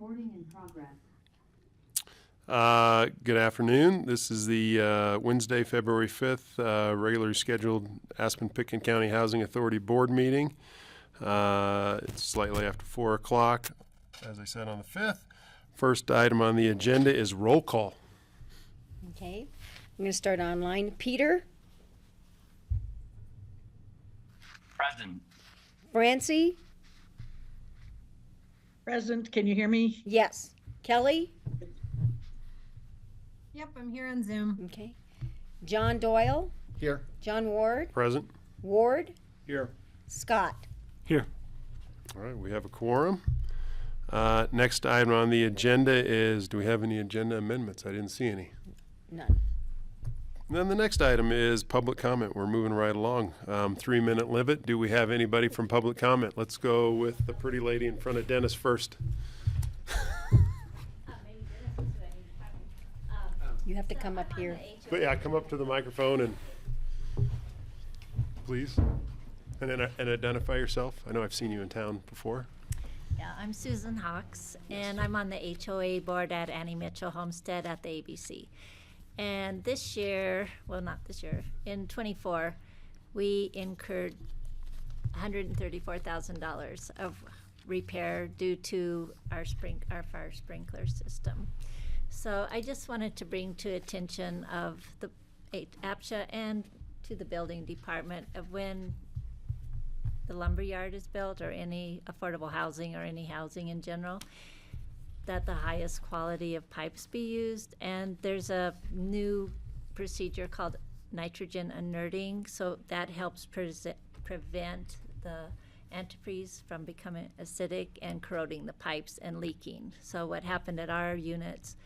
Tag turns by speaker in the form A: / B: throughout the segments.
A: Recording in progress.
B: Good afternoon. This is the Wednesday, February 5th, regularly scheduled Aspen Pitkin County Housing Authority Board meeting. It's slightly after 4 o'clock, as I said, on the 5th. First item on the agenda is roll call.
C: Okay, I'm going to start online. Peter?
D: Present.
C: Francie?
E: Present, can you hear me?
C: Yes. Kelly?
F: Yep, I'm here on Zoom.
C: Okay. John Doyle?
G: Here.
C: John Ward?
B: Present.
C: Ward?
G: Here.
C: Scott?
G: Here.
B: All right, we have a quorum. Next item on the agenda is, do we have any agenda amendments? I didn't see any.
C: None.
B: And then the next item is public comment. We're moving right along. 3-minute limit. Do we have anybody from public comment? Let's go with the pretty lady in front of Dennis first.
C: You have to come up here.
B: But yeah, come up to the microphone and please, and identify yourself. I know I've seen you in town before.
F: Yeah, I'm Susan Hawks, and I'm on the HOA board at Annie Mitchell Homestead at the ABC. And this year, well, not this year, in '24, we incurred $134,000 of repair due to our fire sprinkler system. So I just wanted to bring to attention of the APCHA and to the building department of when the lumberyard is built or any affordable housing or any housing in general, that the highest quality of pipes be used. And there's a new procedure called nitrogen inerting, so that helps prevent the antifreeze from becoming acidic and corroding the pipes and leaking. So what happened at our units,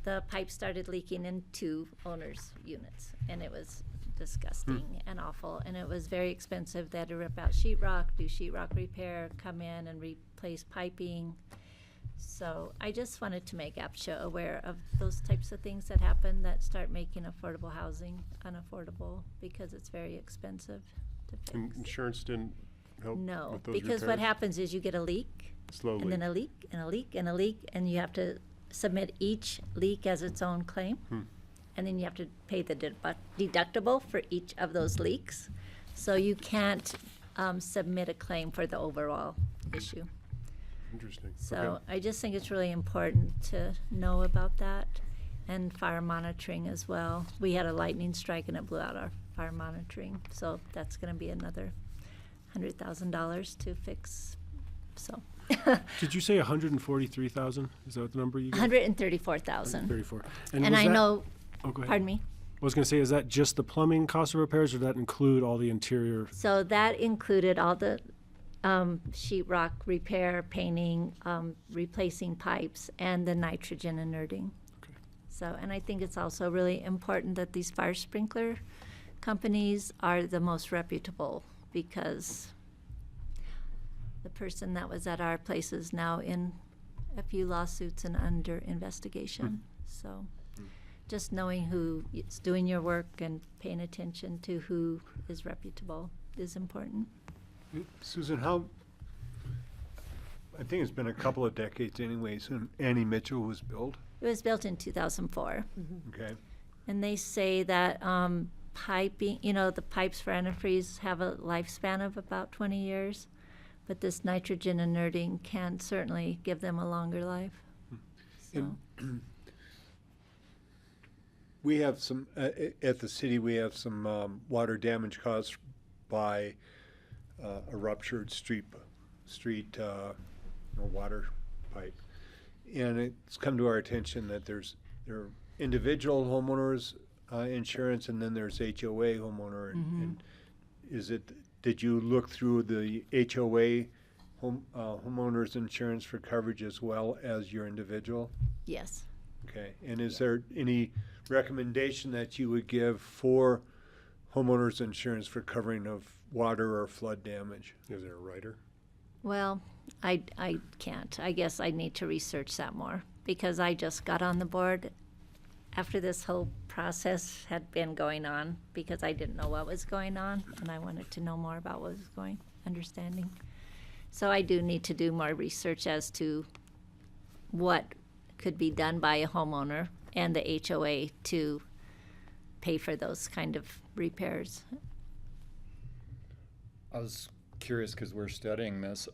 F: the pipe started leaking into owners' units, and it was disgusting and awful, and it was very expensive. They had to rip out sheetrock, do sheetrock repair, come in and replace piping. So I just wanted to make APCHA aware of those types of things that happen that start making affordable housing unaffordable because it's very expensive to fix.
B: Insurance didn't help
F: No,
B: with those
F: because what
B: repairs?
F: happens is you get a leak,
B: Slowly.
F: and then a leak, and a leak, and a leak, and you have to submit each leak as its own claim. And then you have to pay the deductible for each of those leaks. So you can't submit a claim for the overall issue.
B: Interesting.
F: So
B: Okay.
F: I just think it's really important to know about that, and fire monitoring as well. We had a lightning strike and it blew out our fire monitoring. So that's gonna be another $100,000 to fix, so.
G: Did you say 143,000? Is that the number you gave?
F: 134,000.
G: 34.
F: And
G: was
F: I
G: that-
F: know,
G: Oh, go ahead.
F: pardon me?
G: I was going to say, is that just the plumbing cost of repairs, or does that include all the interior?
F: So that included all the sheetrock repair, painting, replacing pipes, and the nitrogen inerting.
G: Okay.
F: So, and I think it's also really important that these fire sprinkler companies are the most reputable, because the person that was at our place is now in a few lawsuits and under investigation. So just knowing who is doing your work and paying attention to who is reputable is important.
H: Susan, I think it's been a couple of decades anyways, and Annie Mitchell was built,
F: It was built in 2004.
H: okay?
F: And they say that piping, the pipes for antifreeze have a lifespan of about 20 years, but this nitrogen inerting can certainly give them a longer life. So,
H: We have some, at the city, we have some water damage caused by a ruptured street water pipe. And it's come to our attention that there are individual homeowners insurance, and then there's HOA homeowner. And did you look through the HOA homeowners insurance for coverage as well as your individual?
F: yes.
H: Okay, and is there any recommendation that you would give for homeowners insurance for covering of water or flood damage?
B: Is there a writer?
F: Well, I can't. I guess I need to research that more, because I just got on the board after this whole process had been going on, because I didn't know what was going on, and I wanted to know more about what was understanding. So I do need to do more research as to what could be done by a homeowner and the HOA to pay for those kind of repairs.
A: I was curious because we're studying this.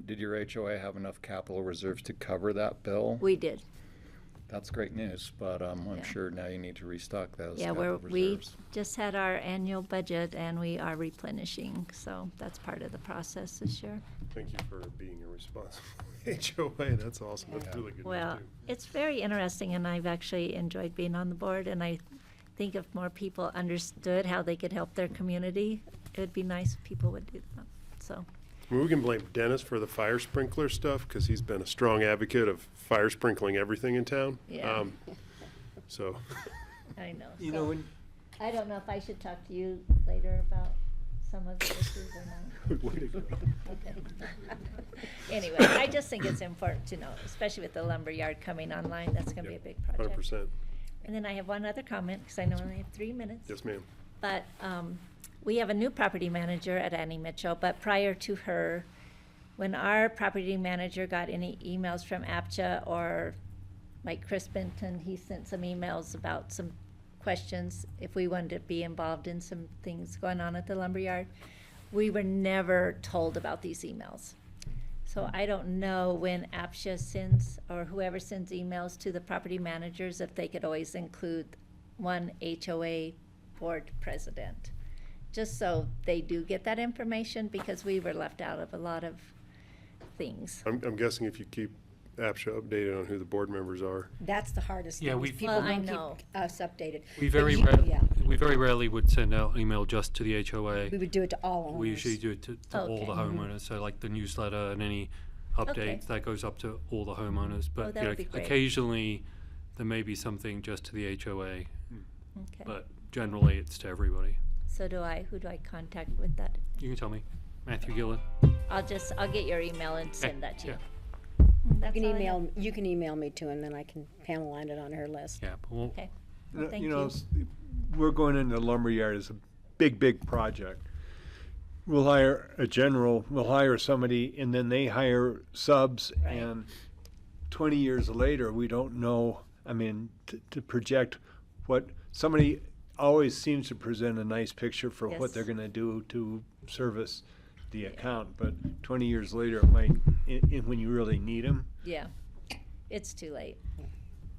A: Did your HOA have enough capital reserves to cover that bill?
F: We did.
A: That's great news, but I'm
F: Yeah.
A: sure now you need to restock those
F: Yeah,
A: capital
F: we
A: reserves.
F: just had our annual budget and we are replenishing, so that's part of the process this year.
B: Thank you for being a responsible HOA. That's awesome. That's really good news,
F: Well,
B: too.
F: it's very interesting, and I've actually enjoyed being on the board, and I think if more people understood how they could help their community, it would be nice if people would do that, so.
B: Well, we can blame Dennis for the fire sprinkler stuff, because he's been a strong advocate of fire sprinkling everything in town.
F: Yeah.
B: So,
F: I know.
H: You
F: so
H: know, when,
F: I don't know if I should talk to you later about some of the issues or not. Okay. Anyway, I just think it's important to know, especially with the lumber yard coming online, that's gonna be a big project.
B: 100%.
F: And then I have one other comment, because I know I only have 3 minutes.
B: Yes, ma'am.
F: But we have a new property manager at Annie Mitchell, but prior to her, when our property manager got any emails from APCHA or like Chris Benton, he sent some emails about some questions if we wanted to be involved in some things going on at the lumberyard. We were never told about these emails. So I don't know when APCHA sends, or whoever sends emails to the property managers, if they could always include one HOA board president, just so they do get that information, because we were left out of a lot of things.
B: I'm guessing if you keep APCHA updated on who the board members are.
C: That's the hardest thing.
I: Yeah,
C: is
I: we've-
C: people
F: Well, I
C: don't
F: know.
C: keep us updated.
I: We
C: But
I: very
C: you-
I: rarely,
C: yeah,
I: we very rarely would send out an email just to the HOA.
C: we would do it to all owners.
I: We usually do it to all
F: Okay.
I: the homeowners, so like the newsletter and any
F: Okay.
I: updates, that goes up to all the homeowners. But
F: that
I: you
F: would
I: know,
F: be great.
I: occasionally, there may be something just to the HOA,
F: Okay.
I: but generally it's to everybody.
F: So who do I contact with that?
I: You can tell me, Matthew Gillen.
F: I'll get your email and send that to you.
I: yeah.
F: That's
C: You can
F: all I have.
C: you can email me too, and then I can panel line it on her list.
I: Yeah, but we'll,
F: Okay. Well, thank
H: you know,
F: you.
H: we're going into the lumberyard as a big, big project. We'll hire a general, we'll hire somebody, and then they hire subs,
F: Right.
H: and 20 years later, we don't know, I mean, to project what, somebody always seems to present a nice picture for
F: Yes.
H: what they're gonna do to service the account, but 20 years later, it might, when you really need them.
F: Yeah, it's too late.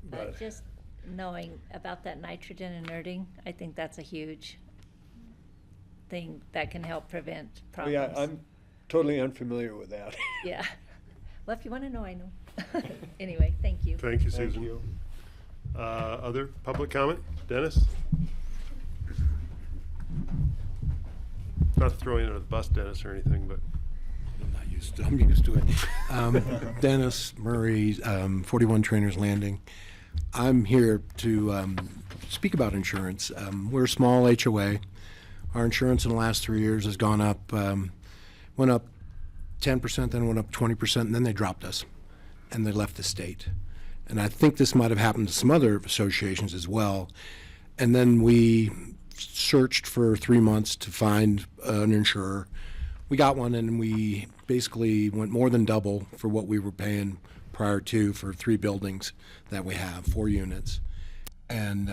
F: But
H: But-
F: just knowing about that nitrogen inerting, I think that's a huge thing that can help prevent problems.
H: Yeah, I'm totally unfamiliar with that.
F: Yeah. Well, if you want to know, I know. Anyway, thank you.
B: Thank you,
H: Thank
B: Susan.
H: you.
B: Other public comment? Dennis? Not to throw you under the bus, Dennis, or anything, but
J: I'm used to it. Dennis Murray, 41 Trainers Landing. I'm here to speak about insurance. We're a small HOA. Our insurance in the last 3 years has gone up, went up 10%, then went up 20%, and then they dropped us, and they left the state. And I think this might have happened to some other associations as well. And then we searched for 3 months to find an insurer. We got one, and we basically went more than double for what we were paying prior to for 3 buildings that we have, 4 units. And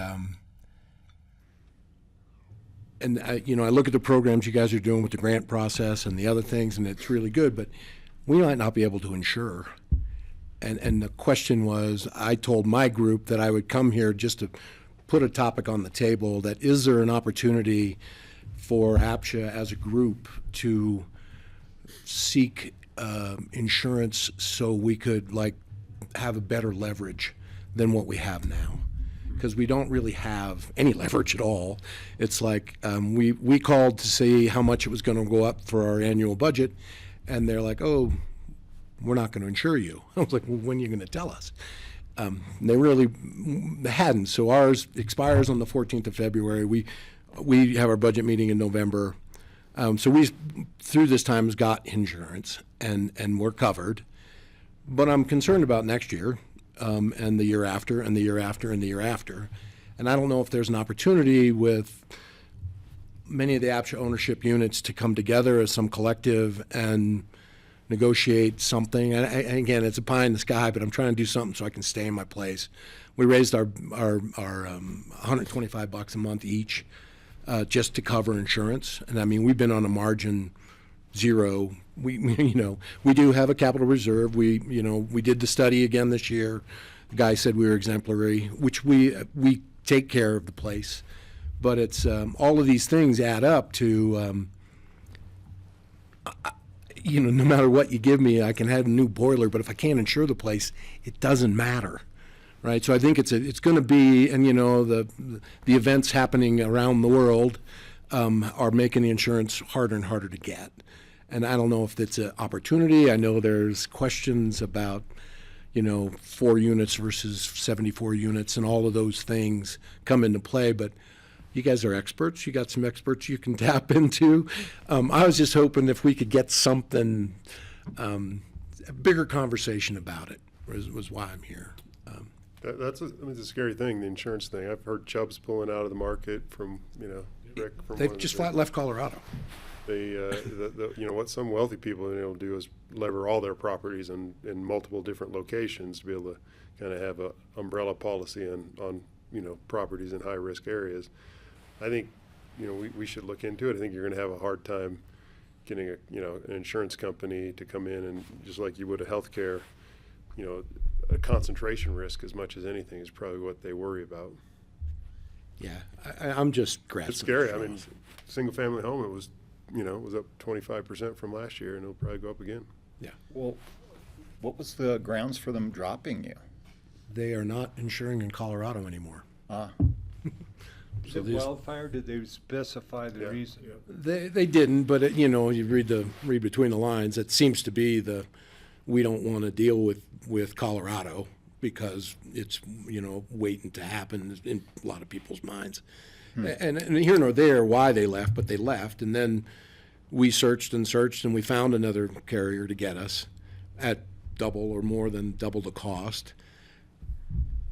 J: you know, I look at the programs you guys are doing with the grant process and the other things, and it's really good, but we might not be able to insure. And the question was, I told my group that I would come here just to put a topic on the table, that is there an opportunity for APCHA as a group to seek insurance so we could like have a better leverage than what we have now? Because we don't really have any leverage at all. It's like we called to see how much it was going to go up for our annual budget, and they're like, oh, we're not going to insure you. I was like, well, when are you going to tell us? They really hadn't. So ours expires on the 14th of February. We have our budget meeting in November. So we, through this time, has got insurance, and we're covered. But I'm concerned about next year, and the year after, and the year after, and the year after. And I don't know if there's an opportunity with many of the APCHA ownership units to come together as some collective and negotiate something. And again, it's a pie in the sky, but I'm trying to do something so I can stay in my place. We raised our $125 a month each just to cover insurance. And I mean, we've been on a margin zero. We we do have a capital reserve. We did the study again this year. The guy said we were exemplary, which we take care of the place. But it's all of these things add up to, no matter what you give me, I can have a new boiler, but if I can't insure the place, it doesn't matter, right? So I think it's going to be, and the events happening around the world are making the insurance harder and harder to get. And I don't know if it's an opportunity. I know there's questions about, 4 units versus 74 units, and all of those things come into play. But you guys are experts. You got some experts you can tap into. I was just hoping if we could get something, a bigger conversation about it was why I'm here.
B: That's a scary thing, the insurance thing. I've heard Chubb's pulling out of the market from, Rick. From
J: They've just flat left Colorado.
B: They, what some wealthy people are able to do is lever all their properties in multiple different locations to be able to kind of have an umbrella policy on properties in high-risk areas. I think, we should look into it. I think you're going to have a hard time getting an insurance company to come in and, just like you would a healthcare, a concentration risk as much as anything is probably what they worry about.
J: Yeah, I'm just grasping.
B: It's scary. I mean, single-family home, it was up 25% from last year, and it'll probably go up again.
J: Yeah.
A: Well, what was the grounds for them dropping you?
J: They are not insuring in Colorado anymore.
H: Is it wildfire? Did they specify the reason?
J: Yeah. They didn't, but you read between the lines. It seems to be we don't want to deal with Colorado because it's waiting to happen in a lot of people's minds. And here nor there why they left, but they left. And then we searched and searched, and we found another carrier to get us at double or more than double the cost.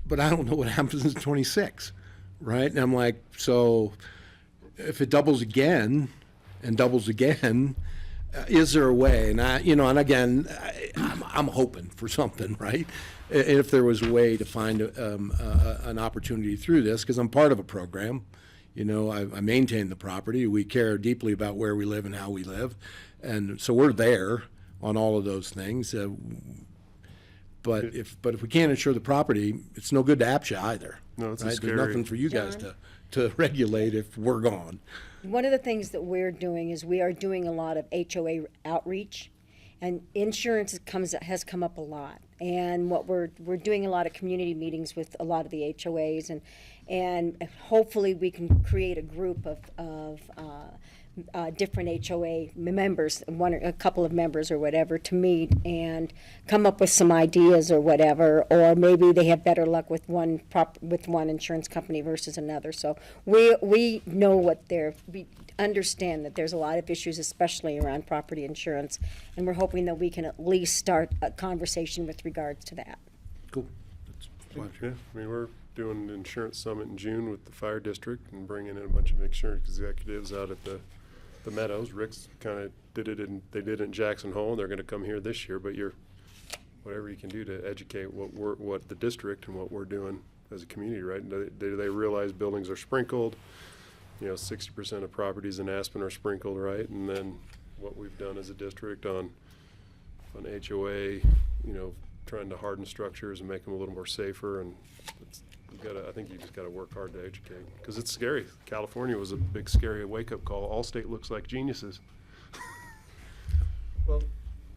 J: But I don't know what happens in 26, right? And I'm like, so if it doubles again and doubles again, is there a way? And and again, I'm hoping for something, right? If there was a way to find an opportunity through this, because I'm part of a program. I maintain the property. We care deeply about where we live and how we live. And so we're there on all of those things. But if we can't insure the property, it's no good to APCHA either.
B: No, it's
J: right?
B: scary.
J: There's nothing for you guys
C: John?
J: to regulate if we're gone.
C: One of the things that we're doing is we are doing a lot of HOA outreach, and insurance has come up a lot. And what we're doing a lot of community meetings with a lot of the HOAs, and hopefully we can create a group of different HOA members, a couple of members or whatever, to meet and come up with some ideas or whatever, or maybe they have better luck with one insurance company versus another. So we know we understand that there's a lot of issues, especially around property insurance, and we're hoping that we can at least start a conversation with regards to that.
J: Cool.
B: Yeah, I mean, we're doing an insurance summit in June with the fire district and bringing in a bunch of insurance executives out at the Meadows. Rick's kind of did it in Jackson Hole, and they're going to come here this year. But whatever you can do to educate what the district and what we're doing as a community, right? Do they realize buildings are sprinkled? 60% of properties in Aspen are sprinkled, right? And then what we've done as a district on HOA, trying to harden structures and make them a little more safer. And I think you just got to work hard to educate, because it's scary. California was a big, scary wake-up call. Allstate looks like geniuses.
H: Well,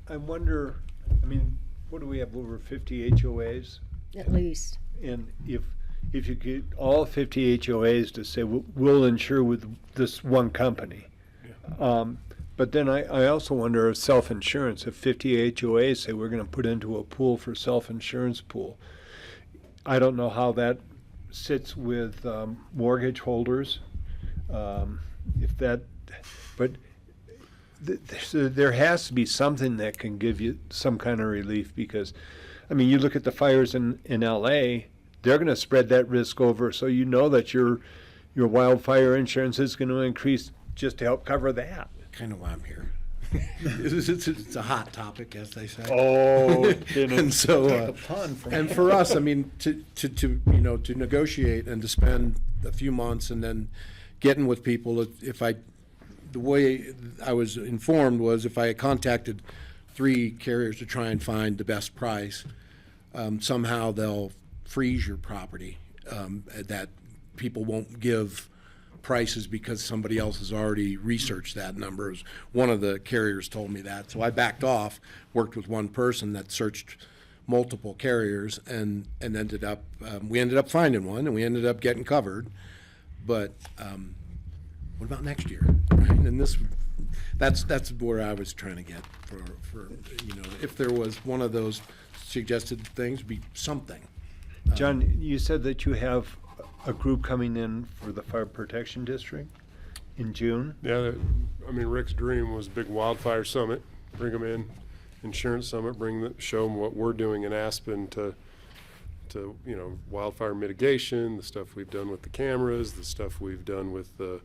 H: I wonder, what do we have, over 50 HOAs?
C: At least.
H: And if you get all 50 HOAs to say, we'll insure with this one company. Yeah. But then I also wonder if self-insurance, if 50 HOAs say we're going to put into a pool for self-insurance pool. I don't know how that sits with mortgage holders. There has to be something that can give you some kind of relief, because, you look at the fires in LA, they're going to spread that risk over, so that your wildfire insurance is going to increase just to help cover that.
J: Kind of why I'm here. It's a hot topic, as they say.
H: Oh,
J: And so,
A: A pun from
J: and for us, I mean, to you know, to negotiate and to spend a few months and then getting with people, the way I was informed was if I contacted 3 carriers to try and find the best price, somehow they'll freeze your property, that people won't give prices because somebody else has already researched that number. One of the carriers told me that. So I backed off, worked with one person that searched multiple carriers and ended up, we ended up finding one and we ended up getting covered. But what about next year? Right? And that's where I was trying to get for you know, if there was one of those suggested things, be something.
H: John, you said that you have a group coming in for the fire protection district in June.
B: Yeah, I mean, Rick's dream was big wildfire summit, bring them in, insurance summit, show them what we're doing in Aspen to you know, wildfire mitigation, the stuff we've done with the cameras, the stuff we've done with the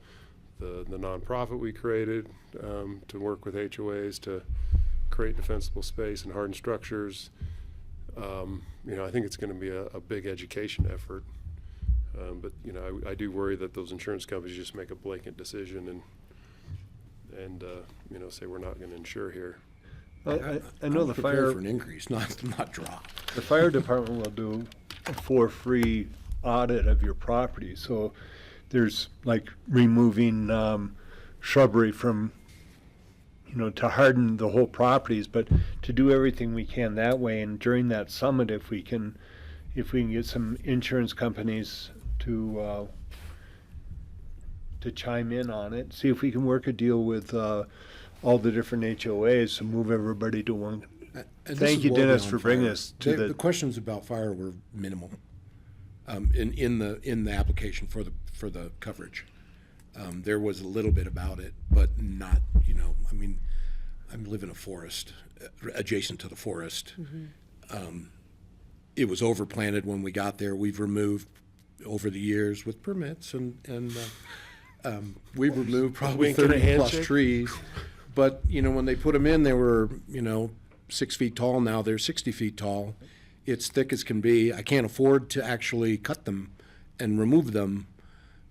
B: nonprofit we created to work with HOAs to create defensible space and hardened structures. You know, I think it's going to be a big education effort. But you know, I do worry that those insurance companies just make a blanket decision and you know, say we're not going to insure here.
H: I know
J: I'm
H: the
J: prepared
H: fire
J: for an increase, not drop.
H: the fire department will do a for-free audit of your property. So there's like removing shrubbery from, you know, to harden the whole properties, but to do everything we can that way. And during that summit, if we can get some insurance companies to chime in on it, see if we can work a deal with all the different HOAs to move everybody to one.
J: And this
H: Thank
J: is
H: you,
J: well
H: Dennis,
J: beyond
H: for bringing
J: fire.
H: us to
J: The questions about fire were minimal in the application for the coverage. There was a little bit about it, but not, you know, I mean, I live in a forest, adjacent to the forest. It was overplanted when we got there. We've removed over the years with permits and we've removed probably
B: Wink and a
J: 30 plus
B: handshake.
J: trees. But, you know, when they put them in, they were, you know, 6 feet tall. Now they're 60 feet tall. It's thick as can be. I can't afford to actually cut them and remove them,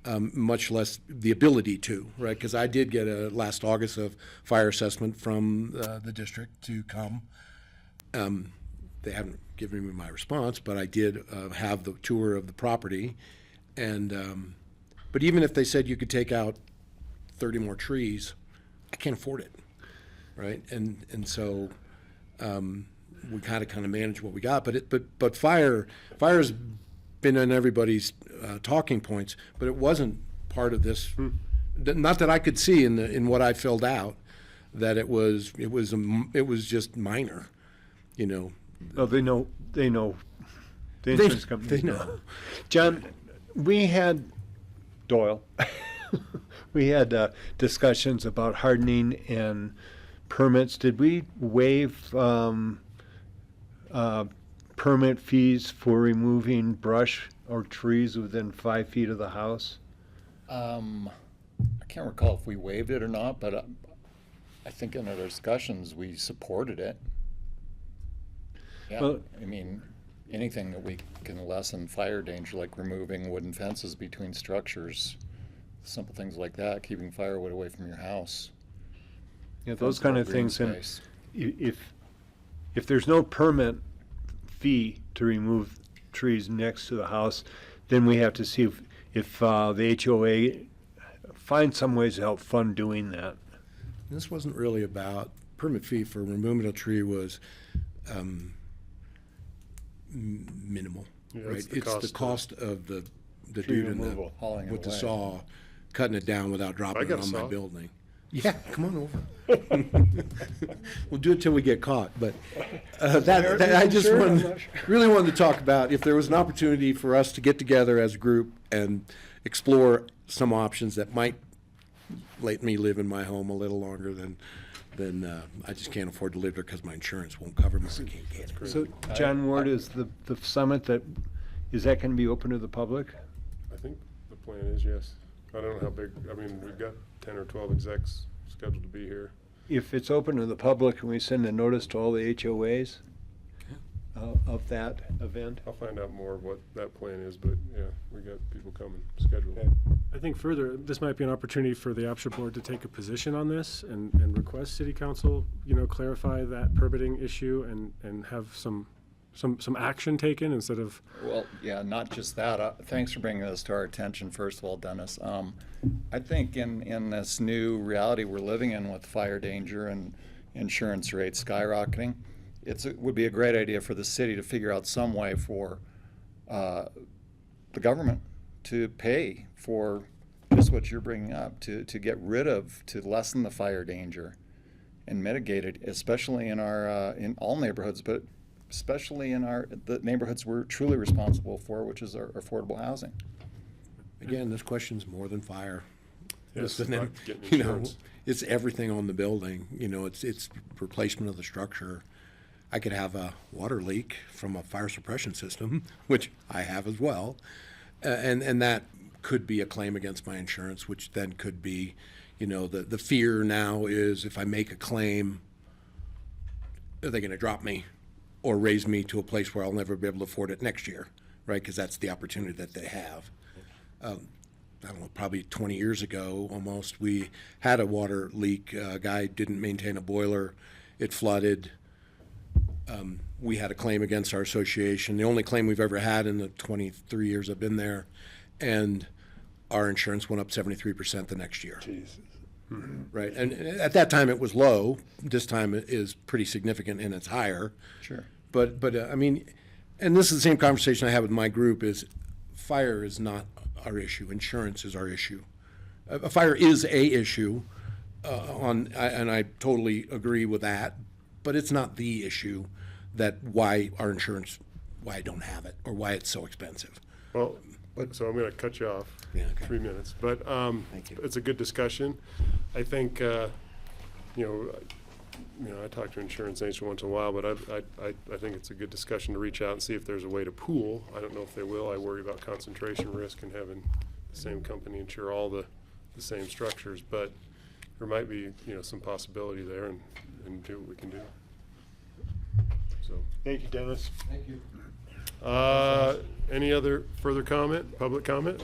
J: much less the ability to, right? Because I did get last August a fire assessment from the district to come. They haven't given me my response, but I did have the tour of the property. And but even if they said you could take out 30 more trees, I can't afford it, right? And so we kind of manage what we got. But fire's been in everybody's talking points, but it wasn't part of this. Not that I could see in what I filled out that it was just minor, you know.
H: Oh, they know. The insurance companies
J: they know.
H: John, we had Doyle. We had discussions about hardening and permits. Did we waive permit fees for removing brush or trees within 5 feet of the house?
A: I can't recall if we waived it or not, but I think in our discussions, we supported it. Yeah,
H: Well-
A: I mean, anything that we can lessen fire danger, like removing wooden fences between structures, simple things like that, keeping firewood away from your house.
H: Yeah, those kind of
A: Green
H: things. And
A: space.
H: if there's no permit fee to remove trees next to the house, then we have to see if the HOA finds some ways to help fund doing that.
J: This wasn't really about permit fee for removing a tree was minimal,
B: Yeah,
J: right?
B: it's the
J: It's
B: cost
J: the
B: of-
J: cost of the
H: Tree
J: dude in
H: removal.
A: Hauling it
J: with the
A: away.
J: saw, cutting it down without dropping it
B: got a
J: on my
B: saw.
J: building. Yeah, come on over. We'll do it till we get caught, but that I just really wanted to talk about if there was an opportunity for us to get together as a group and explore some options that might let me live in my home a little longer than I just can't afford to live there because my insurance won't cover me. I can't get it.
H: So, John Ward, is the summit is that going to be open to the public?
B: I think the plan is, yes. I don't know how big, I mean, we've got 10 or 12 execs scheduled to be here.
H: if it's open to the public, can we send a notice to all the HOAs of that event?
B: I'll find out more of what that plan is, but yeah, we got people coming, scheduled.
G: I think further, this might be an opportunity for the APCHA board to take a position on this and request city council, clarify that permitting issue and have some action taken instead of.
A: Well, yeah, not just that. Thanks for bringing this to our attention, first of all, Dennis. I think in this new reality we're living in with fire danger and insurance rates skyrocketing, it would be a great idea for the city to figure out some way for the government to pay for just what you're bringing up, to get rid of, to lessen the fire danger and mitigate it, especially in our in all neighborhoods, but especially in the neighborhoods we're truly responsible for, which is our affordable housing.
J: Again, this question's more than fire.
B: Yes,
J: This-
B: not getting insurance.
J: it's everything on the building. It's replacement of the structure. I could have a water leak from a fire suppression system, which I have as well, and that could be a claim against my insurance, which then could be, the fear now is if I make a claim, are they going to drop me or raise me to a place where I'll never be able to afford it next year, right? Because that's the opportunity that they have. I don't know, probably 20 years ago almost, we had a water leak. A guy didn't maintain a boiler. It flooded. We had a claim against our association, the only claim we've ever had in the 23 years I've been there, and our insurance went up 73% the next year.
B: Jesus.
J: Right, and at that time it was low. This time it is pretty significant and it's higher.
A: Sure.
J: But I mean, and this is the same conversation I have with my group, is fire is not our issue, insurance is our issue. Fire is a issue, and I totally agree with that, but it's not the issue that why our insurance, why I don't have it, or why it's so expensive.
B: Well, so I'm going to cut you off.
J: Yeah, okay.
B: 3 minutes, but
J: Thank you.
B: it's a good discussion. I think I talk to insurance agents once in a while, but I think it's a good discussion to reach out and see if there's a way to pool. I don't know if they will. I worry about concentration risk and having the same company insure all the same structures, but there might be some possibility there, and do what we can do. So.
H: Thank you, Dennis.
J: Thank you.
B: Any other further comment, public comment?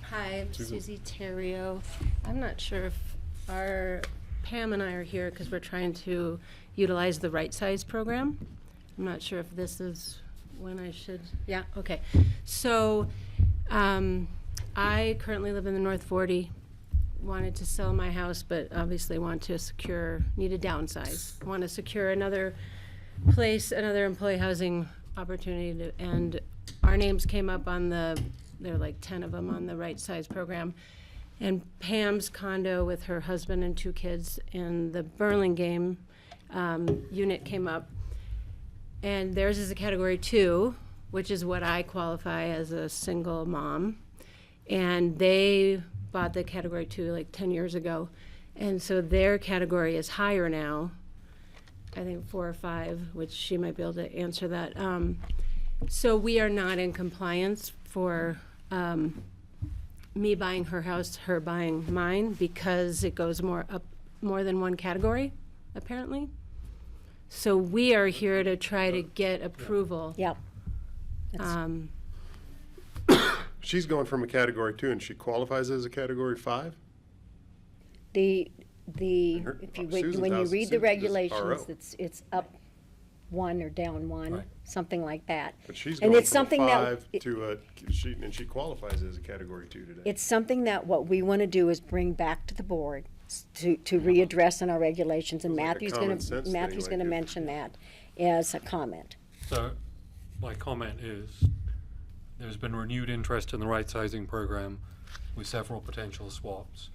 K: Hi, I'm
B: Susan.
K: Susie Terrio. I'm not sure if Pam and I are here because we're trying to utilize the Right Size program. I'm not sure if this is when I should, yeah, okay. So, I currently live in the North 40. Wanted to sell my house, but obviously want to need a downsize. Want to secure another place, another employee housing opportunity, and our names came up on there are like 10 of them on the Right Size program. And Pam's condo with her husband and 2 kids in the Burlingame unit came up. And theirs is a category 2, which is what I qualify as a single mom. And they bought the category 2 like 10 years ago. And so their category is higher now, I think 4 or 5, which she might be able to answer that. So we are not in compliance for me buying her house, her buying mine, because it goes more than one category, apparently. So we are here to try to get approval.
C: Yep.
B: She's going from a category 2, and she qualifies as a category 5?
C: If
B: Susan's
C: when you
B: house
C: read
B: is
C: the
B: just
C: regulations,
B: RO.
C: it's up 1 or down 1,
B: Right.
C: something like that.
B: But she's
C: And
B: going
C: it's
B: from
C: something
B: a
C: that
B: 5 to a, she qualifies as a category 2 today.
C: It's something that what we want to do is bring back to the board to readdress in our regulations, and
B: Feels like a
C: Matthew's
B: common
C: going
B: sense
C: to,
B: thing,
C: Matthew's
B: like
C: going to
B: if-
C: mention that as a comment.
I: So, my comment is, there's been renewed interest in the right sizing program with several potential swaps.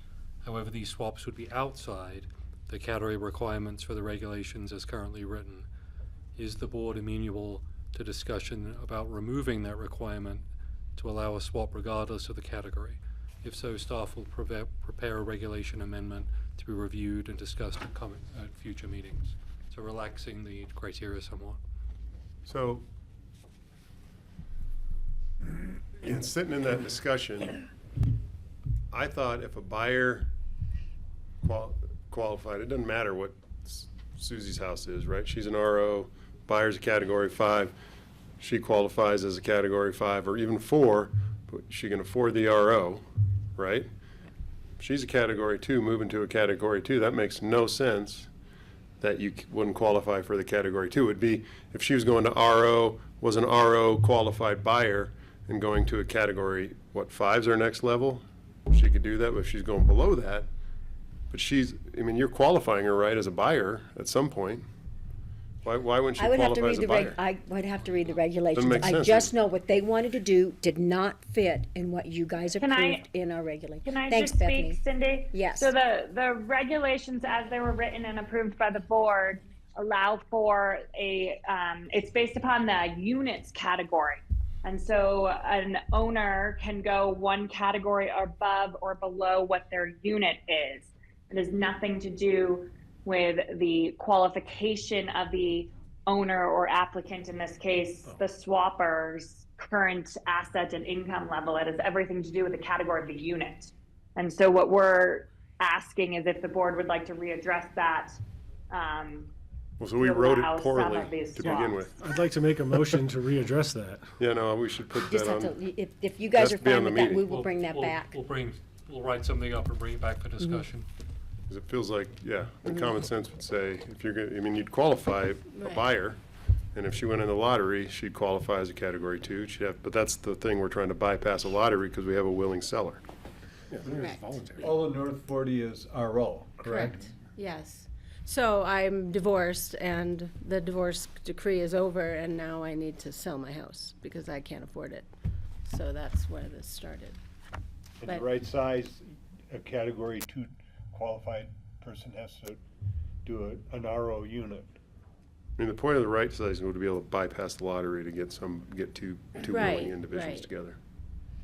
I: However, these swaps would be outside the category requirements for the regulations as currently written. Is the board amenable to discussion about removing that requirement to allow a swap regardless of the category? If so, staff will prepare a regulation amendment to be reviewed and discussed at future meetings. So relaxing the criteria somewhat.
B: So, in sitting in that discussion, I thought if a buyer qualified, it doesn't matter what Susie's house is, right? She's an RO, buyer's a category 5. She qualifies as a category 5 or even 4, but she can afford the RO, right? She's a category 2, moving to a category 2. That makes no sense that you wouldn't qualify for the category 2. It would be if she was going to RO, was an RO qualified buyer and going to a category, what, 5's her next level? She could do that, but if she's going below that, but you're qualifying her, right, as a buyer at some point. Why wouldn't she
C: I would have to
B: qualify as
C: read
B: a
C: the
B: buyer?
C: I would have to read the regulations.
B: make
C: I
B: sense.
C: just know what they wanted to do did not fit in what you guys
L: Can I-
C: approved in our regulations.
L: Can I
C: Thanks,
L: just
C: Bethany.
L: speak, Cindy?
C: Yes.
L: So the regulations as they were written and approved by the board allow for it's based upon the units category. And so an owner can go one category above or below what their unit is. It has nothing to do with the qualification of the owner or applicant, in this case, the swapper's current asset and income level. It has everything to do with the category of the unit. And so what we're asking is if the board would like to readdress that.
B: Well, so we
L: to
B: wrote
L: allow
B: it
L: some
B: poorly
L: of these
B: to begin
L: swaps.
B: with.
G: I'd like to make a motion to readdress that.
B: Yeah, no, we should put
C: Just
B: that
C: have
B: on.
C: to, if you guys
B: Has
C: are
B: to be on
C: fine
B: the
C: with that, we
B: meeting.
C: will bring that back.
I: We'll write something up and bring it back for discussion.
B: 'Cause it feels like, yeah, the common sense would say, if you're gonna, you'd qualify a
K: Right.
B: buyer, and if she went in the lottery, she'd qualify as a category 2. But that's the thing, we're trying to bypass a lottery because we have a willing seller.
G: Yeah, it's
K: Correct.
G: voluntary.
H: All of North 40 is RO, correct?
K: Yes. So I'm divorced and the divorce decree is over and now I need to sell my house because I can't afford it. So that's where this started.
H: And the
K: But-
H: right size, a category 2 qualified person has to do an RO unit.
B: The point of the right sizing would be able to bypass the lottery to get two
K: Right,
B: willing individuals
K: right.
B: together.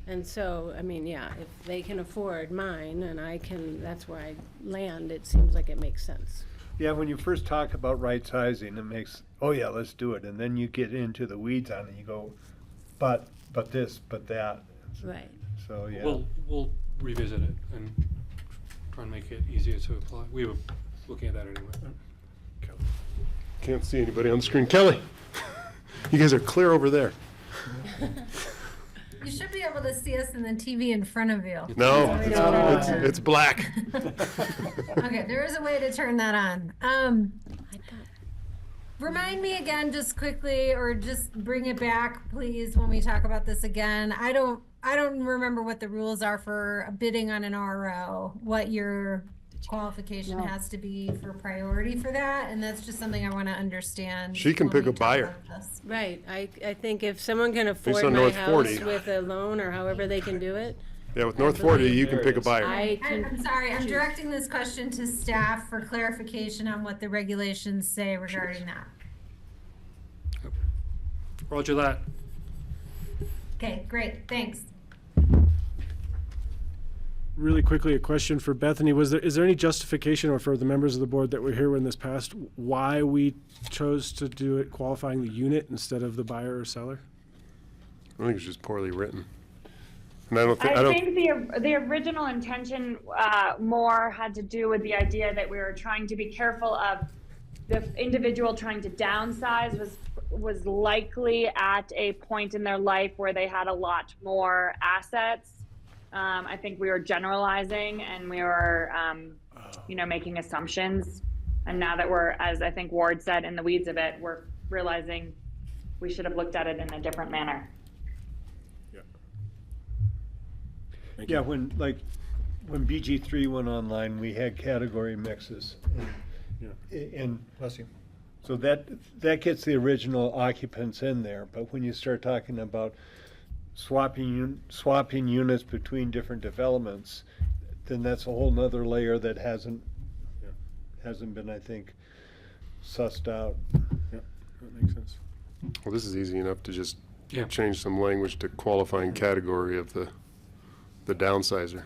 K: And so, yeah, if they can afford mine and I can, that's where I land, it seems like it makes sense.
H: Yeah, when you first talk about right sizing, it makes, oh yeah, let's do it. And then you get into the weeds on it, you go, but this, but that.
K: Right.
H: So, yeah.
I: We'll revisit it and try and make it easier to apply. We were looking at that anyway.
B: Can't see anybody on the screen. Kelly, you guys are clear over there.
M: You should be able to see us in the TV in front of you.
B: No,
M: There's a way to turn it on.
B: it's black.
M: Okay, there is a way to turn that on. Remind me again, just quickly, or just bring it back, please, when we talk about this again. I don't remember what the rules are for bidding on an RO, what your qualification has to be for priority for that, and that's just something I want to understand.
B: She can
M: when
B: pick
M: we
B: a
M: talk
B: buyer.
M: about this.
K: Right. I think if someone can afford
B: on
K: my
B: North
K: house
B: 40.
K: with a loan or however they can do it,
B: Yeah, with North 40, you can pick a buyer.
M: I'm sorry, I'm directing this question to staff for clarification on what the regulations say regarding that.
I: Roger that.
M: Okay, great, thanks.
G: Really quickly, a question for Bethany. Is there any justification, or for the members of the board that were here when this passed, why we chose to do it qualifying the unit instead of the buyer or seller?
B: I think it's just poorly written. And I don't
L: I think the original intention more had to do with the idea that we were trying to be careful of the individual trying to downsize was likely at a point in their life where they had a lot more assets. I think we were generalizing and we were, making assumptions. And now that we're, as I think Ward said, in the weeds of it, we're realizing we should have looked at it in a different manner.
H: Yeah, when BG3 went online, we had category mixes. And
A: Bless you.
H: so that gets the original occupants in there, but when you start talking about swapping units between different developments, then that's a whole nother layer that hasn't been, I think, sussed out.
G: Yeah, that makes sense.
B: Well, this is easy enough to just
I: Yeah.
B: change some language to qualifying category of the downsizer.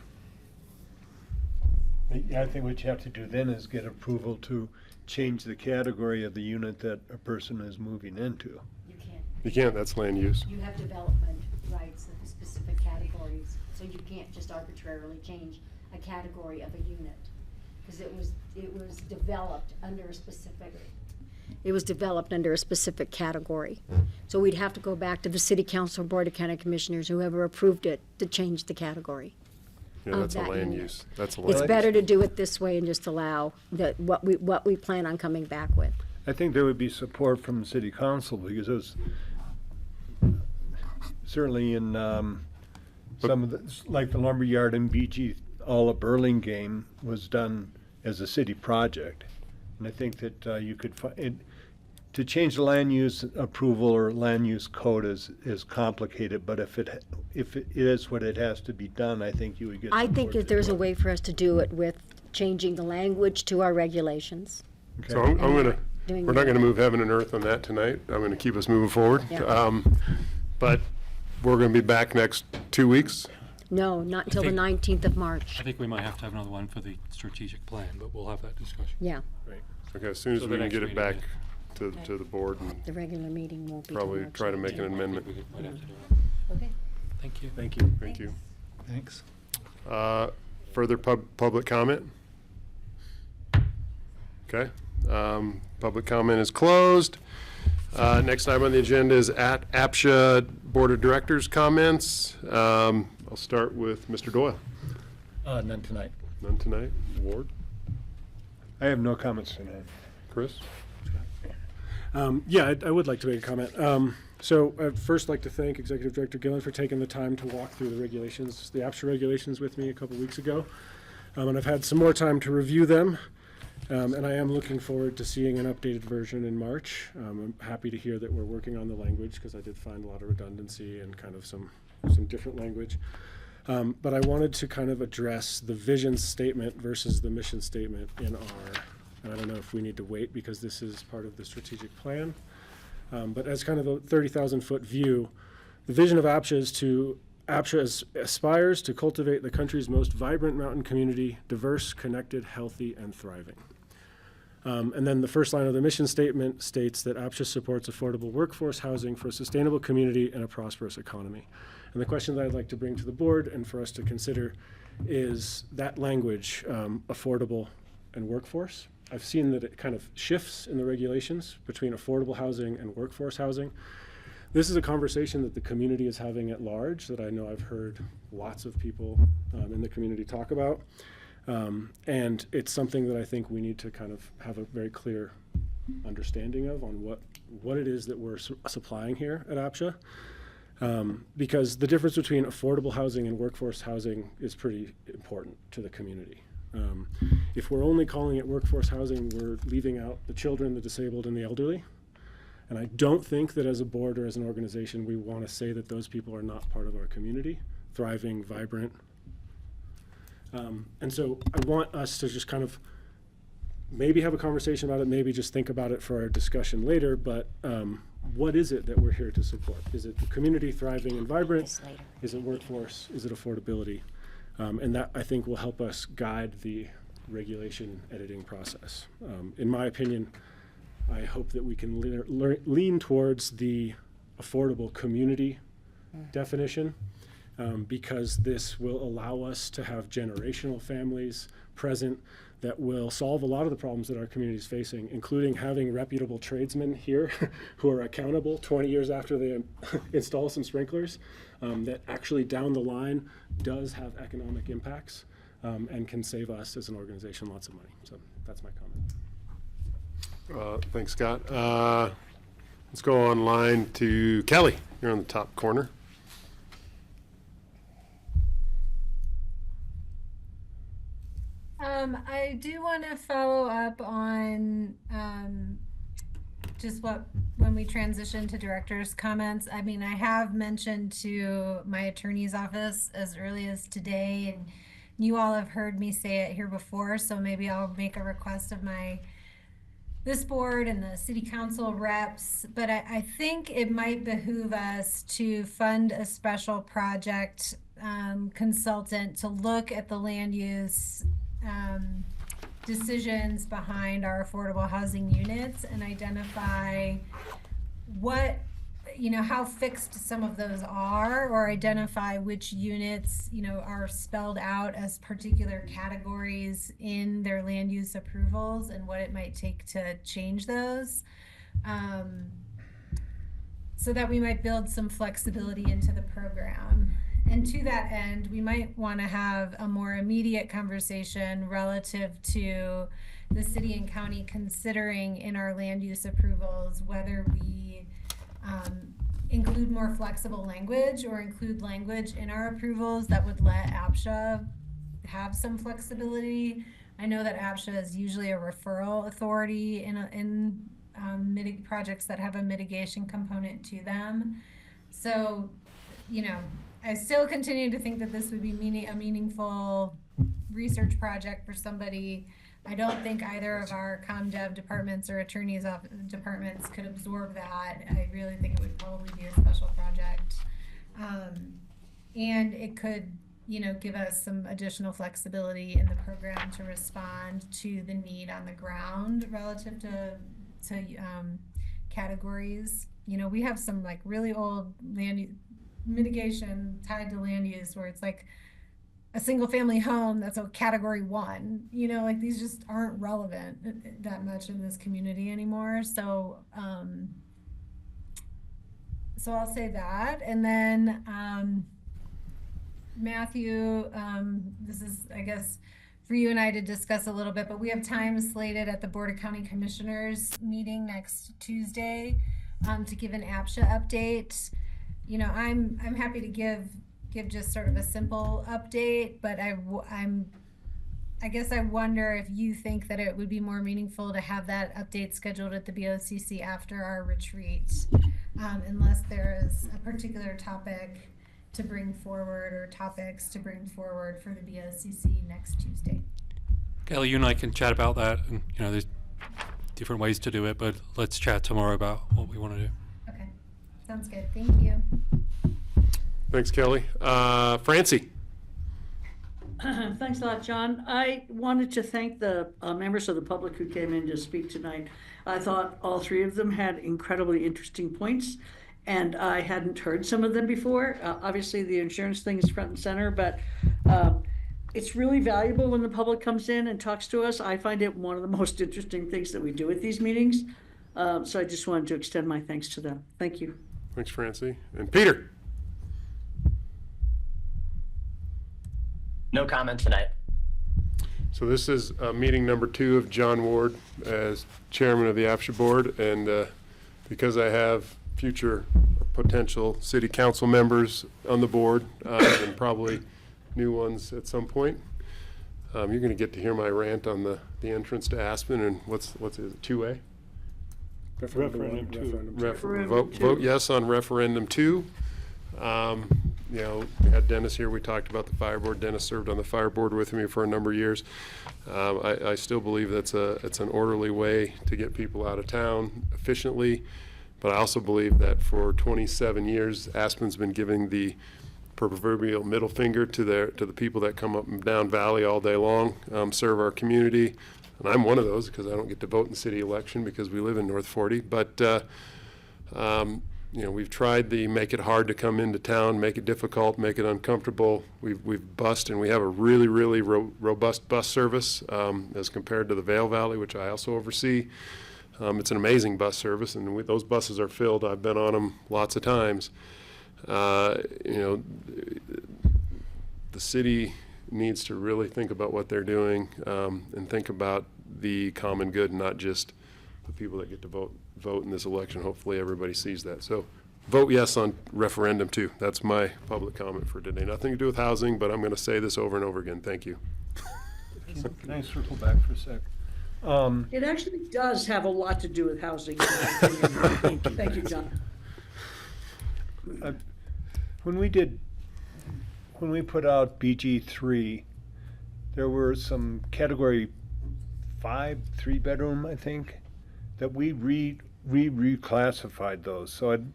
H: I think what you have to do then is get approval to change the category of the unit that a person is moving into.
C: You can't.
B: You can't, that's land use.
C: You have development rights of specific categories, so you can't just arbitrarily change a category of a unit. because it was developed under a specific. It was developed under a specific category. So we'd have to go back to the city council, board of county commissioners, whoever approved it, to change the category.
B: Yeah,
C: of
B: that's a
C: that
B: land
C: unit.
B: use. That's a
C: It's
B: land
C: better
B: use.
C: to do it this way and just allow what we plan on coming back with.
H: I think there would be support from the city council because it was certainly in some of the, like the lumberyard and BG all up Burlingame was done as a city project. And I think that you could to change the land use approval or land use code is complicated, but if it is what it has to be done, I think you would get
C: I
H: support
C: think
H: to
C: that there's
H: do
C: a
H: it.
C: way for us to do it with changing the language to our regulations.
H: Okay.
B: So I'm gonna,
C: Doing
B: we're not
C: that.
B: gonna move heaven and earth on that tonight. I'm gonna keep us moving forward.
C: Yeah.
B: But we're gonna be back next 2 weeks.
C: No, not until the
I: think-
C: 19th of March.
I: I think we might have to have another one for the strategic plan, but we'll have that discussion.
C: Yeah,
B: Okay, as soon as
I: So
B: we
I: the
B: can
I: next
B: get it
I: meeting,
B: back
I: yeah.
B: to the board and
C: the regular meeting won't be till
B: probably
C: March
B: try to make
C: 19th.
B: an
I: I
B: amendment.
I: think we might have to do it.
C: Okay.
I: Thank you.
G: Thank you.
B: Thank you.
A: Thanks.
B: Further public comment? Okay, public comment is closed. Next item on the agenda is at APCHA Board of Directors comments. I'll start with Mr. Doyle.
A: None tonight.
B: None tonight. Ward?
H: I have no comments tonight.
B: Chris?
G: Yeah, I would like to make a comment. So I'd first like to thank Executive Director Gillen for taking the time to walk through the regulations, the APCHA regulations with me a couple weeks ago. And I've had some more time to review them. And I am looking forward to seeing an updated version in March. I'm happy to hear that we're working on the language because I did find a lot of redundancy and kind of some different language. But I wanted to kind of address the vision statement versus the mission statement in our, and I don't know if we need to wait because this is part of the strategic plan. But as kind of a 30,000-foot view, the vision of APCHA aspires to cultivate the country's most vibrant mountain community, diverse, connected, healthy, and thriving. And then the first line of the mission statement states that APCHA supports affordable workforce housing for a sustainable community and a prosperous economy. And the question that I'd like to bring to the board and for us to consider is that language, affordable and workforce. I've seen that it kind of shifts in the regulations between affordable housing and workforce housing. This is a conversation that the community is having at large that I know I've heard lots of people in the community talk about. And it's something that I think we need to kind of have a very clear understanding of on what it is that we're supplying here at APCHA. Because the difference between affordable housing and workforce housing is pretty important to the community. If we're only calling it workforce housing, we're leaving out the children, the disabled, and the elderly. And I don't think that as a board or as an organization, we want to say that those people are not part of our community, thriving, vibrant. And so I want us to just kind of maybe have a conversation about it, maybe just think about it for our discussion later, but what is it that we're here to support? Is it the community thriving and vibrant? Is it workforce? Is it affordability? And that, I think, will help us guide the regulation editing process. In my opinion, I hope that we can lean towards the affordable community definition, because this will allow us to have generational families present that will solve a lot of the problems that our community is facing, including having reputable tradesmen here who are accountable 20 years after they install some sprinklers, that actually down the line does have economic impacts and can save us as an organization lots of money. So that's my comment.
B: Thanks, Scott. Let's go online to Kelly. You're on the top corner.
M: I do want to follow up on just when we transition to director's comments. I mean, I have mentioned to my attorney's office as early as today, and you all have heard me say it here before, so maybe I'll make a request of this board and the city council reps, but I think it might behoove us to fund a special project consultant to look at the land use decisions behind our affordable housing units and identify what, how fixed some of those are, or identify which units, are spelled out as particular categories in their land use approvals and what it might take to change those. So that we might build some flexibility into the program. And to that end, we might want to have a more immediate conversation relative to the city and county considering in our land use approvals whether we include more flexible language or include language in our approvals that would let APCHA have some flexibility. I know that APCHA is usually a referral authority in projects that have a mitigation component to them. So, I still continue to think that this would be a meaningful research project for somebody. I don't think either of our ComDev departments or attorneys' departments could absorb that. I really think it would probably be a special project. And it could, give us some additional flexibility in the program to respond to the need on the ground relative to categories. We have some like really old mitigation tied to land use where it's like a single family home that's a category 1, these just aren't relevant that much in this community anymore. So I'll say that. And then Matthew, this is, I guess, for you and I to discuss a little bit, but we have time slated at the Board of County Commissioners meeting next Tuesday to give an APCHA update. I'm happy to give just sort of a simple update, but I guess I wonder if you think that it would be more meaningful to have that update scheduled at the BOCC after our retreat, unless there is a particular topic to bring forward or topics to bring forward for the BOCC next Tuesday.
I: Kelly, you and I can chat about that, and there's different ways to do it, but let's chat tomorrow about what we want to do.
M: Okay, sounds good. Thank you.
B: Thanks, Kelly. Francie.
E: Thanks a lot, John. I wanted to thank the members of the public who came in to speak tonight. I thought all three of them had incredibly interesting points, and I hadn't heard some of them before. Obviously, the insurance thing is front and center, but it's really valuable when the public comes in and talks to us. I find it one of the most interesting things that we do at these meetings. So I just wanted to extend my thanks to them. Thank you.
B: Thanks, Francie. And Peter.
D: No comment tonight.
B: So this is meeting number 2 of John Ward as chairman of the APCHA board, and because I have future potential city council members on the board and probably new ones at some point, you're going to get to hear my rant on the entrance to Aspen and what's it, 2A?
G: Referendum 2.
B: Vote yes on referendum 2. We had Dennis here. We talked about the fire board. Dennis served on the fire board with me for a number of years. I still believe it's an orderly way to get people out of town efficiently, but I also believe that for 27 years, Aspen's been giving the proverbial middle finger to the people that come up and down Valley all day long, serve our community. And I'm one of those because I don't get to vote in the city election because we live in North 40. But we've tried the make it hard to come into town, make it difficult, make it uncomfortable. We've bussed, and we have a really, really robust bus service as compared to the Vail Valley, which I also oversee. It's an amazing bus service, and those buses are filled. I've been on them lots of times. The city needs to really think about what they're doing and think about the common good, not just the people that get to vote in this election. Hopefully everybody sees that. So vote yes on referendum 2. That's my public comment for today. Nothing to do with housing, but I'm going to say this over and over again. Thank you.
H: Can I circle back for a sec?
E: It actually does have a lot to do with housing. In my opinion. Thank you, John.
H: When we put out BG3, there were some category 5, 3-bedroom, I think, that we reclassified those. So I'd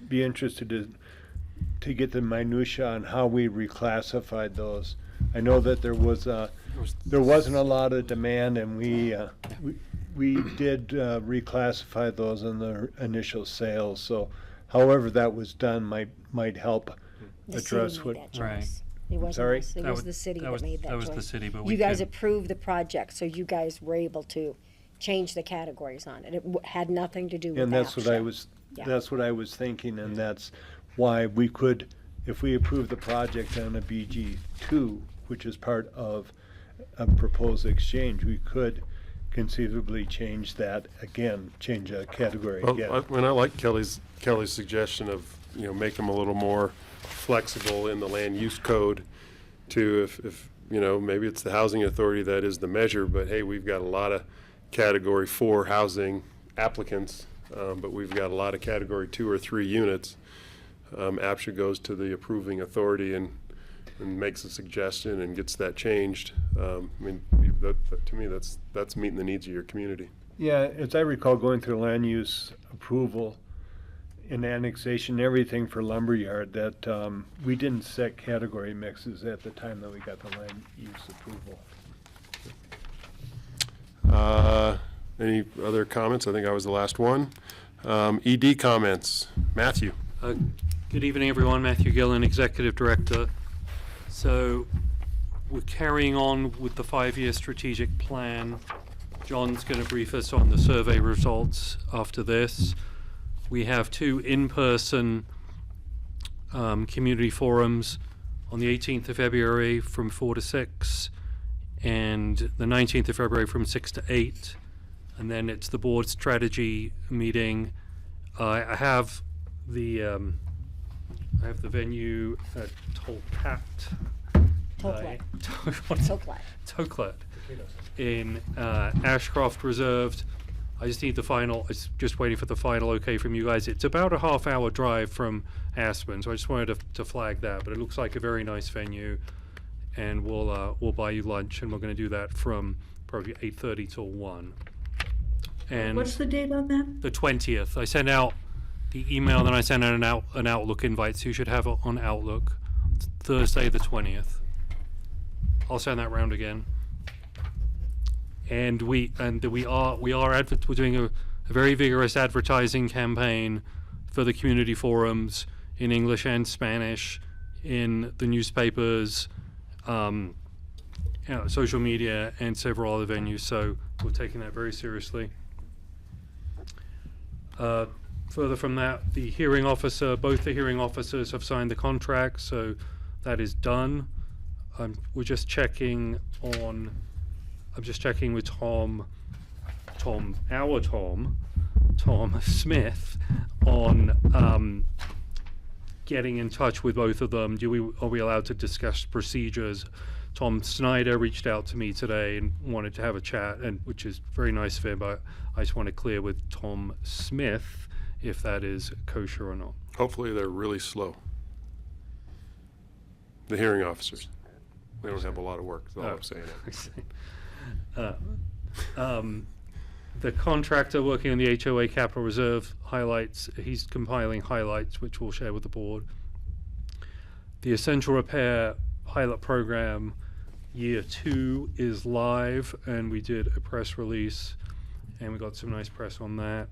H: be interested to get the minutia on how we reclassified those. I know that there wasn't a lot of demand, and we did reclassify those in the initial sales. So however that was done might help
C: The
H: address
C: city
H: what.
C: made that
I: Right.
C: choice. It wasn't
H: Sorry?
C: us. It
I: That
C: was
I: was-
C: the city
I: that
C: that
I: was-
C: made that
I: that
C: choice.
I: was the city, but we
C: You guys
I: can-
C: approved the project, so you guys were able to change the categories on it. It had nothing to do with
H: And that's what I
C: APCHA.
H: was,
C: Yeah.
H: that's what I was thinking, and that's why we could, if we approve the project on a BG2, which is part of a proposed exchange, we could conceivably change that again, change a category again.
B: Well, I like Kelly's suggestion of, make them a little more flexible in the land use code to if, maybe it's the housing authority that is the measure, but hey, we've got a lot of category 4 housing applicants, but we've got a lot of category 2 or 3 units. APCHA goes to the approving authority and makes a suggestion and gets that changed. To me, that's meeting the needs of your community.
H: Yeah, as I recall going through land use approval and annexation, everything for lumberyard, that we didn't set category mixes at the time that we got the land use approval.
B: Any other comments? I think I was the last one. ED comments. Matthew.
I: Good evening, everyone. Matthew Gillen, Executive Director. So we're carrying on with the 5-year strategic plan. John's going to brief us on the survey results after this. We have 2 in-person community forums on the 18th of February from 4 to 6 and the 19th of February from 6 to 8. And then it's the board strategy meeting. I have the venue at Toklat in Ashcroft Reserved. I just need the final, it's just waiting for the final okay from you guys. It's about a half-hour drive from Aspen, so I just wanted to flag that. But it looks like a very nice venue, and we'll buy you lunch, and we're going to do that from probably 8:30 till 1. And
E: What's the date on that?
I: the 20th. I sent out the email, then I sent out an Outlook invite, so you should have it on Outlook. It's Thursday the 20th. I'll send that round again. And we're doing a very vigorous advertising campaign for the community forums in English and Spanish, in the newspapers, social media, and several other venues. So we're taking that very seriously. Further from that, both the hearing officers have signed the contract, so that is done. I'm just checking with Tom Smith on getting in touch with both of them. Are we allowed to discuss procedures? Tom Snyder reached out to me today and wanted to have a chat, and which is very nice of him, but I just want to clear with Tom Smith if that is kosher or not.
B: Hopefully they're really slow. The hearing officers. They don't have a lot of work, that's all I'm saying.
I: The contractor working on the HOA Capital Reserve highlights, he's compiling highlights which we'll share with the board. The Essential Repair pilot program year 2 is live, and we did a press release and we got some nice press on that.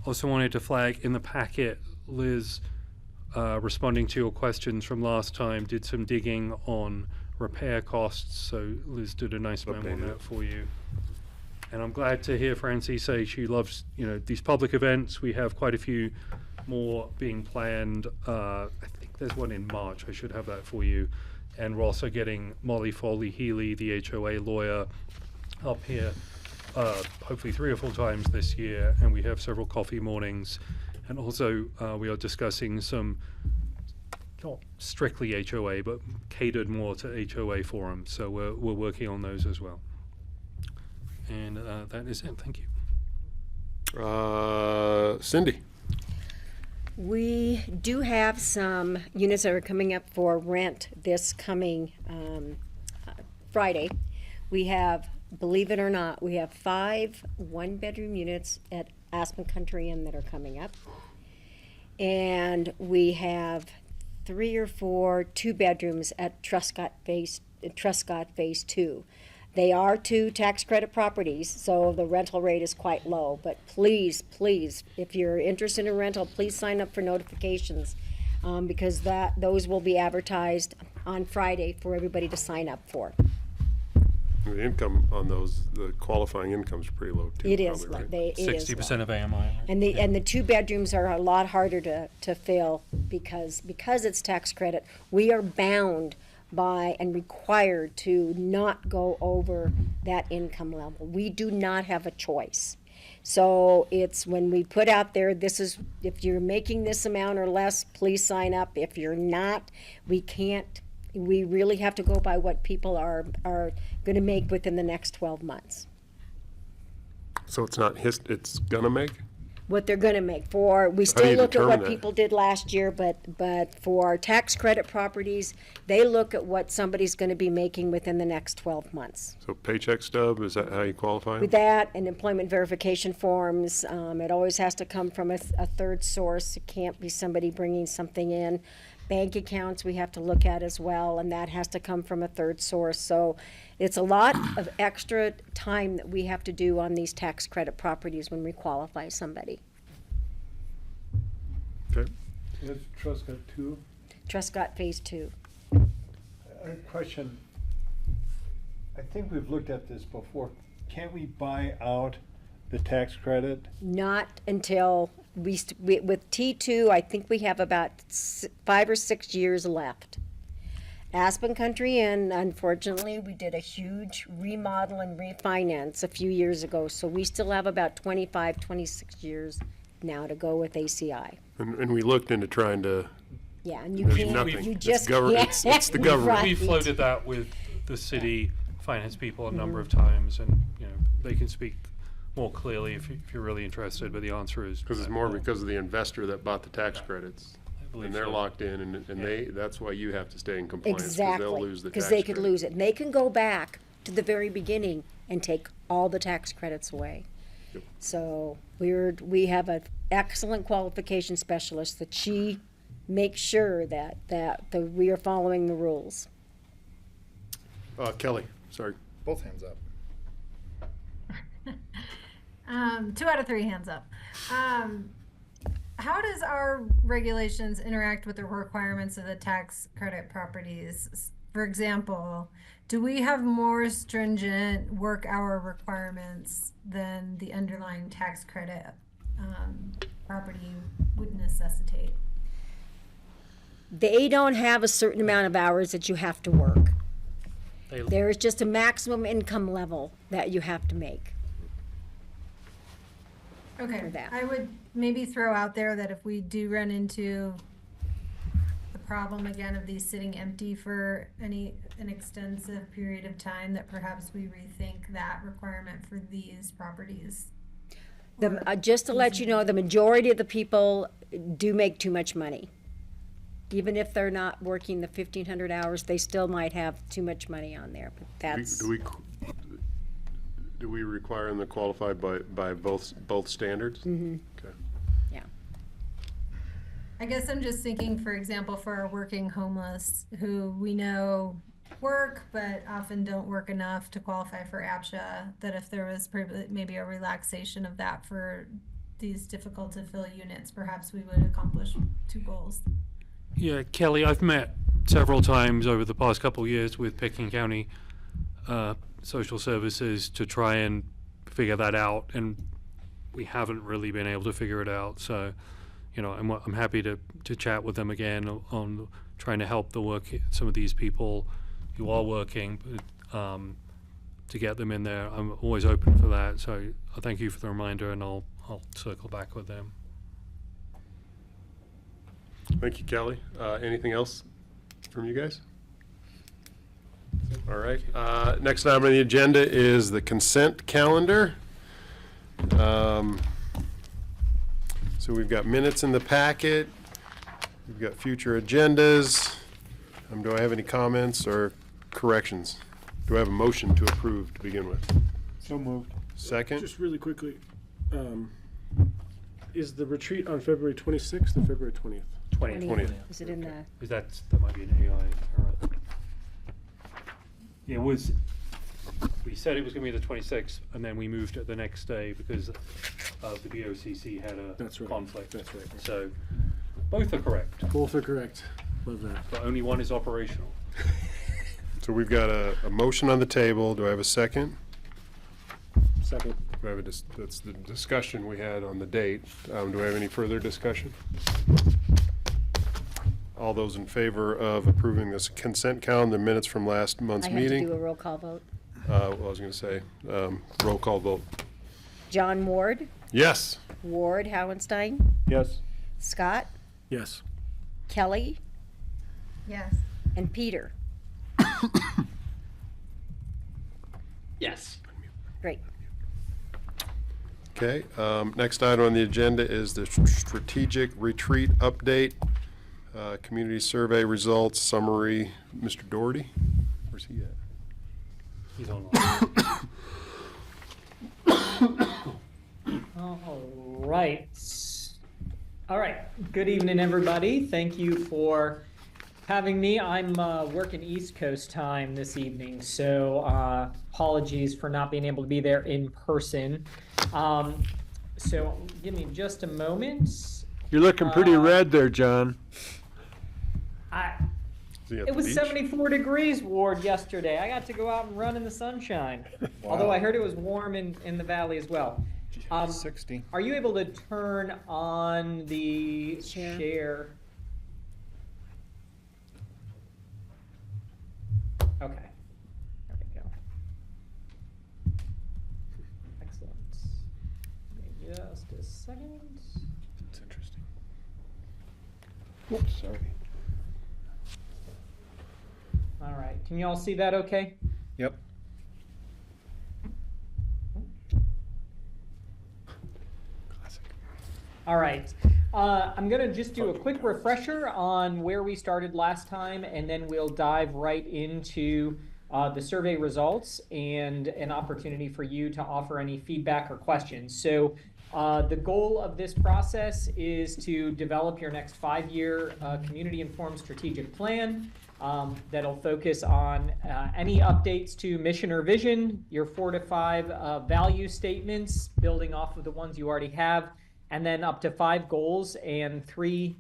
I: Also wanted to flag in the packet, Liz, responding to your questions from last time, did some digging on repair costs, so Liz did a nice memo on that for you. And I'm glad to hear Francie say she loves, these public events. We have quite a few more being planned. I think there's one in March. I should have that for you. And we're also getting Molly Foley-Healy, the HOA lawyer, up here, hopefully 3 or 4 times this year. And we have several coffee mornings. And also we are discussing some, not strictly HOA, but catered more to HOA forums. So we're working on those as well. And that is it. Thank you.
B: Cindy.
C: We do have some units that are coming up for rent this coming Friday. We have, believe it or not, we have 5 one-bedroom units at Aspen Country Inn that are coming up. And we have 3 or 4 2-bedrooms at Truscott Phase 2. They are 2 tax credit properties, so the rental rate is quite low. But please, please, if you're interested in rental, please sign up for notifications, because those will be advertised on Friday for everybody to sign up for.
B: The income on those, the qualifying income's pretty low too.
C: It is,
B: probably, right?
I: 60% of AMI.
C: And the 2 bedrooms are a lot harder to fill because it's tax credit. We are bound by and required to not go over that income level. We do not have a choice. So it's when we put out there, this is, if you're making this amount or less, please sign up. If you're not, we can't. We really have to go by what people are going to make within the next 12 months.
B: So it's not it's gonna make?
C: What they're going to make for, we
B: How do
C: still
B: you
C: look at what
B: determine that?
C: people did last year, but for our tax credit properties, they look at what somebody's going to be making within the next 12 months.
B: So paycheck stub, is that how you qualify?
C: With that and employment verification forms, it always has to come from a third source. It can't be somebody bringing something in. Bank accounts we have to look at as well, and that has to come from a third source. So it's a lot of extra time that we have to do on these tax credit properties when we qualify somebody.
B: Okay.
H: Has trust got 2?
C: Trust got phase 2.
H: A question. I think we've looked at this before. Can't we buy out the tax credit?
C: Not until with T2, I think we have about 5 or 6 years left. Aspen Country Inn, unfortunately, we did a huge remodel and refinance a few years ago, so we still have about 25, 26 years now to go with ACI.
B: And we looked into trying to,
C: Yeah, and you
B: there's
C: can't,
B: nothing.
C: you
B: It's
C: just
B: government-
C: can't.
B: it's the government.
C: Right.
I: We floated that with the city finance people a number of times, and they can speak more clearly if you're really interested. But the answer is
B: because it's more because of the investor that bought the tax credits.
I: believe
B: And they're
I: so.
B: locked in, and that's why you have to stay in compliance. 'Cause
C: Exactly,
B: they'll lose the
C: because
B: tax
C: they could
B: credit.
C: lose it. And they can go back to the very beginning and take all the tax credits away.
B: Yep.
C: So we have an excellent qualification specialist that she makes sure that we are following the rules.
B: Kelly, sorry.
A: Both hands up.
M: 2 out of 3 hands up. How does our regulations interact with the requirements of the tax credit properties? For example, do we have more stringent work hour requirements than the underlying tax credit property would necessitate?
C: They don't have a certain amount of hours that you have to work.
I: They-
C: There is just a maximum income level that you have to make.
M: Okay,
C: For that.
M: I would maybe throw out there that if we do run into the problem again of these sitting empty for an extensive period of time, that perhaps we rethink that requirement for these properties.
C: Just to let you know, the majority of the people do make too much money. Even if they're not working the 1,500 hours, they still might have too much money on there, but that's.
B: Do we require them to qualify by both standards?
C: Mm-hmm.
B: Okay.
C: Yeah.
M: I guess I'm just thinking, for example, for our working homeless who we know work but often don't work enough to qualify for APCHA, that if there was maybe a relaxation of that for these difficult to fill units, perhaps we would accomplish 2 goals.
I: Yeah, Kelly, I've met several times over the past couple of years with Pitkin County Social Services to try and figure that out, and we haven't really been able to figure it out. So, I'm happy to chat with them again on trying to help some of these people who are working, but, to get them in there. I'm always open for that. So I thank you for the reminder, and I'll circle back with them.
B: Thank you, Kelly. Anything else from you guys? All right. Next item on the agenda is the consent calendar. So we've got minutes in the packet. We've got future agendas. Do I have any comments or corrections? Do I have a motion to approve to begin with?
H: So moved.
B: Second?
G: Just really quickly, is the retreat on February 26th or February 20th?
B: 20th.
C: Is it in the?
I: Because that might be an AI error. Yeah, it was We said it was gonna be the 26th, and then we moved it the next day because the BOCC had a
G: That's right.
I: conflict.
G: That's right.
I: So, both are correct,
G: Both are correct. Love that.
I: but only one is operational.
B: So we've got a motion on the table. Do I have a second?
G: Second.
B: Do I have that's the discussion we had on the date. Do I have any further discussion? All those in favor of approving this consent calendar minutes from last month's
C: I have to
B: meeting?
C: do a roll call vote.
B: Well, I was going to say, roll call vote.
C: John Ward,
B: Yes.
C: Ward Howenstein,
H: Yes.
C: Scott,
G: Yes.
C: Kelly,
M: Yes.
C: and Peter.
D: Yes.
C: Great.
B: Okay, next item on the agenda is the strategic retreat update, community survey results summary. Mr. Dougherty, where's he at?
I: He's online.
N: All right. Good evening, everybody. Thank you for having me. I'm working East Coast time this evening, so apologies for not being able to be there in person. So give me just a moment.
H: You're looking pretty red there, John.
B: Is he at
N: It
B: the
N: was
B: beach?
N: 74 degrees, Ward, yesterday. I got to go out and run in the sunshine. Although I heard it was warm in the valley as well.
A: 60.
N: Are you able to turn on the
C: Share.
N: share? Okay. There we go. Excellent. Give me just a second.
A: That's interesting.
B: Oops, sorry.
N: All right. Can you all see that okay?
A: Yep.
B: Classic.
N: All right. I'm going to just do a quick refresher on where we started last time, and then we'll dive right into the survey results and an opportunity for you to offer any feedback or questions. So the goal of this process is to develop your next 5-year community-informed strategic plan that'll focus on any updates to mission or vision, your 4 to 5 value statements, building off of the ones you already have, and then up to 5 goals and three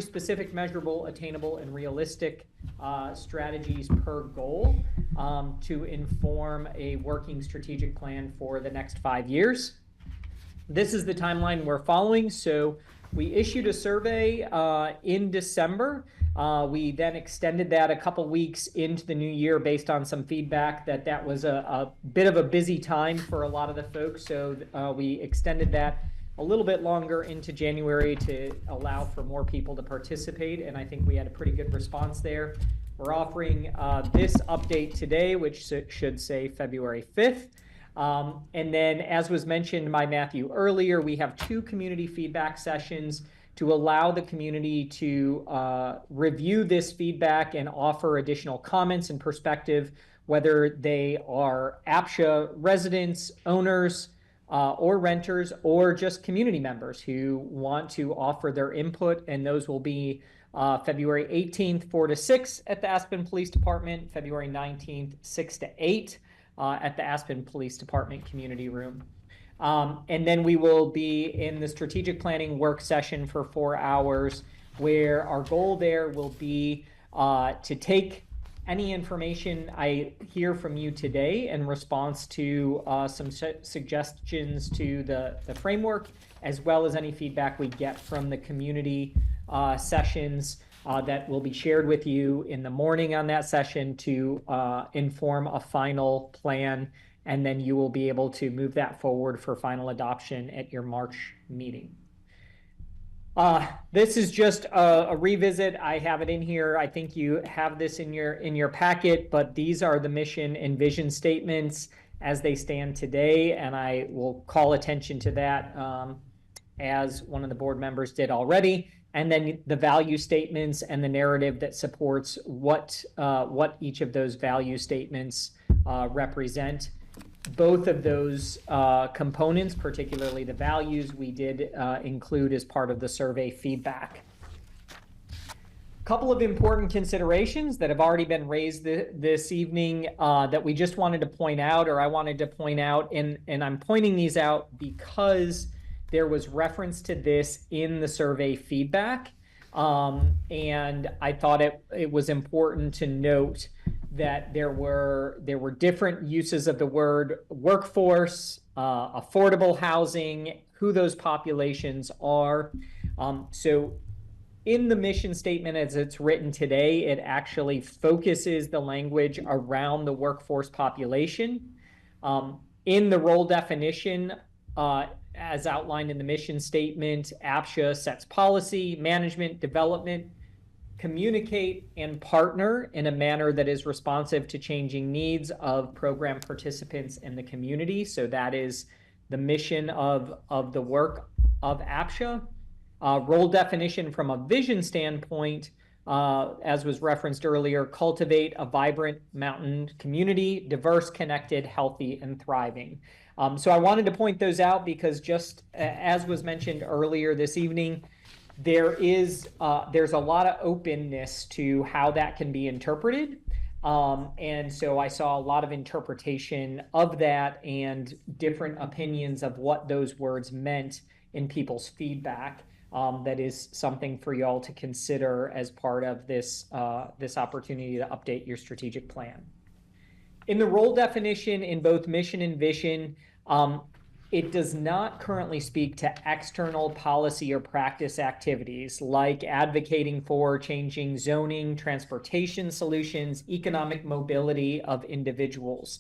N: specific, measurable, attainable, and realistic strategies per goal to inform a working strategic plan for the next 5 years. This is the timeline we're following. So we issued a survey in December. We then extended that a couple weeks into the new year based on some feedback that was a bit of a busy time for a lot of the folks. So we extended that a little bit longer into January to allow for more people to participate, and I think we had a pretty good response there. We're offering this update today, which should say February 5th. And then, as was mentioned by Matthew earlier, we have 2 community feedback sessions to allow the community to review this feedback and offer additional comments and perspective, whether they are APCHA residents, owners, or renters, or just community members who want to offer their input. And those will be February 18th, 4 to 6 at the Aspen Police Department, February 19th, 6 to 8 at the Aspen Police Department Community Room. And then we will be in the strategic planning work session for 4 hours, where our goal there will be to take any information I hear from you today in response to some suggestions to the framework, as well as any feedback we get from the community sessions that will be shared with you in the morning on that session to inform a final plan, and then you will be able to move that forward for final adoption at your March meeting. This is just a revisit. I have it in here. I think you have this in your packet, but these are the mission and vision statements as they stand today, and I will call attention to that as one of the board members did already. And then the value statements and the narrative that supports what each of those value statements represent. Both of those components, particularly the values, we did include as part of the survey feedback. couple of important considerations that have already been raised this evening that we just wanted to point out, or I wanted to point out, and I'm pointing these out because there was reference to this in the survey feedback. And I thought it was important to note that there were different uses of the word workforce, affordable housing, who those populations are. So in the mission statement as it's written today, it actually focuses the language around the workforce population. In the role definition, as outlined in the mission statement, APCHA sets policy, management, development, communicate, and partner in a manner that is responsive to changing needs of program participants in the community. So that is the mission of the work of APCHA. Role definition from a vision standpoint, as was referenced earlier, cultivate a vibrant mountain community, diverse, connected, healthy, and thriving. So I wanted to point those out because just as was mentioned earlier this evening, there's a lot of openness to how that can be interpreted. And so I saw a lot of interpretation of that and different opinions of what those words meant in people's feedback. That is something for y'all to consider as part of this opportunity to update your strategic plan. In the role definition in both mission and vision, it does not currently speak to external policy or practice activities like advocating for changing zoning, transportation solutions, economic mobility of individuals.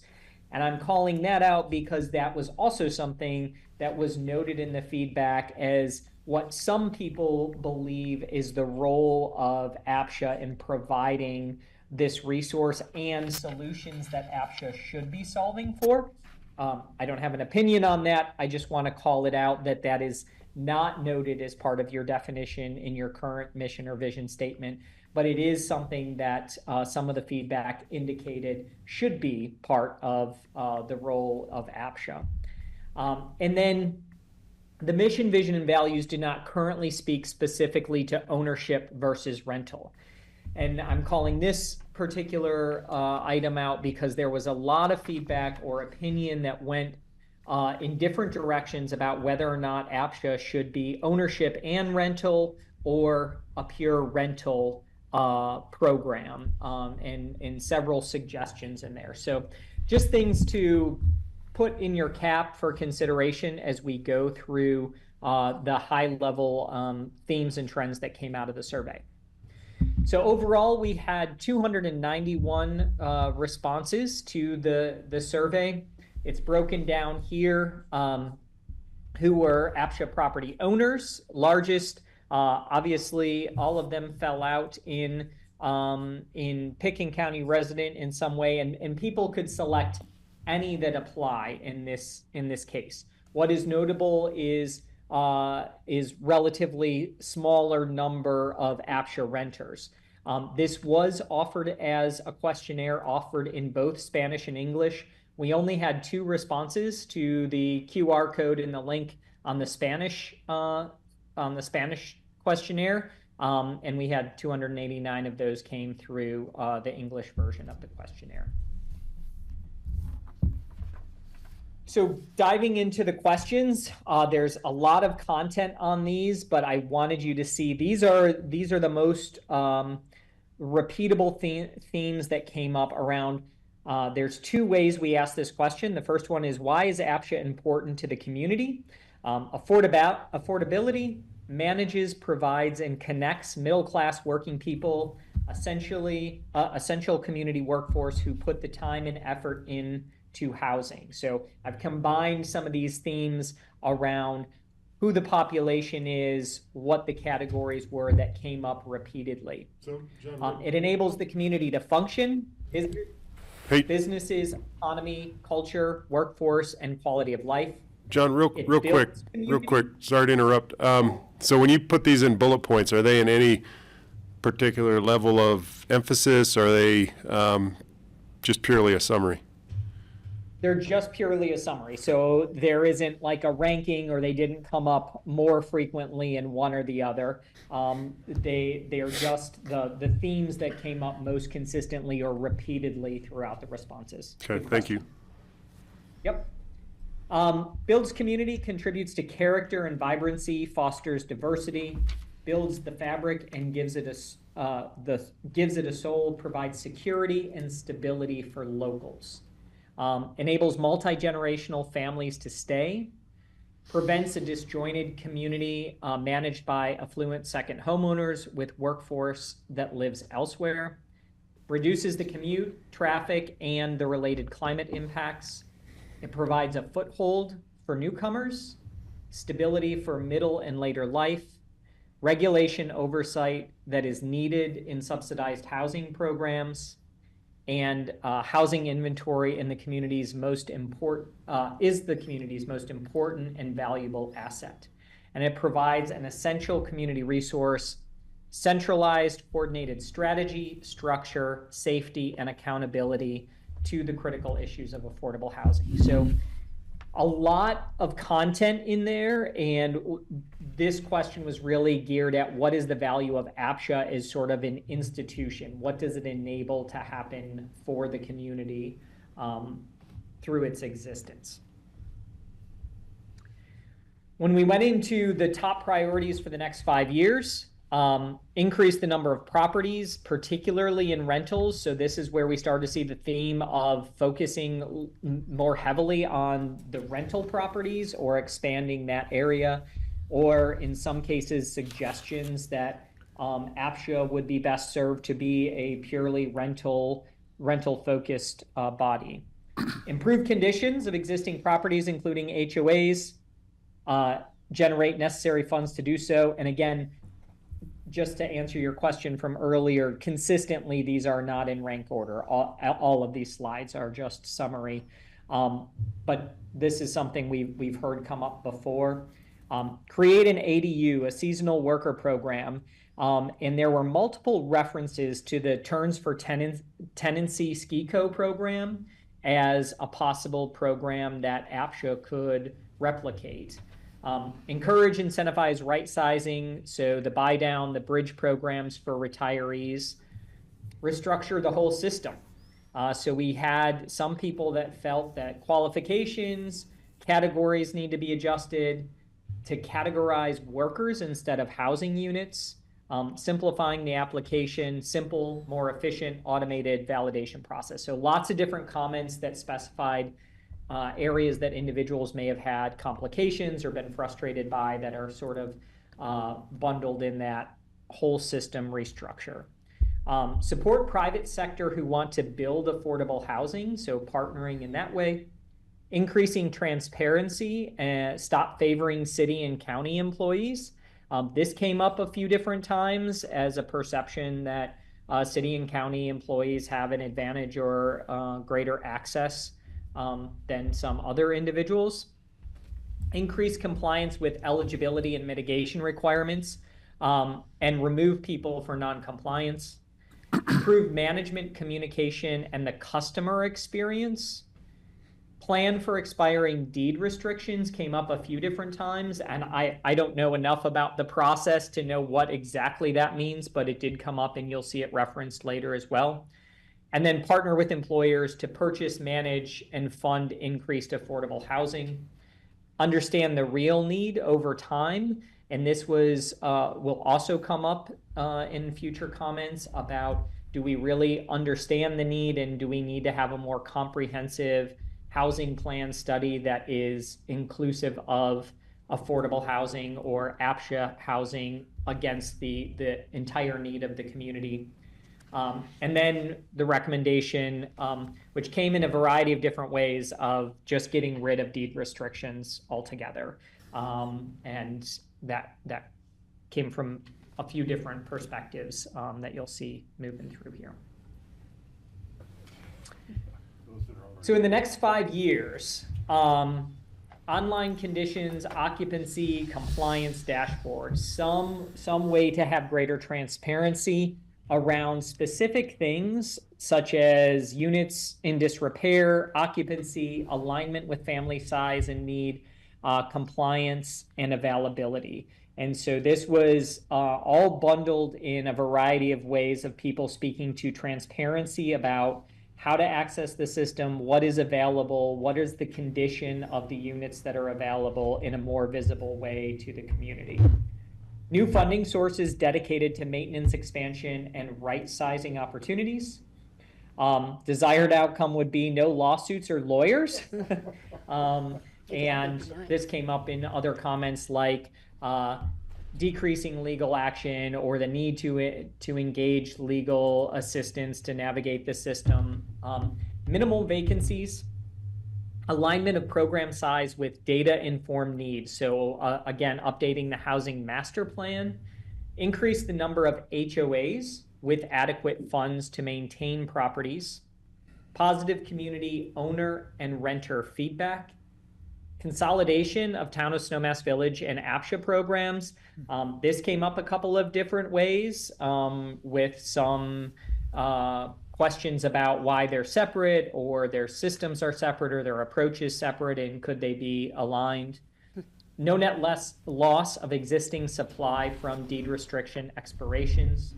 N: And I'm calling that out because that was also something that was noted in the feedback as what some people believe is the role of APCHA in providing this resource and solutions that APCHA should be solving for. I don't have an opinion on that. I just want to call it out that that is not noted as part of your definition in your current mission or vision statement, but it is something that some of the feedback indicated should be part of the role of APCHA. And then the mission, vision, and values do not currently speak specifically to ownership versus rental. And I'm calling this particular item out because there was a lot of feedback or opinion that went in different directions about whether or not APCHA should be ownership and rental or a pure rental program, and several suggestions in there. So just things to put in your cap for consideration as we go through the high level themes and trends that came out of the survey. So overall, we had 291 responses to the survey. It's broken down here who were APCHA property owners. Largest, obviously, all of them fell out in Pitkin County resident in some way, and people could select any that apply in this case. What is notable is relatively smaller number of APCHA renters. This was offered as a questionnaire offered in both Spanish and English. We only had 2 responses to the QR code in the link on the Spanish questionnaire, and we had 289 of those came through the English version of the questionnaire. So diving into the questions, there's a lot of content on these, but I wanted you to see these are the most repeatable themes that came up around. There's 2 ways we ask this question. The first one is, why is APCHA important to the community? Affordability manages, provides, and connects middle-class working people, essential community workforce who put the time and effort into housing. So I've combined some of these themes around who the population is, what the categories were that came up repeatedly.
B: So, John,
N: it enables the community to function, businesses, economy, culture, workforce, and quality of life.
B: John, real quick, sorry to interrupt. So when you put these in bullet points, are they in any particular level of emphasis? Or are they just purely a summary?
N: They're just purely a summary. So there isn't like a ranking or they didn't come up more frequently in one or the other. They are just the themes that came up most consistently or repeatedly throughout the responses.
B: Okay, thank you.
N: Yep. Builds community, contributes to character and vibrancy, fosters diversity, builds the fabric and gives it a soul, provides security and stability for locals. Enables multi-generational families to stay, prevents a disjointed community managed by affluent second homeowners with workforce that lives elsewhere, reduces the commute, traffic, and the related climate impacts. It provides a foothold for newcomers, stability for middle and later life, regulation oversight that is needed in subsidized housing programs, and housing inventory in the community's most important is the community's most important and valuable asset. And it provides an essential community resource, centralized, coordinated strategy, structure, safety, and accountability to the critical issues of affordable housing. So a lot of content in there, and this question was really geared at what is the value of APCHA as sort of an institution? What does it enable to happen for the community through its existence? When we went into the top priorities for the next 5 years, increase the number of properties, particularly in rentals. So this is where we started to see the theme of focusing more heavily on the rental properties or expanding that area, or in some cases, suggestions that APCHA would be best served to be a purely rental-focused body. Improve conditions of existing properties, including HOAs, generate necessary funds to do so. And again, just to answer your question from earlier, consistently, these are not in rank order. All of these slides are just summary. But this is something we've heard come up before. Create an ADU, a seasonal worker program. And there were multiple references to the Turns for Tenancy SKICO program as a possible program that APCHA could replicate. Encourage, incentivize right sizing, so the buy down, the bridge programs for retirees, restructure the whole system. So we had some people that felt that qualifications, categories need to be adjusted to categorize workers instead of housing units, simplifying the application, simple, more efficient, automated validation process. So lots of different comments that specified areas that individuals may have had complications or been frustrated by that are sort of bundled in that whole system restructure. Support private sector who want to build affordable housing, so partnering in that way. Increasing transparency and stop favoring city and county employees. This came up a few different times as a perception that city and county employees have an advantage or greater access than some other individuals. Increase compliance with eligibility and mitigation requirements, and remove people for non-compliance. Improve management communication and the customer experience. Plan for expiring deed restrictions came up a few different times, and I don't know enough about the process to know what exactly that means, but it did come up and you'll see it referenced later as well. And then partner with employers to purchase, manage, and fund increased affordable housing. Understand the real need over time. And this was will also come up in future comments about, do we really understand the need, and do we need to have a more comprehensive housing plan study that is inclusive of affordable housing or APCHA housing against the entire need of the community. And then the recommendation, which came in a variety of different ways, of just getting rid of deed restrictions altogether. And that came from a few different perspectives that you'll see moving through here. So in the next 5 years, online conditions, occupancy, compliance dashboards, some way to have greater transparency around specific things such as units in disrepair, occupancy, alignment with family size and need, compliance, and availability. And so this was all bundled in a variety of ways of people speaking to transparency about how to access the system, what is available, what is the condition of the units that are available in a more visible way to the community. New funding sources dedicated to maintenance expansion and right-sizing opportunities. Desired outcome would be no lawsuits or lawyers. And this came up in other comments like decreasing legal action or the need to engage legal assistance to navigate the system. Minimal vacancies. Alignment of program size with data-informed needs. So again, updating the housing master plan. Increase the number of HOAs with adequate funds to maintain properties. Positive community owner and renter feedback. Consolidation of Town of Snowmass Village and APCHA programs. This came up a couple of different ways with some questions about why they're separate or their systems are separate or their approach is separate and could they be aligned. No net loss of existing supply from deed restriction expirations.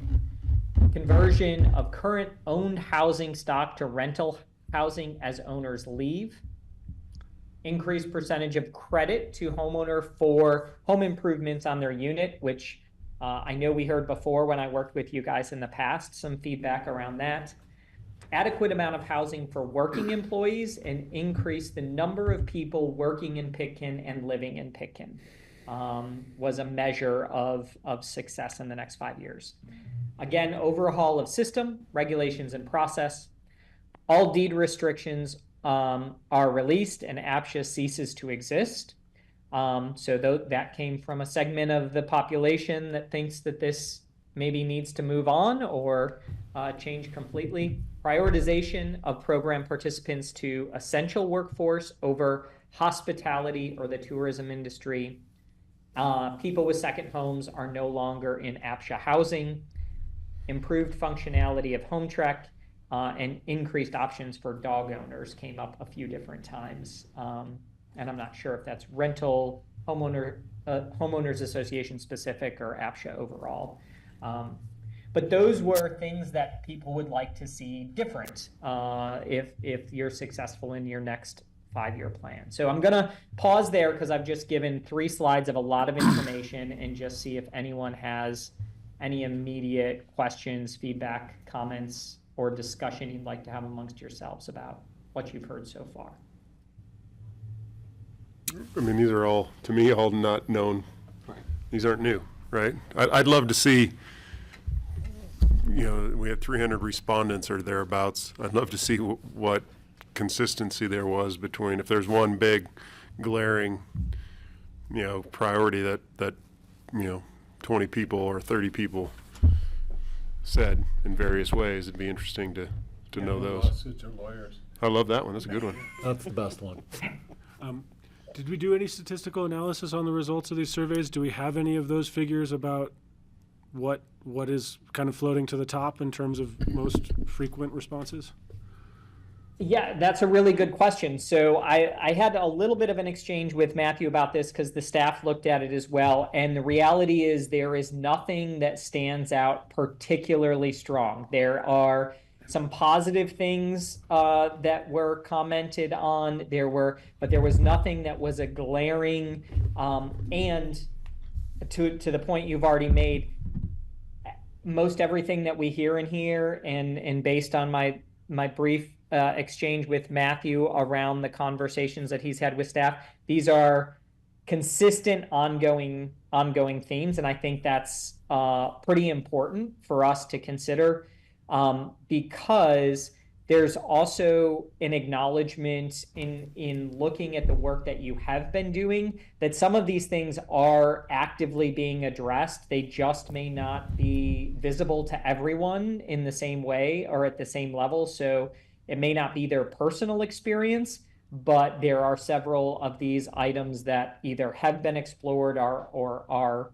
N: Conversion of current owned housing stock to rental housing as owners leave. Increased percentage of credit to homeowner for home improvements on their unit, which I know we heard before when I worked with you guys in the past, some feedback around that. Adequate amount of housing for working employees and increase the number of people working in Pitkin and living in Pitkin was a measure of success in the next 5 years. Again, overhaul of system, regulations, and process. All deed restrictions are released and APCHA ceases to exist. So that came from a segment of the population that thinks that this maybe needs to move on or change completely. Prioritization of program participants to essential workforce over hospitality or the tourism industry. People with second homes are no longer in APCHA housing. Improved functionality of Home Trek and increased options for dog owners came up a few different times. And I'm not sure if that's rental, homeowners association specific or APCHA overall. But those were things that people would like to see different if you're successful in your next 5-year plan. So I'm going to pause there because I've just given 3 slides of a lot of information and just see if anyone has any immediate questions, feedback, comments, or discussion you'd like to have amongst yourselves about what you've heard so far.
B: I mean, these are all, to me, all not known.
N: Right.
B: These aren't new, right? I'd love to see, you know, we had 300 respondents or thereabouts. I'd love to see what consistency there was between, if there's one big glaring, you know, priority that you know, 20 people or 30 people said in various ways. It'd be interesting to know those.
H: Lawsuits or lawyers.
B: I love that one. That's a good one.
A: That's the best one.
G: Did we do any statistical analysis on the results of these surveys? Do we have any of those figures about what is kind of floating to the top in terms of most frequent responses?
N: Yeah, that's a really good question. So I had a little bit of an exchange with Matthew about this because the staff looked at it as well. And the reality is there is nothing that stands out particularly strong. There are some positive things that were commented on. But there was nothing that was a glaring, and to the point you've already made, most everything that we hear in here and based on my brief exchange with Matthew around the conversations that he's had with staff, these are consistent ongoing themes. And I think that's pretty important for us to consider because there's also an acknowledgement in looking at the work that you have been doing that some of these things are actively being addressed. They just may not be visible to everyone in the same way or at the same level. So it may not be their personal experience, but there are several of these items that either have been explored or are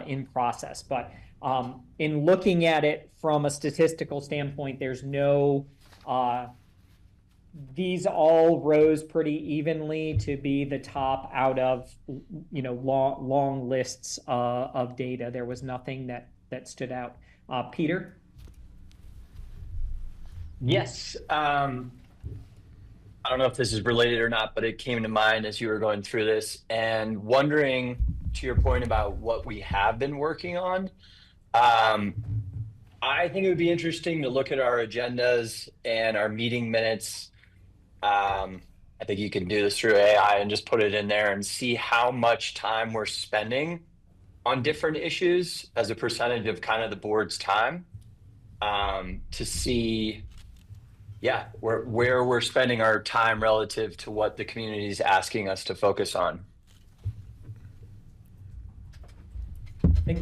N: in process. But In looking at it from a statistical standpoint, there's no, these all rose pretty evenly to be the top out of, long lists of data. There was nothing that stood out. Peter?
D: Yes. I don't know if this is related or not, but it came to mind as you were going through this and wondering, to your point about what we have been working on. I think it would be interesting to look at our agendas and our meeting minutes. I think you can do this through AI and just put it in there and see how much time we're spending on different issues as a percentage of kind of the board's time, to see, where we're spending our time relative to what the community is asking us to focus on.
N: I think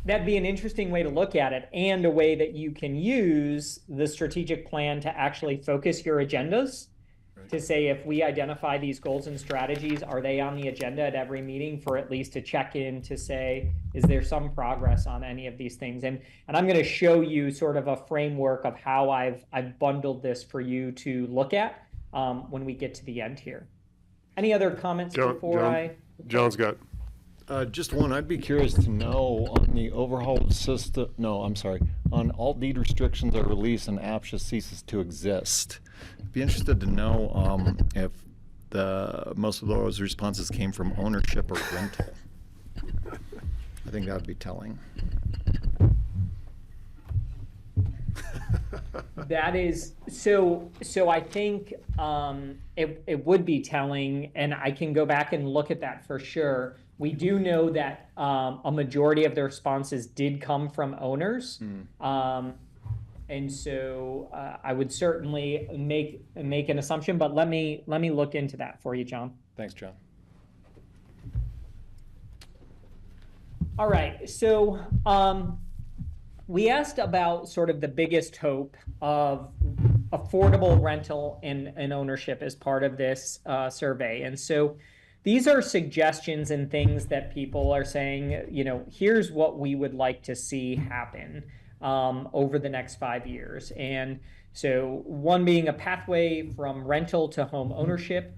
N: that'd be an interesting way to look at it, and a way that you can use the strategic plan to actually focus your agendas. To say, if we identify these goals and strategies, are they on the agenda at every meeting for at least a check-in to say, is there some progress on any of these things? And I'm going to show you sort of a framework of how I've bundled this for you to look at when we get to the end here. Any other comments
B: John's got.
A: Just one, I'd be curious to know on the overhauled system, on all deed restrictions are released and APCHA ceases to exist. Be interested to know if most of those responses came from ownership or rental. I think that would be telling.
N: That is so I think it would be telling, and I can go back and look at that for sure. We do know that a majority of the responses did come from owners. And so I would certainly make an assumption, but let me look into that for you, John.
A: Thanks, John.
N: All right, so we asked about sort of the biggest hope of affordable rental and ownership as part of this survey. And so these are suggestions and things that people are saying, here's what we would like to see happen over the next 5 years. And so one being a pathway from rental to home ownership,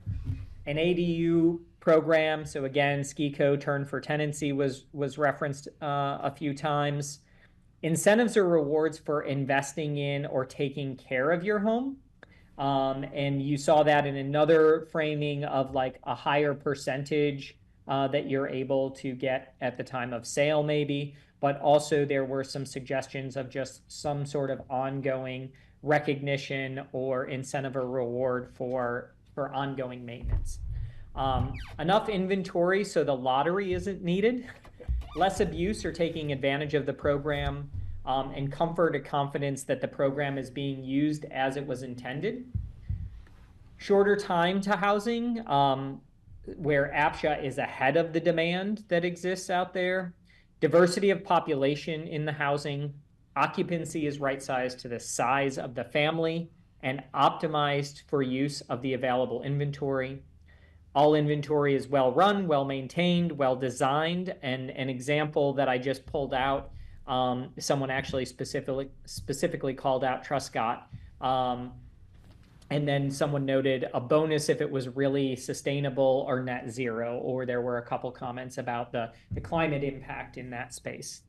N: an ADU program. So again, SKICO, turn for tenancy, was referenced a few times. Incentives or rewards for investing in or taking care of your home. And you saw that in another framing of like a higher percentage that you're able to get at the time of sale maybe, but also there were some suggestions of just some sort of ongoing recognition or incentive or reward for ongoing maintenance. Enough inventory so the lottery isn't needed, less abuse or taking advantage of the program, and comfort or confidence that the program is being used as it was intended. Shorter time to housing, where APCHA is ahead of the demand that exists out there. Diversity of population in the housing. Occupancy is right-sized to the size of the family and optimized for use of the available inventory. All inventory is well-run, well-maintained, well-designed. And an example that I just pulled out, someone actually specifically called out Truscott. And then someone noted a bonus if it was really sustainable or net zero, or there were a couple comments about the climate impact in that space.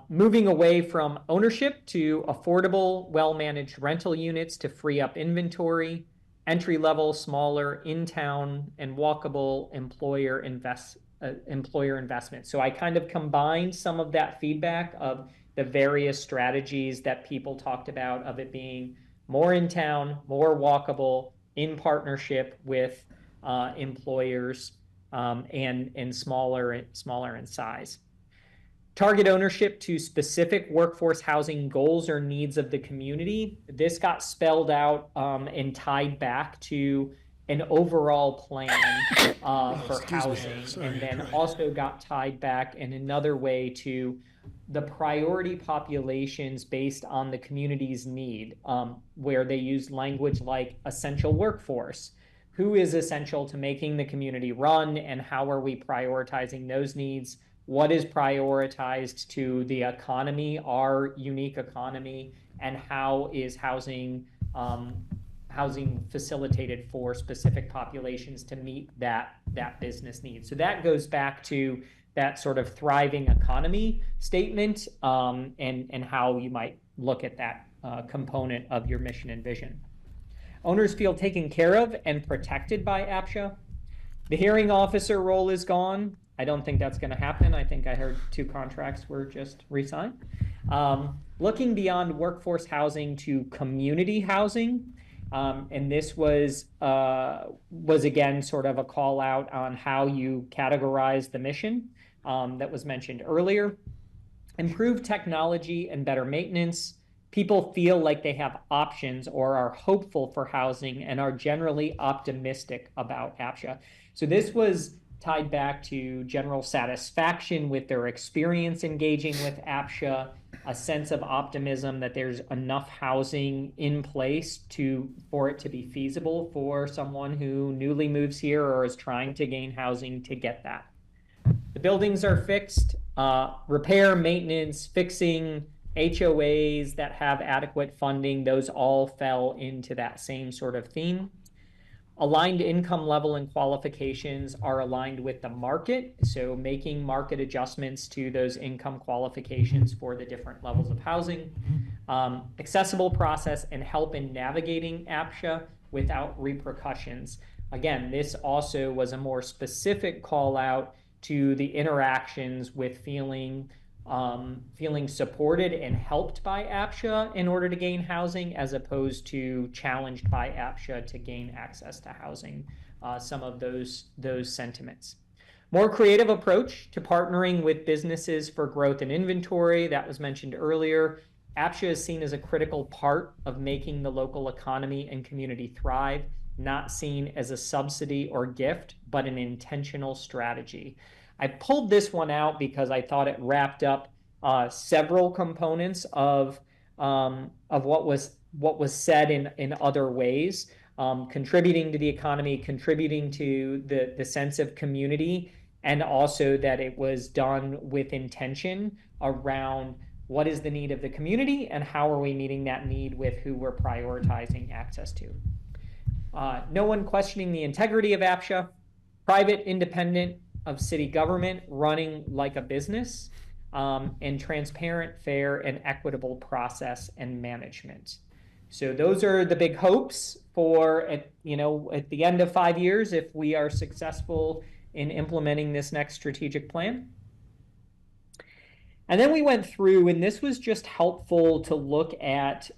N: Moving away from ownership to affordable, well-managed rental units to free up inventory, entry-level, smaller, in-town, and walkable employer investment. So I kind of combined some of that feedback of the various strategies that people talked about, of it being more in town, more walkable, in partnership with employers, and smaller in size. Target ownership to specific workforce housing goals or needs of the community. This got spelled out and tied back to an overall plan for housing, and then also got tied back in another way to the priority populations based on the community's need, where they use language like essential workforce. Who is essential to making the community run, and how are we prioritizing those needs? what is prioritized to the economy, our unique economy, and how is housing facilitated for specific populations to meet that business need. So that goes back to that sort of thriving economy statement, and how you might look at that component of your mission and vision. Owners feel taken care of and protected by APCHA. The hearing officer role is gone. I don't think that's going to happen. I think I heard 2 contracts were just re-signed. Looking beyond workforce housing to community housing, and this was again sort of a call out on how you categorize the mission that was mentioned earlier. Improved technology and better maintenance. People feel like they have options or are hopeful for housing and are generally optimistic about APCHA. So this was tied back to general satisfaction with their experience engaging with APCHA, a sense of optimism that there's enough housing in place for it to be feasible for someone who newly moves here or is trying to gain housing to get that. The buildings are fixed, repair, maintenance, fixing, HOAs that have adequate funding, those all fell into that same sort of theme. Aligned income level and qualifications are aligned with the market, so making market adjustments to those income qualifications for the different levels of housing. Accessible process and help in navigating APCHA without repercussions. Again, this also was a more specific call out to the interactions with feeling supported and helped by APCHA in order to gain housing, as opposed to challenged by APCHA to gain access to housing, some of those sentiments. More creative approach to partnering with businesses for growth and inventory, that was mentioned earlier. APCHA is seen as a critical part of making the local economy and community thrive, not seen as a subsidy or gift, but an intentional strategy. I pulled this one out because I thought it wrapped up several components of what was said in other ways, contributing to the economy, contributing to the sense of community, and also that it was done with intention around what is the need of the community and how are we meeting that need with who we're prioritizing access to. No one questioning the integrity of APCHA, private, independent of city government, running like a business, and transparent, fair, and equitable process and management. So those are the big hopes for at the end of 5 years, if we are successful in implementing this next strategic plan. And then we went through, and this was just helpful to look at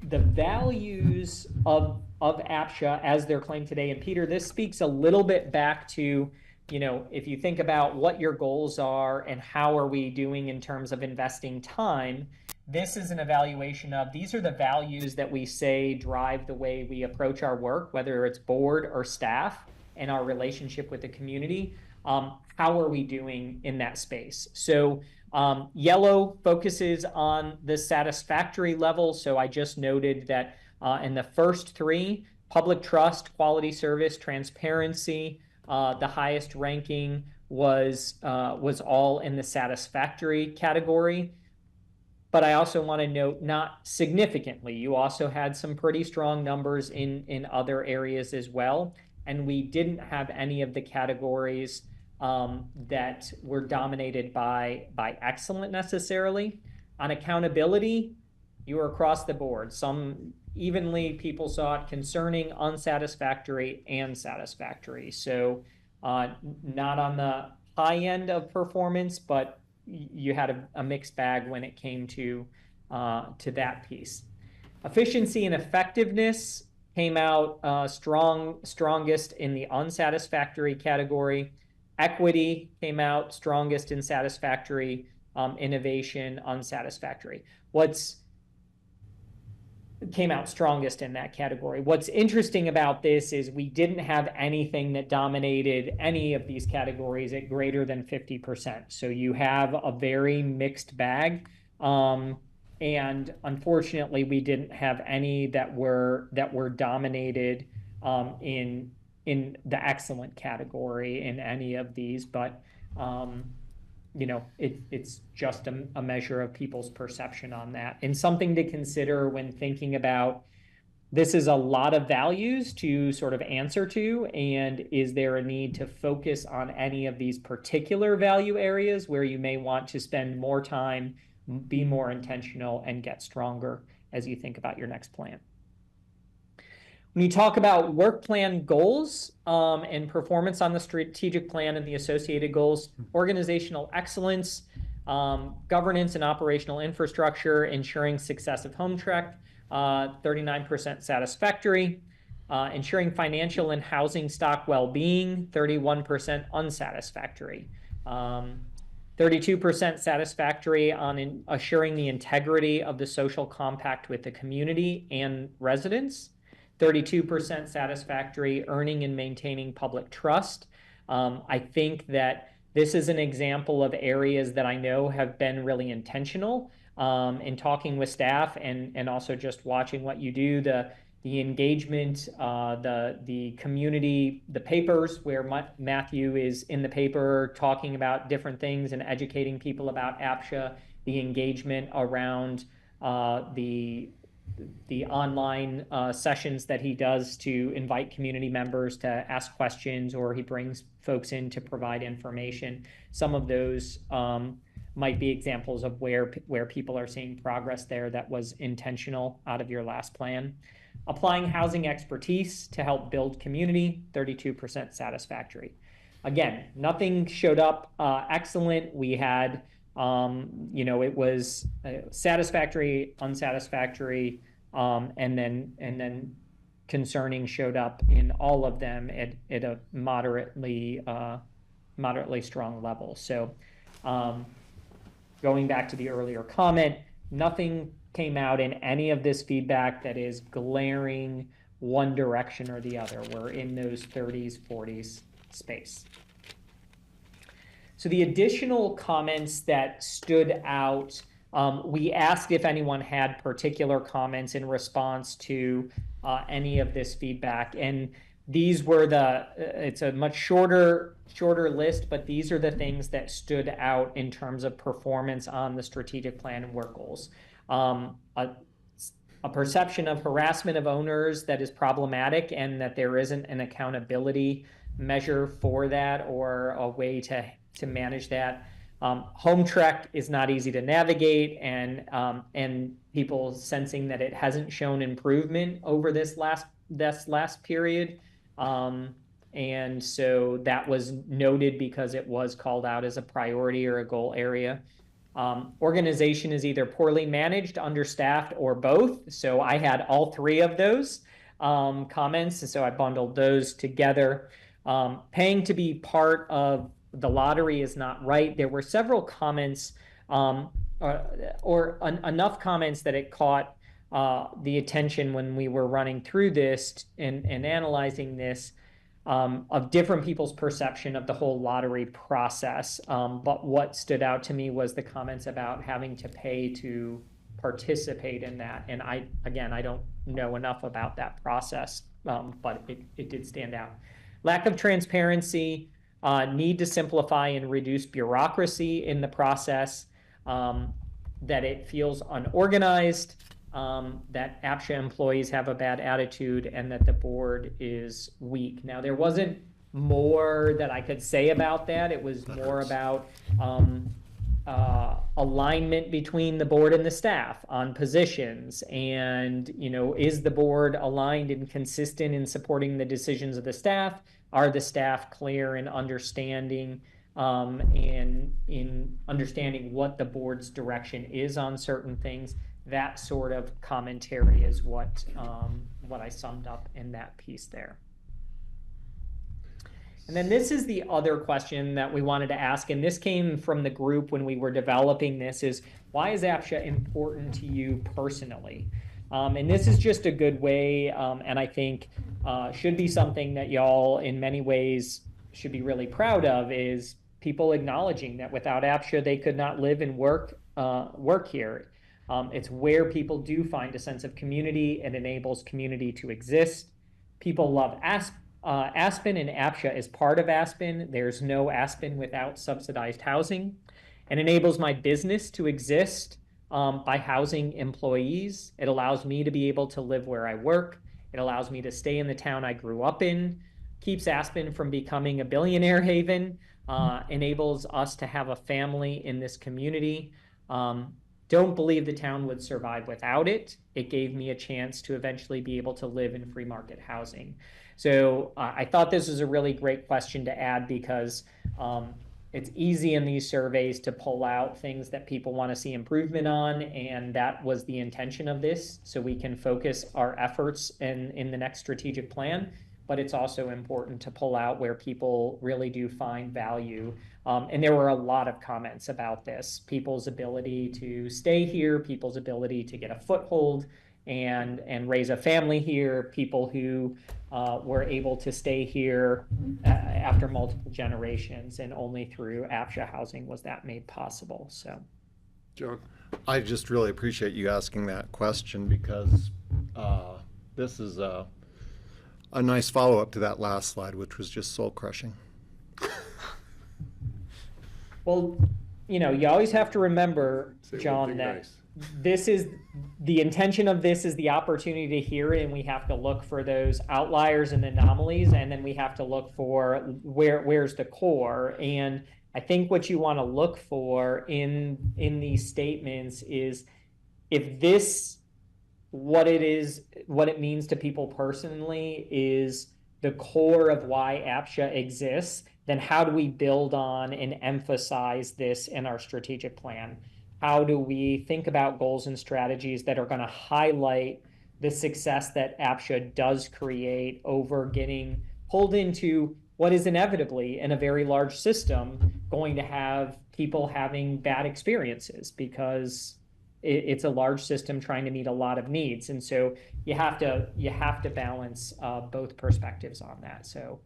N: the values of APCHA as they're claimed today. And Peter, this speaks a little bit back to, if you think about what your goals are and how are we doing in terms of investing time, this is an evaluation of, these are the values that we say drive the way we approach our work, whether it's board or staff, and our relationship with the community. How are we doing in that space? So yellow focuses on the satisfactory level. So I just noted that in the first 3, public trust, quality service, transparency, the highest ranking was all in the satisfactory category. But I also want to note, not significantly. You also had some pretty strong numbers in other areas as well. And we didn't have any of the categories that were dominated by excellent necessarily. On accountability, you were across the board. Some evenly people saw it concerning, unsatisfactory, and satisfactory. So not on the high end of performance, but you had a mixed bag when it came to that piece. Efficiency and effectiveness came out strongest in the unsatisfactory category. Equity came out strongest in satisfactory. Innovation, unsatisfactory. Came out strongest in that category. What's interesting about this is we didn't have anything that dominated any of these categories at greater than 50%. So you have a very mixed bag. And unfortunately, we didn't have any that were dominated in the excellent category in any of these. But it's just a measure of people's perception on that, and something to consider when thinking about this is a lot of values to sort of answer to, and is there a need to focus on any of these particular value areas where you may want to spend more time, be more intentional, and get stronger as you think about your next plan. When you talk about work plan goals and performance on the strategic plan and the associated goals, organizational excellence, governance and operational infrastructure, ensuring success of home trek, 39% satisfactory, ensuring financial and housing stock well-being, 31% unsatisfactory, 32% satisfactory on assuring the integrity of the social compact with the community and residents, 32% satisfactory, earning and maintaining public trust. I think that this is an example of areas that I know have been really intentional in talking with staff and also just watching what you do, the engagement, the community, the papers where Matthew is in the paper talking about different things and educating people about APCHA, the engagement around the online sessions that he does to invite community members to ask questions, or he brings folks in to provide information. Some of those might be examples of where people are seeing progress there that was intentional out of your last plan. Applying housing expertise to help build community, 32% satisfactory. Again, nothing showed up excellent. We had, it was satisfactory, unsatisfactory, and then concerning showed up in all of them at a moderately strong level. So going back to the earlier comment, nothing came out in any of this feedback that is glaring one direction or the other. We're in those 30s, 40s space. So the additional comments that stood out, we asked if anyone had particular comments in response to any of this feedback. And these were it's a much shorter list, but these are the things that stood out in terms of performance on the strategic plan and work goals. A perception of harassment of owners that is problematic, and that there isn't an accountability measure for that or a way to manage that. Home trek is not easy to navigate, and people sensing that it hasn't shown improvement over this last period. And so that was noted because it was called out as a priority or a goal area. Organization is either poorly managed, understaffed, or both. So I had all three of those comments, and so I bundled those together. Paying to be part of the lottery is not right. There were several comments, or enough comments that it caught the attention when we were running through this and analyzing this, of different people's perception of the whole lottery process. But what stood out to me was the comments about having to pay to participate in that. And I don't know enough about that process, but it did stand out. Lack of transparency, need to simplify and reduce bureaucracy in the process, that it feels unorganized, that APCHA employees have a bad attitude, and that the board is weak. Now, there wasn't more that I could say about that. It was more about alignment between the board and the staff on positions, and is the board aligned and consistent in supporting the decisions of the staff? Are the staff clear in understanding and in understanding what the board's direction is on certain things? That sort of commentary is what I summed up in that piece there. And then this is the other question that we wanted to ask, and this came from the group when we were developing this, is why is APCHA important to you personally? And this is just a good way, and I think should be something that y'all in many ways should be really proud of, is people acknowledging that without APCHA they could not live and work here. It's where people do find a sense of community. It enables community to exist. People love Aspen, and APCHA is part of Aspen. There's no Aspen without subsidized housing. It enables my business to exist by housing employees. It allows me to be able to live where I work. It allows me to stay in the town I grew up in, keeps Aspen from becoming a billionaire haven, enables us to have a family in this community. Don't believe the town would survive without it. It gave me a chance to eventually be able to live in free market housing. So I thought this was a really great question to add because it's easy in these surveys to pull out things that people want to see improvement on, and that was the intention of this, so we can focus our efforts in the next strategic plan. But it's also important to pull out where people really do find value. And there were a lot of comments about this, people's ability to stay here, people's ability to get a foothold and raise a family here, people who were able to stay here after multiple generations, and only through APCHA housing was that made possible. So,
B: John?
A: I just really appreciate you asking that question because this is a nice follow-up to that last slide, which was just soul-crushing.
N: well, you know, you always have to remember, John, that this is the intention of this is the opportunity to hear it, and we have to look for those outliers and anomalies, and then we have to look for where's the core. And I think what you want to look for in these statements is if this, what it means to people personally is the core of why APCHA exists, then how do we build on and emphasize this in our strategic plan? How do we think about goals and strategies that are going to highlight the success that APCHA does create over getting pulled into what is inevitably, in a very large system, going to have people having bad experiences because it's a large system trying to meet a lot of needs. And so you have to balance both perspectives on that. So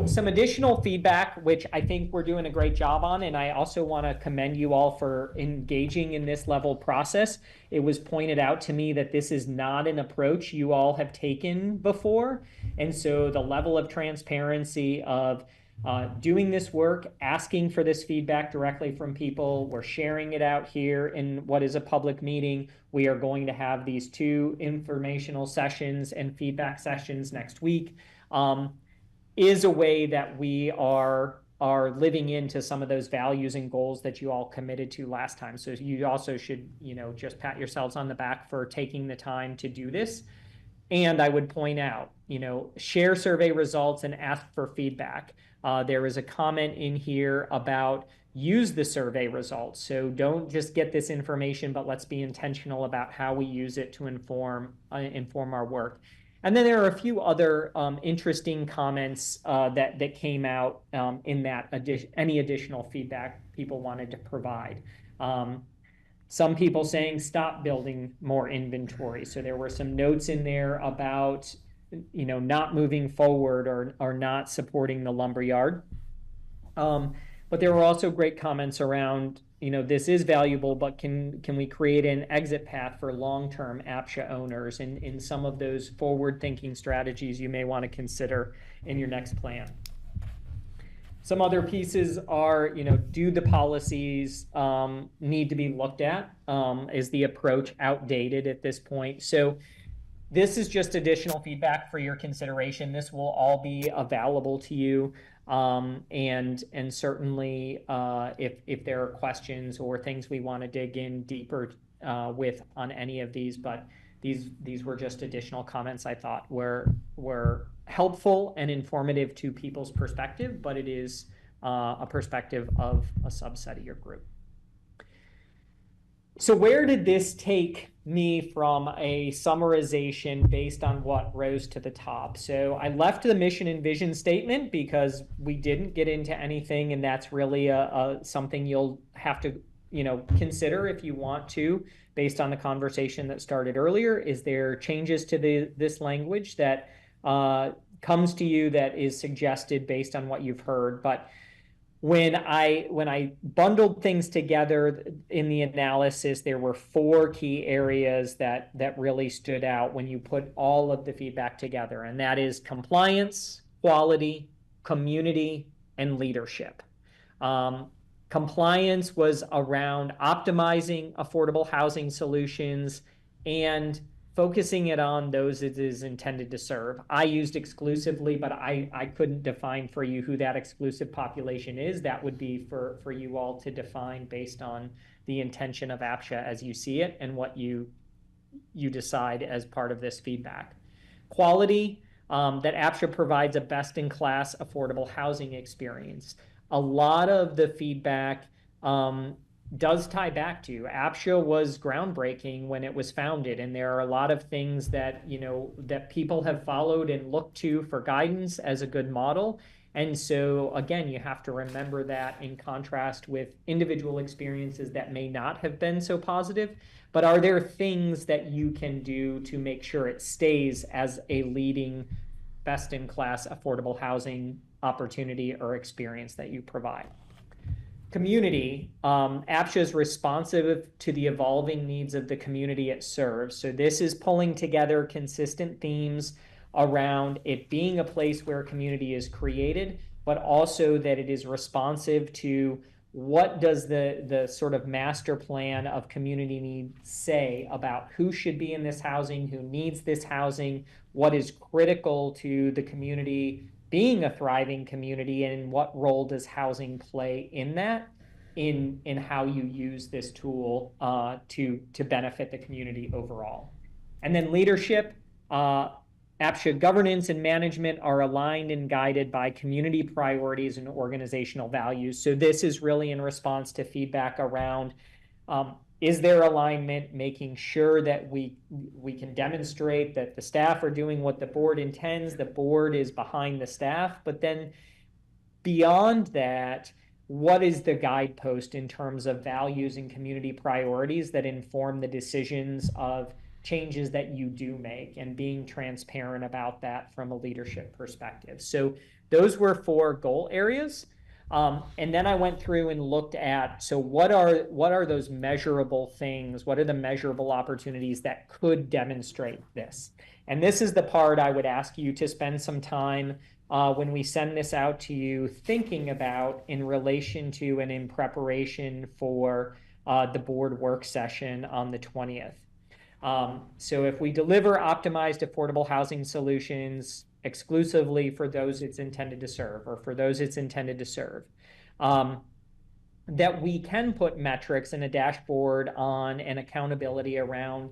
N: some additional feedback, which I think we're doing a great job on, and I also want to commend you all for engaging in this level process. It was pointed out to me that this is not an approach you all have taken before. And so the level of transparency of doing this work, asking for this feedback directly from people, we're sharing it out here in what is a public meeting. We are going to have these 2 informational sessions and feedback sessions next week. Is a way that we are living into some of those values and goals that you all committed to last time. So you also should, you know, just pat yourselves on the back for taking the time to do this. And I would point out, you know, share survey results and ask for feedback. There is a comment in here about use the survey results. So don't just get this information, but let's be intentional about how we use it to inform our work. And then there are a few other interesting comments that came out in that any additional feedback people wanted to provide. Some people saying stop building more inventory. So there were some notes in there about, you know, not moving forward or not supporting the lumberyard. But there were also great comments around, you know, this is valuable, but can we create an exit path for long-term APCHA owners in some of those forward-thinking strategies you may want to consider in your next plan? Some other pieces are, you know, do the policies need to be looked at? Is the approach outdated at this point? So this is just additional feedback for your consideration. This will all be available to you. And certainly if there are questions or things we want to dig in deeper with on any of these, but these were just additional comments I thought were helpful and informative to people's perspective, but it is a perspective of a subset of your group. So where did this take me from a summarization based on what rose to the top? So I left the mission and vision statement because we didn't get into anything, and that's really something you'll have to, you know, consider if you want to, based on the conversation that started earlier. Is there changes to this language that comes to you that is suggested based on what you've heard? But when I bundled things together in the analysis, there were 4 key areas that really stood out when you put all of the feedback together, and that is compliance, quality, community, and leadership. Compliance was around optimizing affordable housing solutions and focusing it on those it is intended to serve. I used exclusively, but I couldn't define for you who that exclusive population is. That would be for you all to define based on the intention of APCHA as you see it and what you decide as part of this feedback. Quality, that APCHA provides a best-in-class affordable housing experience. A lot of the feedback does tie back to APCHA was groundbreaking when it was founded, and there are a lot of things that that people have followed and looked to for guidance as a good model. And so again, you have to remember that in contrast with individual experiences that may not have been so positive. But are there things that you can do to make sure it stays as a leading best-in-class affordable housing opportunity or experience that you provide? Community, APCHA is responsive to the evolving needs of the community it serves. So this is pulling together consistent themes around it being a place where community is created, but also that it is responsive to what does the sort of master plan of community needs say about who should be in this housing, who needs this housing, what is critical to the community being a thriving community, and what role does housing play in that, in how you use this tool to benefit the community overall. And then leadership, APCHA governance and management are aligned and guided by community priorities and organizational values. So this is really in response to feedback around, is there alignment, making sure that we can demonstrate that the staff are doing what the board intends, the board is behind the staff, but then beyond that, what is the guidepost in terms of values and community priorities that inform the decisions of changes that you do make, and being transparent about that from a leadership perspective. So those were 4 goal areas. And then I went through and looked at, so what are those measurable things? What are the measurable opportunities that could demonstrate this? And this is the part I would ask you to spend some time when we send this out to you thinking about in relation to and in preparation for the board work session on the 20th. So if we deliver optimized affordable housing solutions exclusively for those it's intended to serve, or for those it's intended to serve, that we can put metrics in a dashboard on and accountability around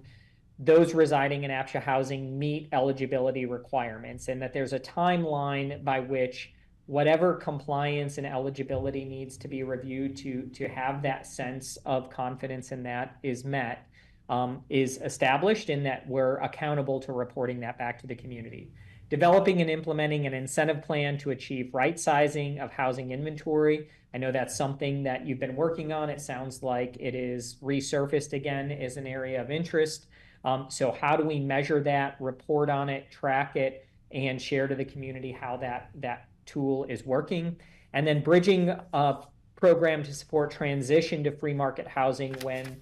N: those residing in APCHA housing meet eligibility requirements, and that there's a timeline by which whatever compliance and eligibility needs to be reviewed to have that sense of confidence in that is met, is established, and that we're accountable to reporting that back to the community. Developing and implementing an incentive plan to achieve right sizing of housing inventory. I know that's something that you've been working on. It sounds like it is resurfaced again as an area of interest. So how do we measure that, report on it, track it, and share to the community how that tool is working? And then bridging a program to support transition to free market housing when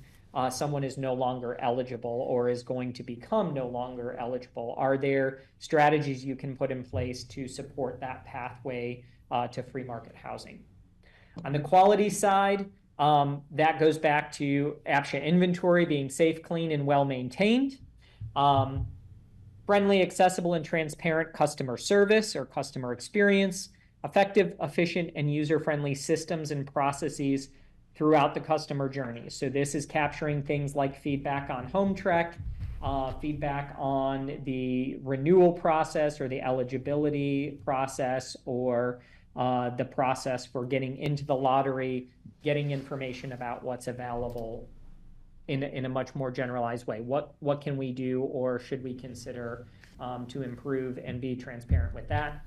N: someone is no longer eligible or is going to become no longer eligible. Are there strategies you can put in place to support that pathway to free market housing? On the quality side, that goes back to APCHA inventory being safe, clean, and well-maintained. Friendly, accessible, and transparent customer service or customer experience. Effective, efficient, and user-friendly systems and processes throughout the customer journey. So this is capturing things like feedback on home trek, feedback on the renewal process or the eligibility process, or the process for getting into the lottery, getting information about what's available in a much more generalized way. What can we do, or should we consider to improve and be transparent with that?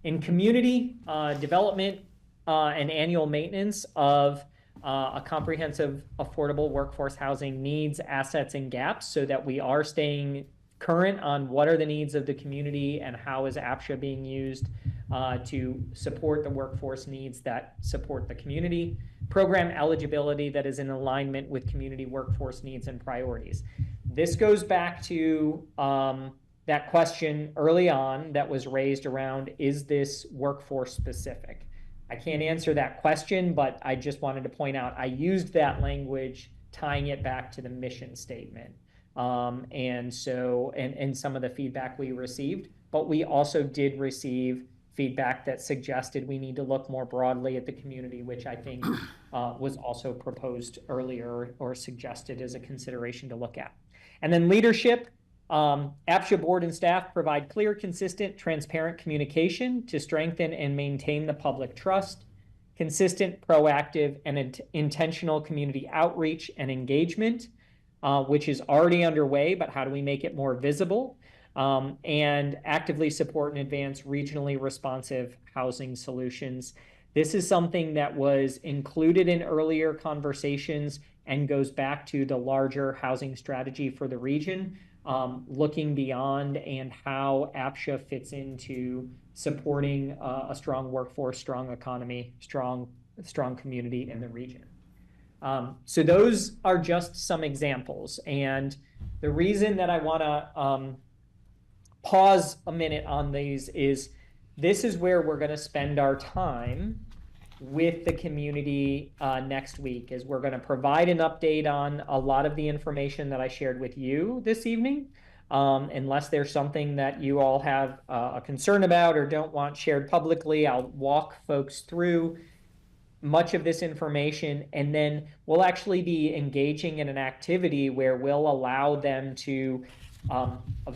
N: In community development and annual maintenance of a comprehensive, affordable workforce housing needs, assets, and gaps, so that we are staying current on what are the needs of the community and how is APCHA being used to support the workforce needs that support the community. Program eligibility that is in alignment with community workforce needs and priorities. This goes back to that question early on that was raised around, is this workforce specific? I can't answer that question, but I just wanted to point out, I used that language tying it back to the mission statement. And some of the feedback we received, but we also did receive feedback that suggested we need to look more broadly at the community, which I think was also proposed earlier or suggested as a consideration to look at. And then leadership, APCHA board and staff provide clear, consistent, transparent communication to strengthen and maintain the public trust, consistent, proactive, and intentional community outreach and engagement, which is already underway, but how do we make it more visible? And actively support and advance regionally responsive housing solutions. This is something that was included in earlier conversations and goes back to the larger housing strategy for the region, looking beyond and how APCHA fits into supporting a strong workforce, strong economy, strong community in the region. So those are just some examples. And the reason that I want to pause a minute on these is this is where we're going to spend our time with the community next week, is we're going to provide an update on a lot of the information that I shared with you this evening. Unless there's something that you all have a concern about or don't want shared publicly, I'll walk folks through much of this information, and then we'll actually be engaging in an activity where we'll allow them to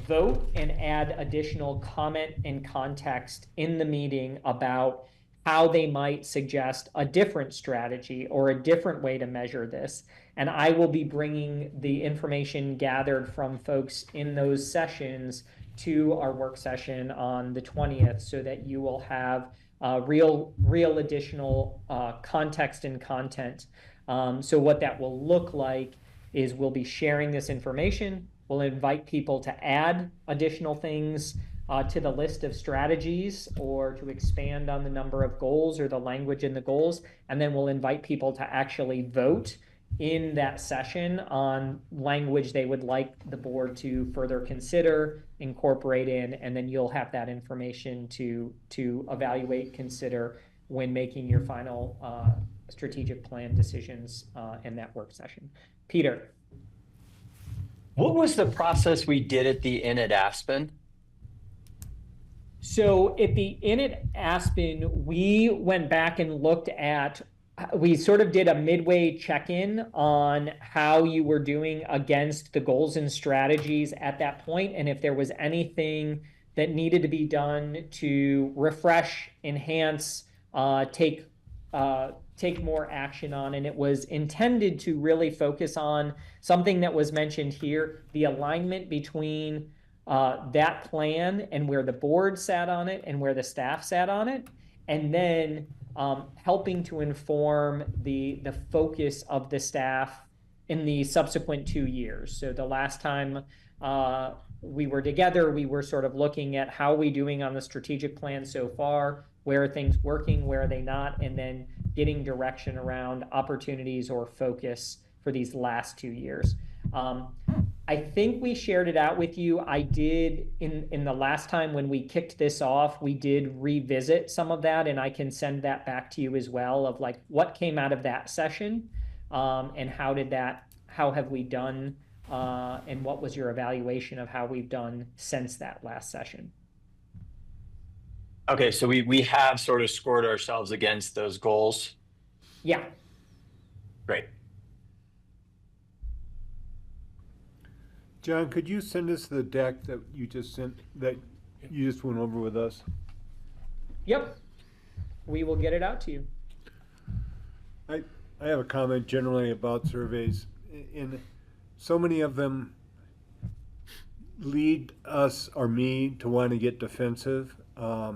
N: vote and add additional comment and context in the meeting about how they might suggest a different strategy or a different way to measure this. And I will be bringing the information gathered from folks in those sessions to our work session on the 20th, so that you will have real additional context and content. So what that will look like is we'll be sharing this information. We'll invite people to add additional things to the list of strategies or to expand on the number of goals or the language in the goals. And then we'll invite people to actually vote in that session on language they would like the board to further consider, incorporate in, and then you'll have that information to evaluate, consider when making your final strategic plan decisions in that work session. Peter.
D: What was the process we did at the Inn at Aspen?
N: So at the Inn at Aspen, we went back and looked at, we sort of did a midway check-in on how you were doing against the goals and strategies at that point, and if there was anything that needed to be done to refresh, enhance, take more action on. And it was intended to really focus on something that was mentioned here, the alignment between that plan and where the board sat on it and where the staff sat on it, and then helping to inform the focus of the staff in the subsequent 2 years. So the last time we were together, we were sort of looking at how are we doing on the strategic plan so far, where are things working, where are they not, and then getting direction around opportunities or focus for these last 2 years. I think we shared it out with you. I did, in the last time when we kicked this off, we did revisit some of that, and I can send that back to you as well, of like what came out of that session, and how have we done, and what was your evaluation of how we've done since that last session.
D: Okay, so we have sort of scored ourselves against those goals.
N: Yeah.
D: Great.
H: John, could you send us the deck that you just went over with us?
N: Yep. We will get it out to you.
H: I have a comment generally about surveys. In so many of them lead us or me to want to get defensive. I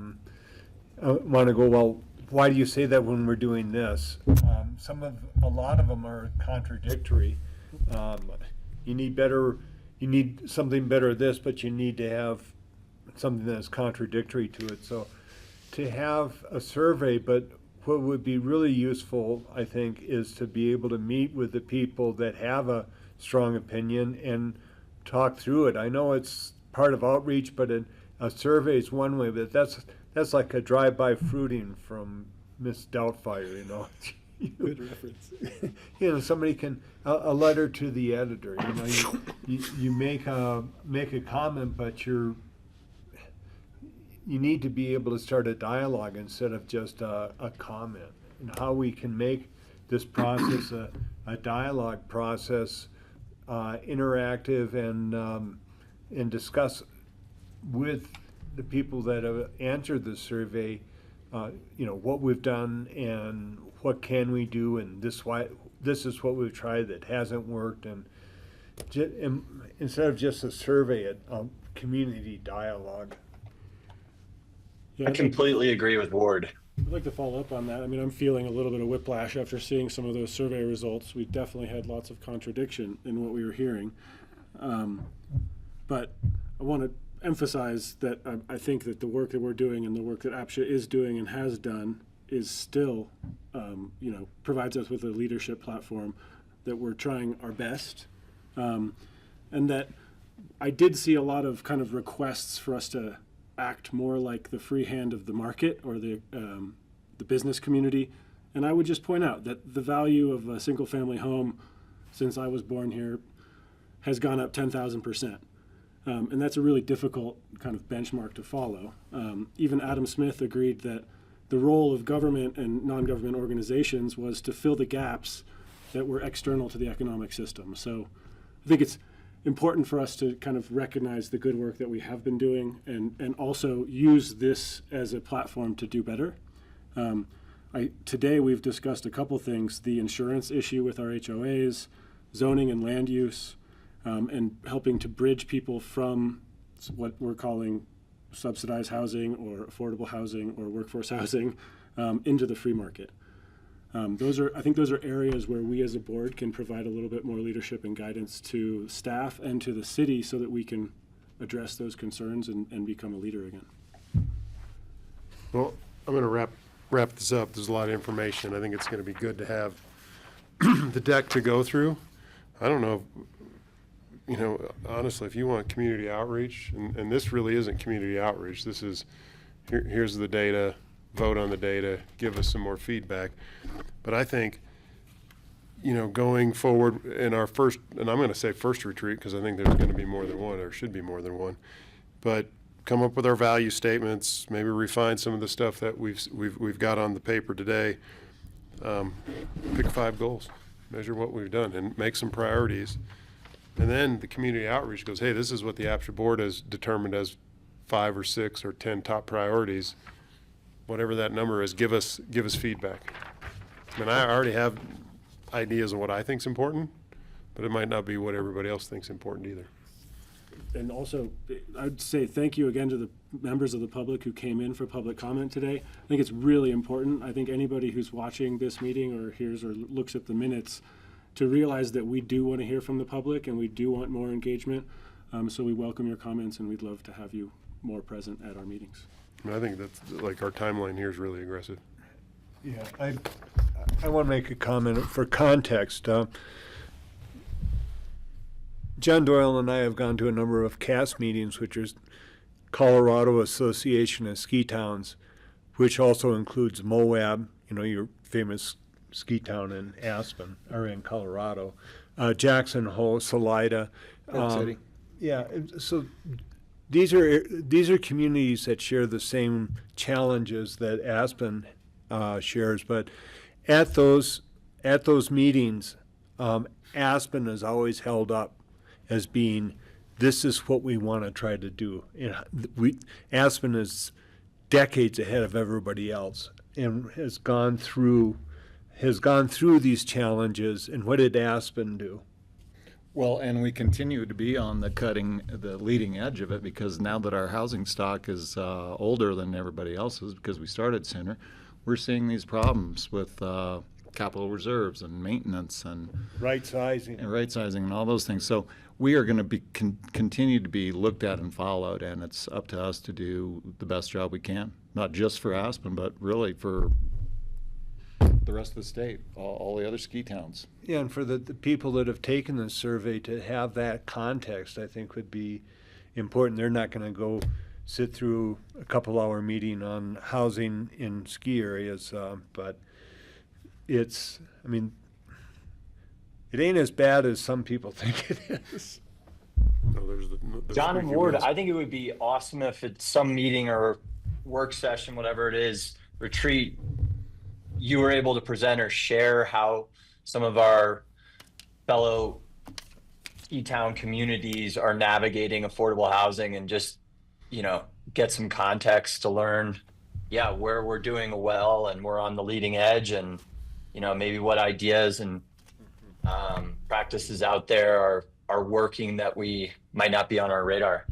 H: want to go, well, why do you say that when we're doing this? A lot of them are contradictory. You need something better at this, but you need to have something that's contradictory to it. So to have a survey, but what would be really useful, I think, is to be able to meet with the people that have a strong opinion and talk through it. I know it's part of outreach, but a survey is one way, but that's like a drive-by fruiting from Miss Doubtfire, you know.
G: Good reference.
H: You know, somebody can, a letter to the editor, you know, you make a comment, but you need to be able to start a dialogue instead of just a comment. And how we can make this process a dialogue process, interactive, and discuss with the people that have answered the survey, you know, what we've done and what can we do, and this is what we've tried that hasn't worked, and instead of just a survey, a community dialogue.
G: Yeah,
D: I completely agree with Ward.
G: I'd like to follow up on that. I mean, I'm feeling a little bit of whiplash after seeing some of those survey results. We definitely had lots of contradiction in what we were hearing. But I want to emphasize that I think that the work that we're doing and the work that APCHA is doing and has done is still, you know, provides us with a leadership platform, that we're trying our best. And that I did see a lot of kind of requests for us to act more like the free hand of the market or the business community. And I would just point out that the value of a single family home since I was born here has gone up 10,000%. And that's a really difficult kind of benchmark to follow. Even Adam Smith agreed that the role of government and non-government organizations was to fill the gaps that were external to the economic system. So I think it's important for us to kind of recognize the good work that we have been doing and also use this as a platform to do better. Today we've discussed a couple things: the insurance issue with our HOAs, zoning and land use, and helping to bridge people from what we're calling subsidized housing or affordable housing or workforce housing into the free market. I think those are areas where we as a board can provide a little bit more leadership and guidance to staff and to the city so that we can address those concerns and become a leader again.
B: Well, I'm going to wrap this up. There's a lot of information. I think it's going to be good to have the deck to go through. I don't know, you know, honestly, if you want community outreach, and this really isn't community outreach, this is, here's the data, vote on the data, give us some more feedback. But I think, you know, going forward in our first, and I'm going to say first retreat because I think there's going to be more than one, or should be more than one, but come up with our value statements, maybe refine some of the stuff that we've got on the paper today. Pick 5 goals, measure what we've done, and make some priorities. And then the community outreach goes, hey, this is what the APCHA board has determined as 5 or 6 or 10 top priorities. Whatever that number is, give us feedback. I mean, I already have ideas on what I think is important, but it might not be what everybody else thinks important either.
G: And also, I'd say thank you again to the members of the public who came in for public comment today. I think it's really important. I think anybody who's watching this meeting or hears or looks at the minutes to realize that we do want to hear from the public and we do want more engagement. So we welcome your comments and we'd love to have you more present at our meetings.
B: I mean, I think that's, like, our timeline here is really aggressive.
H: Yeah, I want to make a comment for context. John Doyle and I have gone to a number of CAS meetings, which is Colorado Association of Ski Towns, which also includes Moab, you know, your famous ski town in Aspen, or in Colorado, Jackson Hole, Salida.
A: Park City.
H: Yeah, so these are communities that share the same challenges that Aspen shares, but at those meetings, Aspen is always held up as being, this is what we want to try to do. Aspen is decades ahead of everybody else and has gone through these challenges. And what did Aspen do?
A: Well, and we continue to be on the leading edge of it, because now that our housing stock is older than everybody else's, because we started sooner, we're seeing these problems with capital reserves and maintenance and
H: right sizing
A: and all those things. So we are going to be continue to be looked at and followed, and it's up to us to do the best job we can, not just for Aspen, but really for the rest of the state, all the other ski towns.
H: Yeah, and for the people that have taken the survey to have that context, I think would be important. They're not going to go sit through a couple-hour meeting on housing in ski areas, but it's, I mean, it ain't as bad as some people think it is.
B: No, there's the
D: John and
B: squeaky
D: Ward,
B: wheels.
D: I think it would be awesome if it's some meeting or work session, whatever it is, retreat, you were able to present or share how some of our fellow E-town communities are navigating affordable housing, and just, get some context to learn, where we're doing well and we're on the leading edge, and, maybe what ideas and practices out there are working that we might not be on our radar.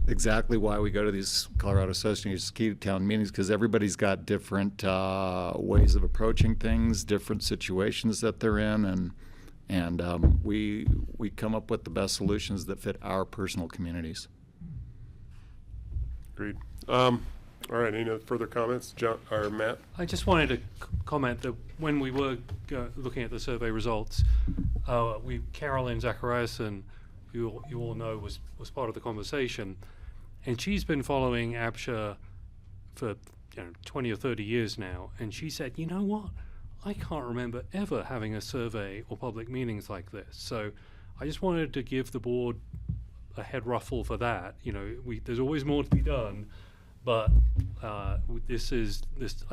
A: Exactly why we go to these Colorado Association of Ski Town meetings, because everybody's got different ways of approaching things, different situations that they're in, and we come up with the best solutions that fit our personal communities.
B: Agreed. All right, any further comments, John or Matt?
I: I just wanted to comment that when we were looking at the survey results, Carolyn Zachariason, who you all know was part of the conversation, and she's been following APCHA for 20 or 30 years now, and she said, you know what, I can't remember ever having a survey or public meetings like this. So I just wanted to give the board a head ruffle for that. There's always more to be done, but I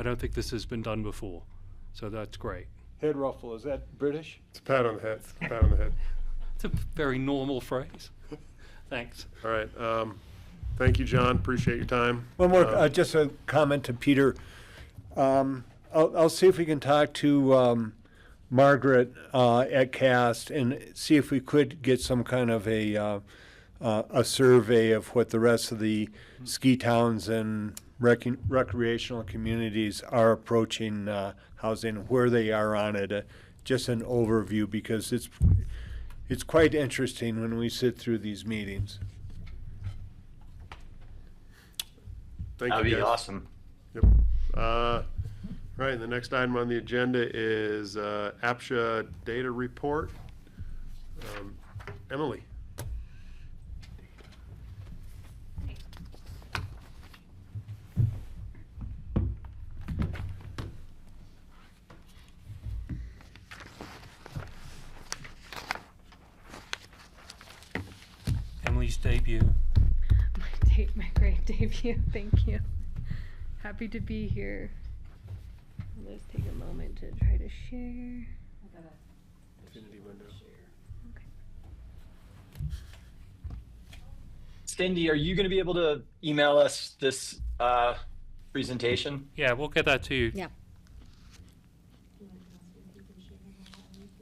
I: don't think this has been done before, so that's great.
H: Head ruffle, is that British?
B: It's a pat on the head. Pat on the head.
I: It's a very normal phrase. Thanks.
B: All right. Thank you, John. Appreciate your time.
H: One more, just a comment to Peter. I'll see if we can talk to Margaret at CAST and see if we could get some kind of a survey of what the rest of the ski towns and recreational communities are approaching housing, where they are on it. Just an overview, because it's quite interesting when we sit through these meetings.
B: Thank
D: That'd
B: you,
D: be
B: guys.
D: awesome.
B: Yep. Right, the next item on the agenda is APCHA data report. Emily.
I: Emily's debut.
O: My great debut. Thank you. Happy to be here. Let's take a moment to try to share.
B: Infinity window.
D: Cindy, are you going to be able to email us this presentation?
I: Yeah, we'll get that to you.
C: Yeah.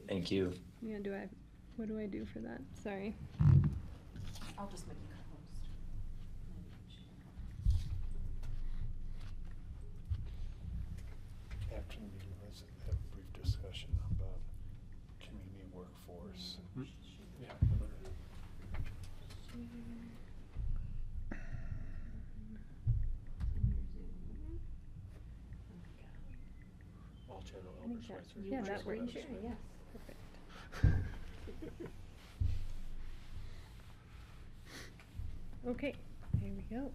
D: Thank you.
O: Yeah, what do I do for that? Sorry.
P: I'll just make you co-host.
H: After the meeting, let's have a brief discussion about community workforce.
B: Yeah.
H: All general
O: I think
H: elders'
O: that-
H: rights.
O: yeah, that works.
C: Yes.
O: Perfect. Okay, here we go.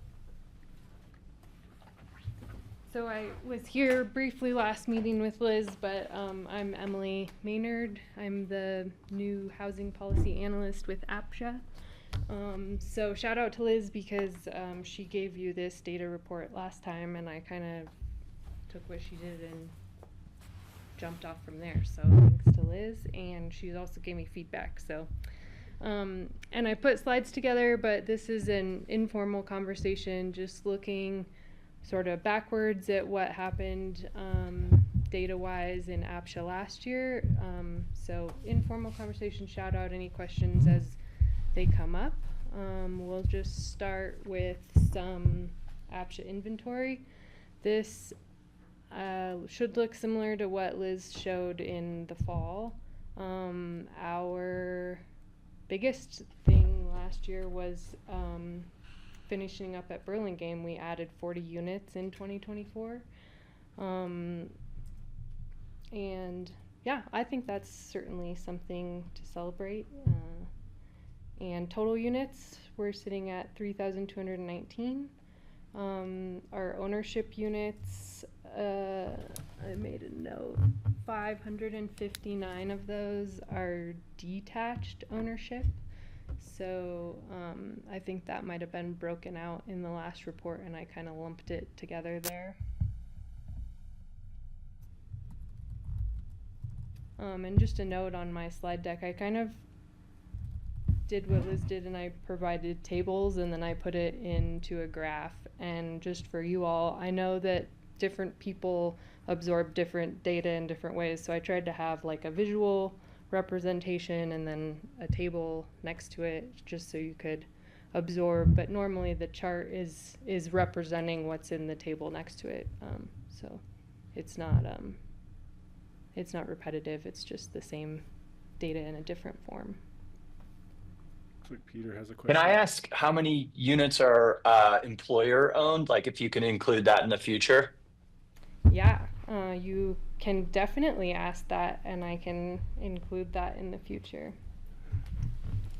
O: So I was here briefly last meeting with Liz, but I'm Emily Maynard. I'm the new housing policy analyst with APCHA. So shout out to Liz, because she gave you this data report last time, and I kind of took what she did and jumped off from there. So thanks to Liz, and she also gave me feedback. So, and I put slides together, but this is an informal conversation, just looking sort of backwards at what happened data-wise in APCHA last year. So informal conversation, shout out any questions as they come up. We'll just start with some APCHA inventory. This should look similar to what Liz showed in the fall. Our biggest thing last year was finishing up at Burlingame. We added 40 units in 2024. And yeah, I think that's certainly something to celebrate. And total units, we're sitting at 3,219. Our ownership units, I made a note, 559 of those are detached ownership. So I think that might have been broken out in the last report, and I kind of lumped it together there. And just a note on my slide deck, I kind of did what Liz did, and I provided tables, and then I put it into a graph. And just for you all, I know that different people absorb different data in different ways, so I tried to have like a visual representation and then a table next to it just so you could absorb, but normally the chart is representing what's in the table next to it, so it's not repetitive, it's just the same data in a different form.
G: Looks like Peter has a question.
D: Can I ask how many units are employer owned? Like if you can include that in the future?
O: Yeah, you can definitely ask that, and I can include that in the future.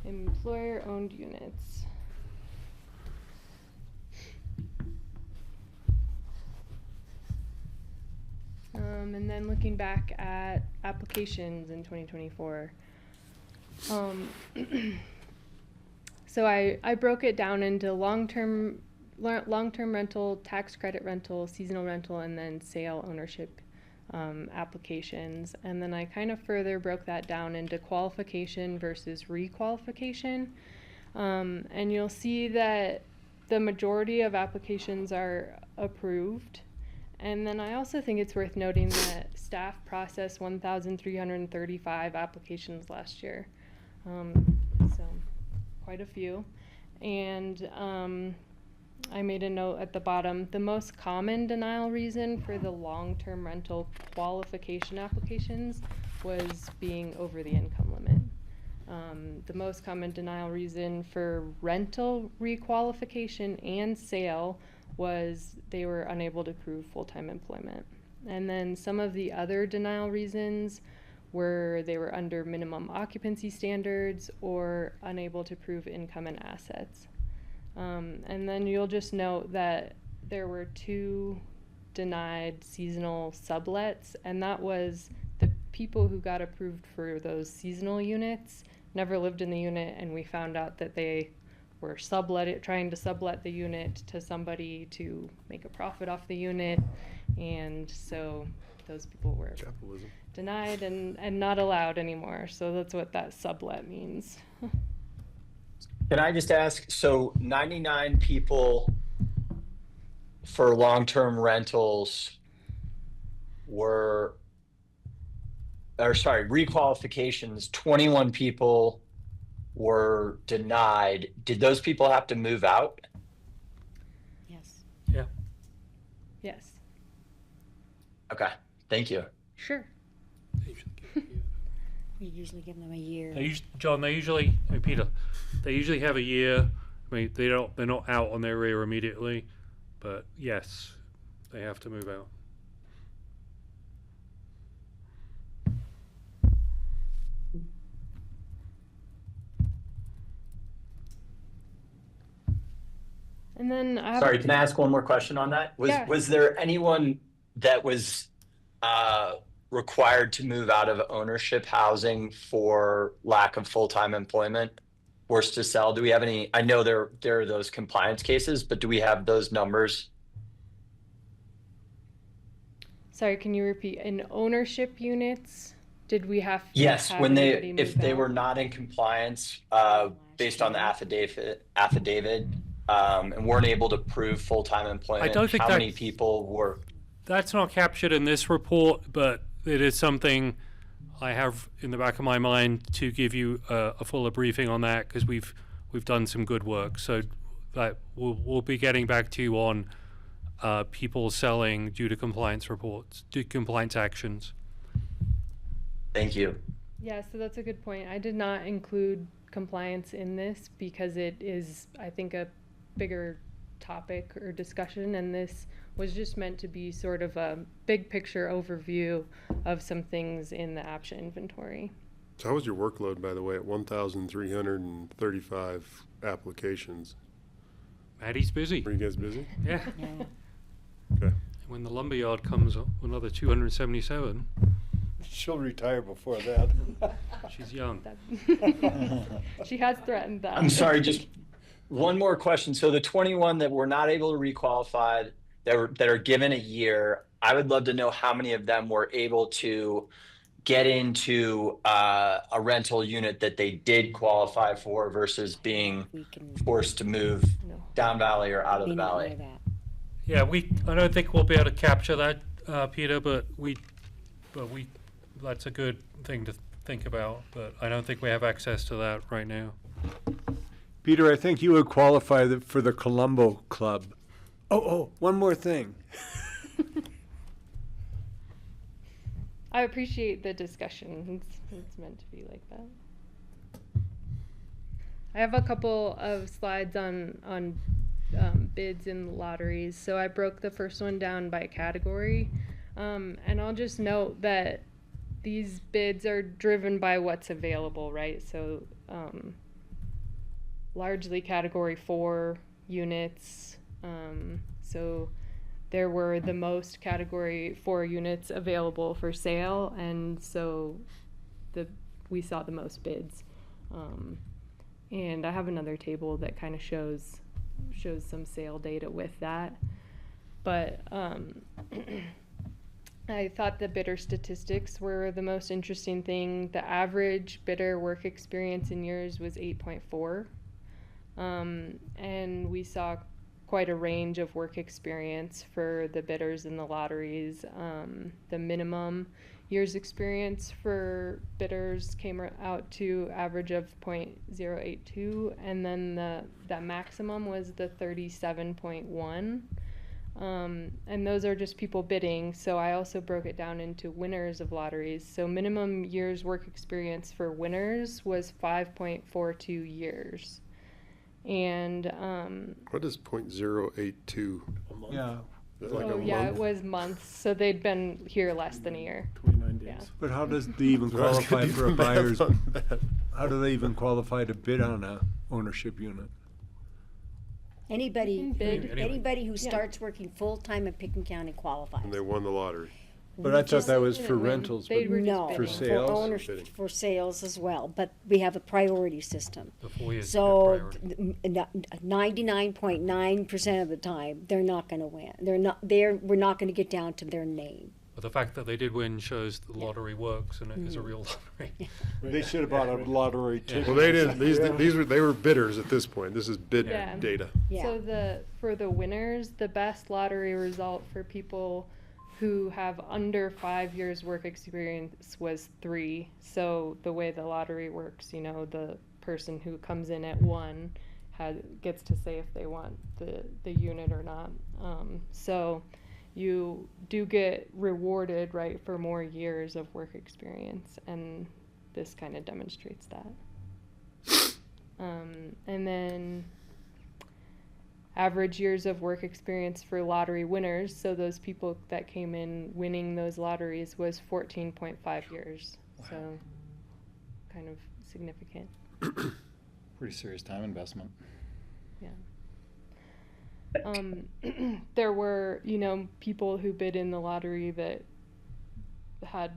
O: Employer-owned units. And then looking back at applications in 2024. So I broke it down into long-term rental, tax credit rental, seasonal rental, and then sale ownership applications. And then I kind of further broke that down into qualification versus requalification. And you'll see that the majority of applications are approved. And then I also think it's worth noting that staff processed 1,335 applications last year. So quite a few. And I made a note at the bottom. The most common denial reason for the long-term rental qualification applications was being over the income limit. The most common denial reason for rental requalification and sale was they were unable to prove full-time employment. And then some of the other denial reasons were they were under minimum occupancy standards or unable to prove income and assets. And then you'll just note that there were 2 denied seasonal sublets, and that was the people who got approved for those seasonal units never lived in the unit, and we found out that they were trying to sublet the unit to somebody to make a profit off the unit, and so those people were denied and not allowed anymore. So that's what that sublet means.
D: Can I just ask, so 99 people for long-term rentals requalifications, 21 people were denied. Did those people have to move out?
C: Yes.
I: Yeah.
O: Yes.
D: Okay, thank you.
O: Sure.
C: We usually give them a year.
I: Peter, they usually have a year. I mean, they're not out on their rear immediately, but yes, they have to move out.
O: And then
D: Sorry, can I ask one more question on that? Was there anyone that was required to move out of ownership housing for lack of full-time employment, forced to sell? Do we have any? I know there are those compliance cases, but do we have those numbers?
O: Sorry, can you repeat? In ownership units, did we have to
D: Yes,
O: have
D: when
O: anybody
D: if
O: move
D: they
O: out?
D: were not in compliance based on the affidavit, and weren't able to prove full-time employment,
I: I don't think
D: how many
I: that's-
D: people were?
I: That's not captured in this report, but it is something I have in the back of my mind to give you a fuller briefing on that, because we've done some good work. So that we'll be getting back to you on people selling due to compliance actions.
D: Thank you.
O: Yeah, so that's a good point. I did not include compliance in this because it is, I think, a bigger topic or discussion, and this was just meant to be sort of a big picture overview of some things in the APCHA inventory.
B: So how was your workload, by the way, at 1,335 applications?
I: Maddie's busy.
B: Were you guys busy?
I: Yeah.
B: Okay.
I: When the lumberyard comes up, another 277.
H: She'll retire before that.
I: She's young.
O: She has threatened that.
D: I'm sorry, just one more question. So the 21 that were not able to requalify, that are given a year, I would love to know how many of them were able to get into a rental unit that they did qualify for versus being forced to move down valley or out of the valley.
I: Yeah, I don't think we'll be able to capture that, Peter, but that's a good thing to think about, but I don't think we have access to that right now.
H: Peter, I think you would qualify for the Colombo Club. Oh, one more thing.
O: I appreciate the discussion. It's meant to be like that. I have a couple of slides on bids and lotteries. So I broke the first one down by category. And I'll just note that these bids are driven by what's available, right? So largely category 4 units. So there were the most category 4 units available for sale, and so we saw the most bids. And I have another table that kind of shows some sale data with that. But I thought the bidder statistics were the most interesting thing. The average bidder work experience in years was 8.4. And we saw quite a range of work experience for the bidders in the lotteries. The minimum years experience for bidders came out to average of 0.082, and then the maximum was the 37.1. And those are just people bidding. So I also broke it down into winners of lotteries. So minimum years work experience for winners was 5.42 years. And
B: what is 0.082?
H: Yeah.
B: Like
O: oh
B: a
O: yeah,
B: month?
O: it was months. So they'd been here less than a year.
G: 29 days.
O: Yeah.
H: But how does they even
B: So I was
H: qualify
B: gonna do
H: for a
B: the math
H: buyer's?
B: on that.
H: How do they even qualify to bid on a ownership unit?
C: Anybody,
O: Bid.
C: anybody who
O: Yeah.
C: starts working full-time in Pitkin County qualifies.
B: And they won the lottery.
H: But I thought that was
O: Just-
H: for rentals,
O: They
H: but
O: were just
C: No,
H: for
O: bidding.
H: sales?
C: for owners,
B: Bidding.
C: for sales as well, but we have a priority system.
I: The 4 years.
C: So 99.9% of the time, they're not gonna win. We're not gonna get down to their name.
I: But the fact that they did win shows the lottery works and it is a real lottery.
H: They should have bought a lottery ticket.
B: Well, they didn't. They were bidders at this point. This is bid
O: Yeah.
B: data.
C: Yeah.
O: So for the winners, the best lottery result for people who have under 5 years work experience was 3. So the way the lottery works, the person who comes in at 1 gets to say if they want the unit or not. So you do get rewarded, right, for more years of work experience, and this kind of demonstrates that. And then average years of work experience for lottery winners, so those people that came in winning those lotteries, was 14.5 years. So kind of significant.
A: Pretty serious time investment.
O: Yeah. There were, people who bid in the lottery that had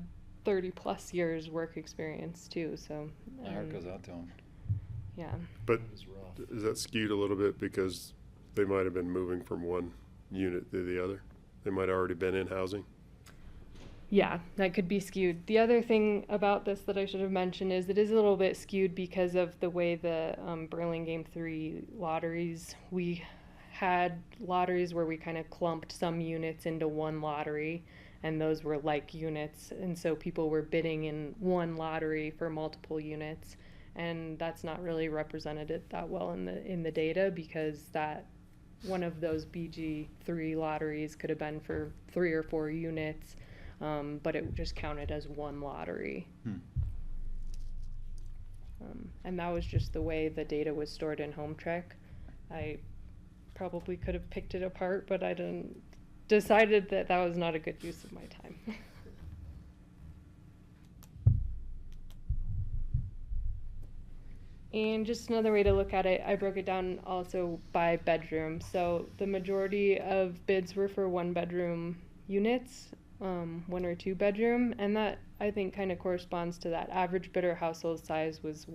O: 30 plus years work experience too, so.
A: My heart goes out to them.
O: Yeah.
B: But
A: It was rough.
B: is that skewed a little bit because they might have been moving from one unit to the other? They might have already been in housing.
O: Yeah, that could be skewed. The other thing about this that I should have mentioned is it is a little bit skewed because of the way the Burlingame 3 lotteries, we had lotteries where we kind of clumped some units into one lottery, and those were like units, and so people were bidding in one lottery for multiple units, and that's not really represented that well in the data, because that one of those BG3 lotteries could have been for 3 or 4 units, but it just counted as one lottery. And that was just the way the data was stored in HomeTrek. I probably could have picked it apart, but I decided that was not a good use of my time. And just another way to look at it, I broke it down also by bedroom. So the majority of bids were for 1-bedroom units, 1 or 2 bedroom, and that I think kind of corresponds to that average bidder household size was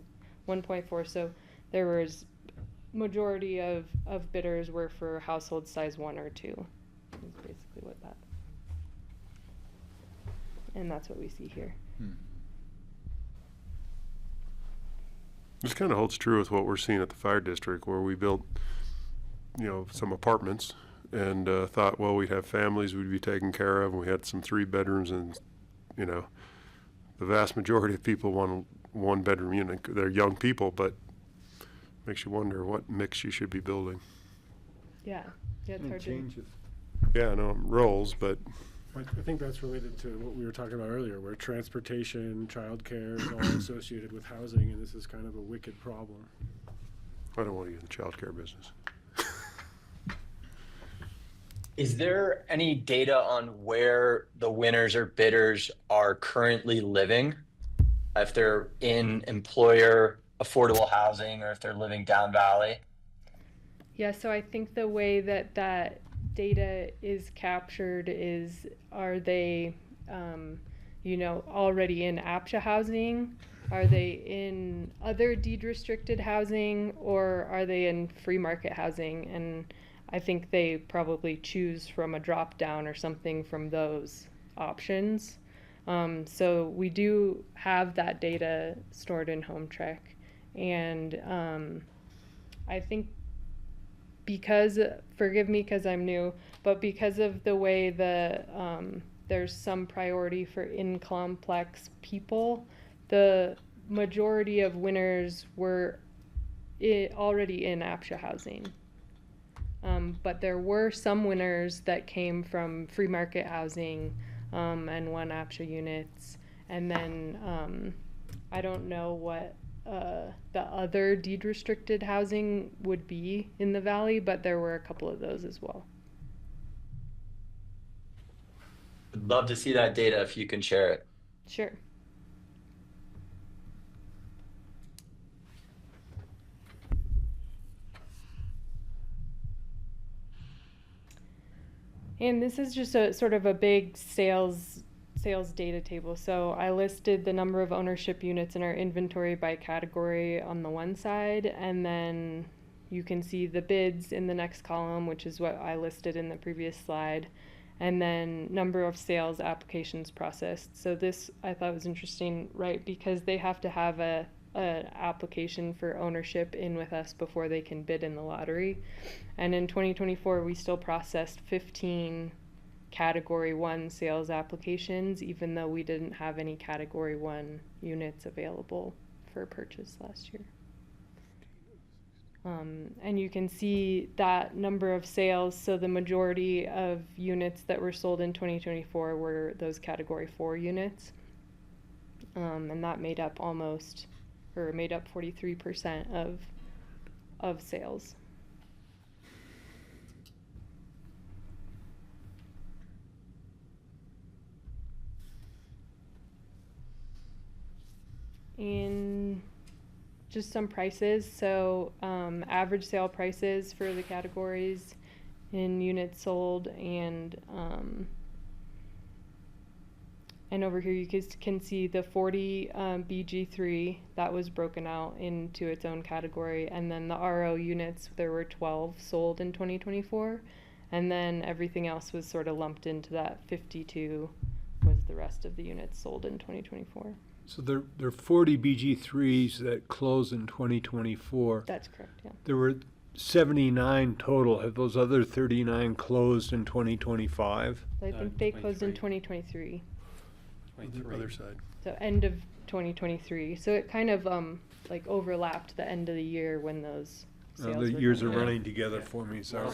O: 1.4. So there was majority of bidders were for household size 1 or 2. Is basically what that. And that's what we see here.
B: This kind of holds true with what we're seeing at the fire district, where we built, some apartments and thought, well, we'd have families we'd be taken care of, and we had some 3 bedrooms, and the vast majority of people want a 1-bedroom unit. They're young people, but makes you wonder what mix you should be building.
O: Yeah, it's
H: It
O: hard
H: changes.
B: Yeah, I know it rolls, but
G: I think that's related to what we were talking about earlier, where transportation, childcare is all associated with housing, and this is kind of a wicked problem.
B: I don't want to get in the childcare business.
D: Is there any data on where the winners or bidders are currently living? If they're in employer affordable housing or if they're living down valley?
O: Yeah, so I think the way that data is captured is, are they, already in APCHA housing? Are they in other deed restricted housing, or are they in free market housing? And I think they probably choose from a drop down or something from those options. So we do have that data stored in HomeTrek, and I think because, forgive me because I'm new, but because of the way there's some priority for in-complex people, the majority of winners were already in APCHA housing. But there were some winners that came from free market housing and 1 APCHA units. And then I don't know what the other deed restricted housing would be in the valley, but there were a couple of those as well.
D: I'd love to see that data if you can share it.
O: Sure. And this is just a sort of a big sales data table. So I listed the number of ownership units in our inventory by category on the one side, and then you can see the bids in the next column, which is what I listed in the previous slide, and then number of sales applications processed. So this I thought was interesting, right, because they have to have an application for ownership in with us before they can bid in the lottery. And in 2024, we still processed 15 Category 1 sales applications, even though we didn't have any Category 1 units available for purchase last year. And you can see that number of sales. So the majority of units that were sold in 2024 were those Category 4 units. And that made up 43% of sales. In just some prices, so average sale prices for the categories in units sold, and over here you can see the 40 BG3 that was broken out into its own category, and then the RO units, there were 12 sold in 2024, and then everything else was sort of lumped into that 52 was the rest of the units sold in 2024.
H: So there are 40 BG3s that close in 2024.
O: That's correct, yeah.
H: There were 79 total. Have those other 39 closed in 2025?
O: I think they closed in 2023.
B: The other side.
O: So end of 2023. So it kind of like overlapped the end of the year when those sales
H: The
O: were
H: years are
O: going on.
H: running together for me, sorry.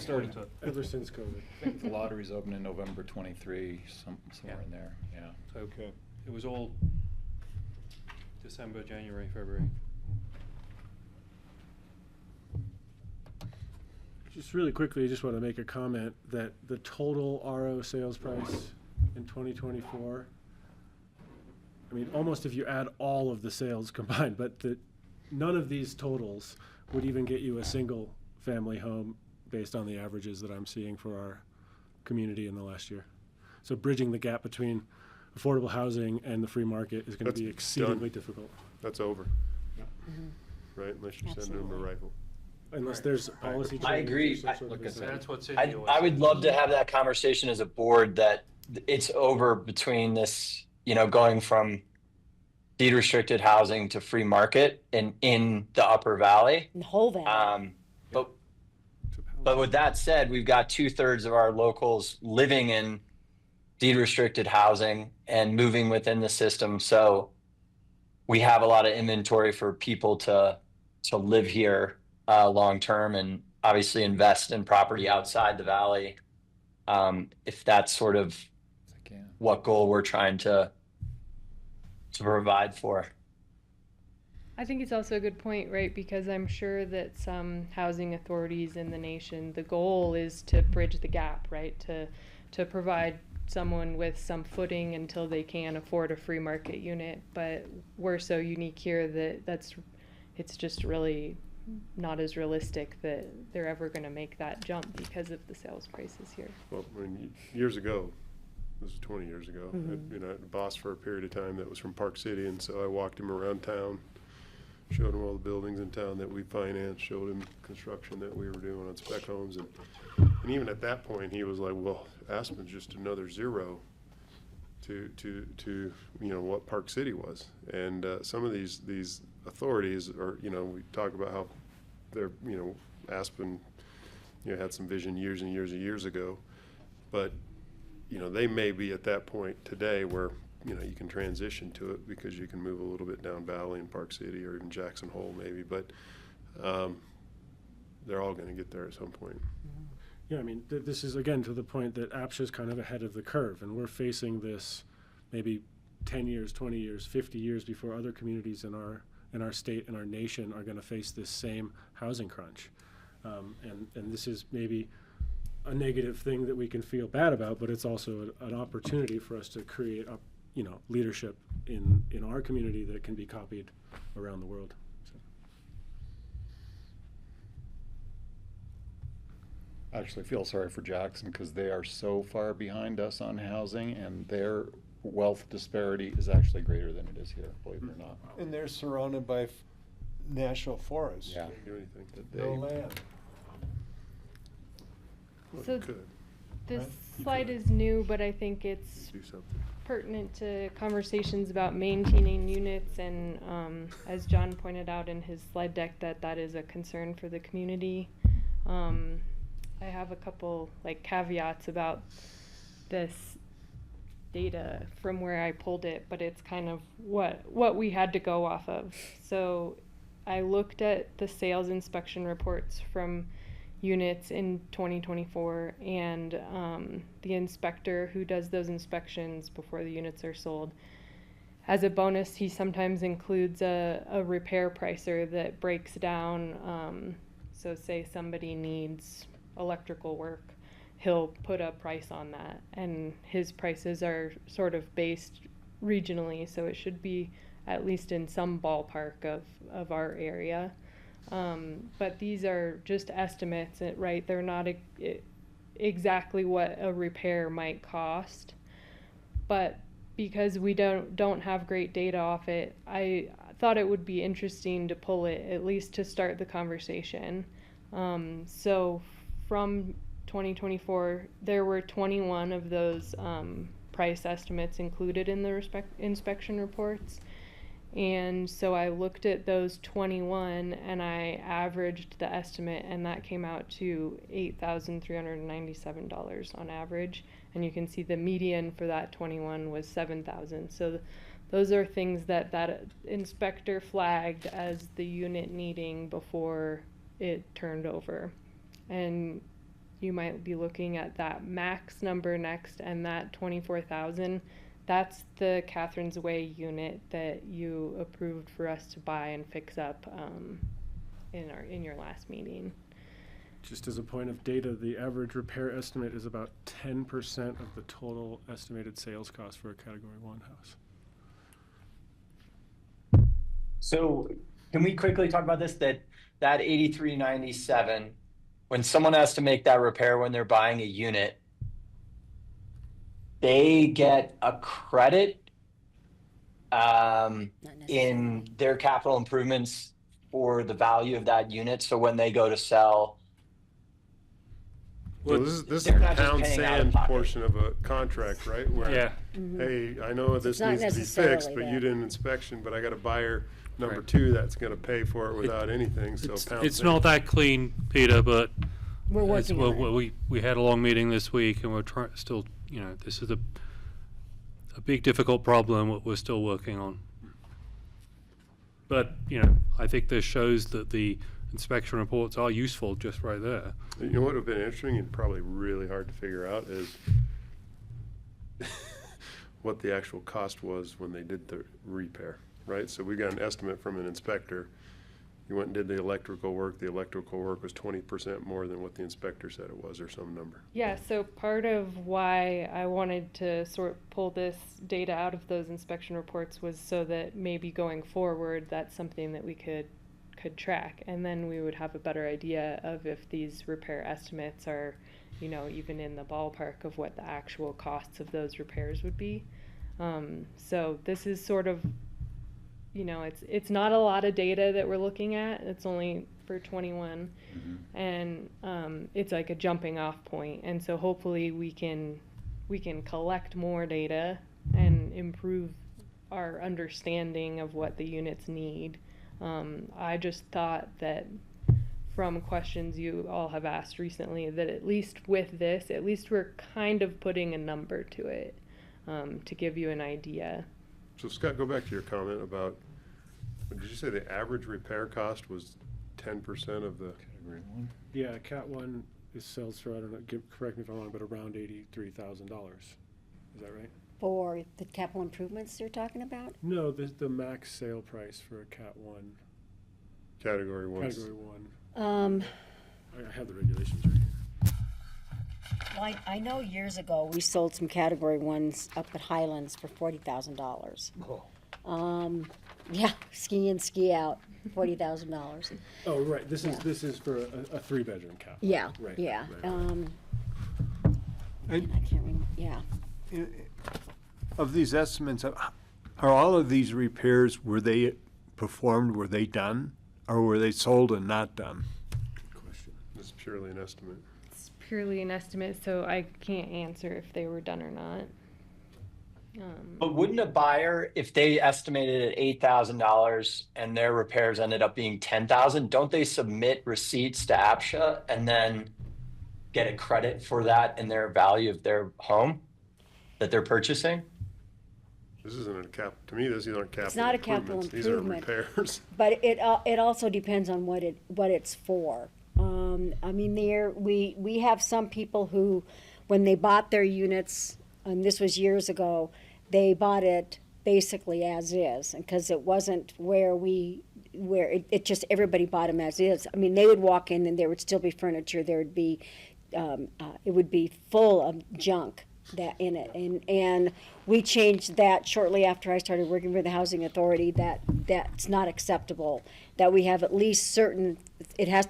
G: Ever since COVID.
A: I think the lottery's open in November 23, somewhere in there, yeah.
I: So
H: Okay.
I: it was all December, January, February.
G: Just really quickly, I just want to make a comment that the total RO sales price in 2024, I mean, almost if you add all of the sales combined, but the none of these totals would even get you a single family home based on the averages that I'm seeing for our community in the last year. So bridging the gap between affordable housing and the free market is going to be exceedingly difficult.
B: That's over. Right, unless you're sending them a rifle.
G: Unless there's policy change.
D: I agree.
G: or some sort of incentive.
I: That's what's
D: I would love to have that conversation as a board, that it's over between this, going from deed restricted housing to free market and in the Upper Valley.
C: The whole valley.
D: But with that said, we've got 2/3 of our locals living in deed restricted housing and moving within the system. So we have a lot of inventory for people to live here long term, and obviously invest in property outside the valley. If that's sort of what goal we're trying to provide for.
O: I think it's also a good point, right? Because I'm sure that some housing authorities in the nation, the goal is to bridge the gap, right? To provide someone with some footing until they can afford a free market unit. But we're so unique here that it's just really not as realistic that they're ever going to make that jump because of the sales prices here.
B: Well, I mean, years ago, this was 20 years ago, I had a boss for a period of time that was from Park City, and so I walked him around town, showed him all the buildings in town that we financed, showed him construction that we were doing on spec homes, and even at that point, he was like, well, Aspen's just another zero to what Park City was. And some of these authorities are, we talk about how they're, Aspen, had some vision years and years and years ago, but they may be at that point today where you can transition to it because you can move a little bit down Valley in Park City or even Jackson Hole maybe, but they're all going to get there at some point.
G: Yeah, I mean, this is again to the point that APCHA is kind of ahead of the curve, and we're facing this maybe 10 years, 20 years, 50 years before other communities in our state and our nation are going to face this same housing crunch. And this is maybe a negative thing that we can feel bad about, but it's also an opportunity for us to create leadership in our community that can be copied around the world. So.
A: I actually feel sorry for Jackson because they are so far behind us on housing, and their wealth disparity is actually greater than it is here, believe it or not.
H: And they're surrounded by national forests.
A: Yeah.
B: Can't do anything.
H: No land.
O: So
B: Could.
O: this slide is new, but I think it's
B: Do something.
O: pertinent to conversations about maintaining units, and as John pointed out in his slide deck, that is a concern for the community. I have a couple caveats about this data from where I pulled it, but it's kind of what we had to go off of. So I looked at the sales inspection reports from units in 2024, and the inspector who does those inspections before the units are sold, as a bonus, he sometimes includes a repair pricer that breaks down, so say somebody needs electrical work, he'll put a price on that, and his prices are sort of based regionally, so it should be at least in some ballpark of our area. But these are just estimates, right? They're not exactly what a repair might cost. But because we don't have great data off it, I thought it would be interesting to pull it, at least to start the conversation. So from 2024, there were 21 of those price estimates included in the inspection reports. And so I looked at those 21 and I averaged the estimate, and that came out to $8,397 on average. And you can see the median for that 21 was $7,000. So those are things that inspector flagged as the unit needing before it turned over. And you might be looking at that max number next, and that 24,000. That's the Catherine's Way unit that you approved for us to buy and fix up in your last meeting.
G: Just as a point of data, the average repair estimate is about 10% of the total estimated sales cost for a Category 1 house.
D: So Can we quickly talk about this? That 8397, when someone has to make that repair when they're buying a unit, they get a credit in their capital improvements for the value of that unit. So when they go to sell,
B: Well, this is
D: they're
B: the
D: not just
B: pound
D: paying out of
B: sand
D: pocket.
B: portion of a contract, right? Where,
I: Yeah.
B: hey, I know this
C: not
B: needs to be
C: necessarily
B: fixed, but you
C: that.
B: did an inspection, but I got a buyer number
I: Right.
B: 2 that's gonna pay for it without anything, so pound
I: It's
B: sand.
I: not that clean, Peter, but
C: We're
I: it's-
C: working on it.
I: well, we had a long meeting this week, and we're still, this is a big, difficult problem what we're still working on. But, I think this shows that the inspection reports are useful just right there.
B: You know what would have been interesting and probably really hard to figure out is what the actual cost was when they did the repair, right? So we got an estimate from an inspector. You went and did the electrical work. The electrical work was 20% more than what the inspector said it was, or some number.
O: Yeah, so part of why I wanted to pull this data out of those inspection reports was so that maybe going forward, that's something that we could track, and then we would have a better idea of if these repair estimates are, even in the ballpark of what the actual costs of those repairs would be. So this is sort of, it's not a lot of data that we're looking at. It's only for 21, and it's like a jumping off point. And so hopefully we can collect more data and improve our understanding of what the units need. I just thought that from questions you all have asked recently that at least with this, at least we're kind of putting a number to it, to give you an idea.
B: So Scott, go back to your comment about, did you say the average repair cost was 10% of the?
A: Category 1.
G: Yeah, Cat 1 sells for, I don't know, correct me if I'm wrong, but around $83,000. Is that right?
C: For the capital improvements you're talking about?
G: No, the max sale price for a Cat 1.
B: Category 1.
G: Category 1.
C: Um,
G: I have the regulations right here.
C: Well, I know years ago, we sold some Category 1s up at Highlands for $40,000. Yeah, ski in, ski out, $40,000.
G: Oh, right, this
C: Yeah.
G: is for a 3-bedroom Cat 1.
C: Yeah,
G: Right,
C: yeah.
G: right.
C: I can't remember, yeah.
H: Of these estimates, are all of these repairs, were they performed, were they done? Or were they sold and not done?
B: Good question. This is purely an estimate.
O: It's purely an estimate, so I can't answer if they were done or not.
D: But wouldn't a buyer, if they estimated at $8,000 and their repairs ended up being $10,000, don't they submit receipts to APCHA and then get a credit for that in their value of their home that they're purchasing?
B: This isn't a to me, this isn't capital
C: It's not a capital
B: improvements.
C: improvement.
B: These are repairs.
C: But it also depends on what it's for. I mean, we have some people who, when they bought their units, and this was years ago, they bought it basically as is, because it wasn't where it just, everybody bought them as is. I mean, they would walk in and there would still be furniture, there would be, it would be full of junk that in it, and we changed that shortly after I started working for the Housing Authority, that's not acceptable, that we have at least certain, it has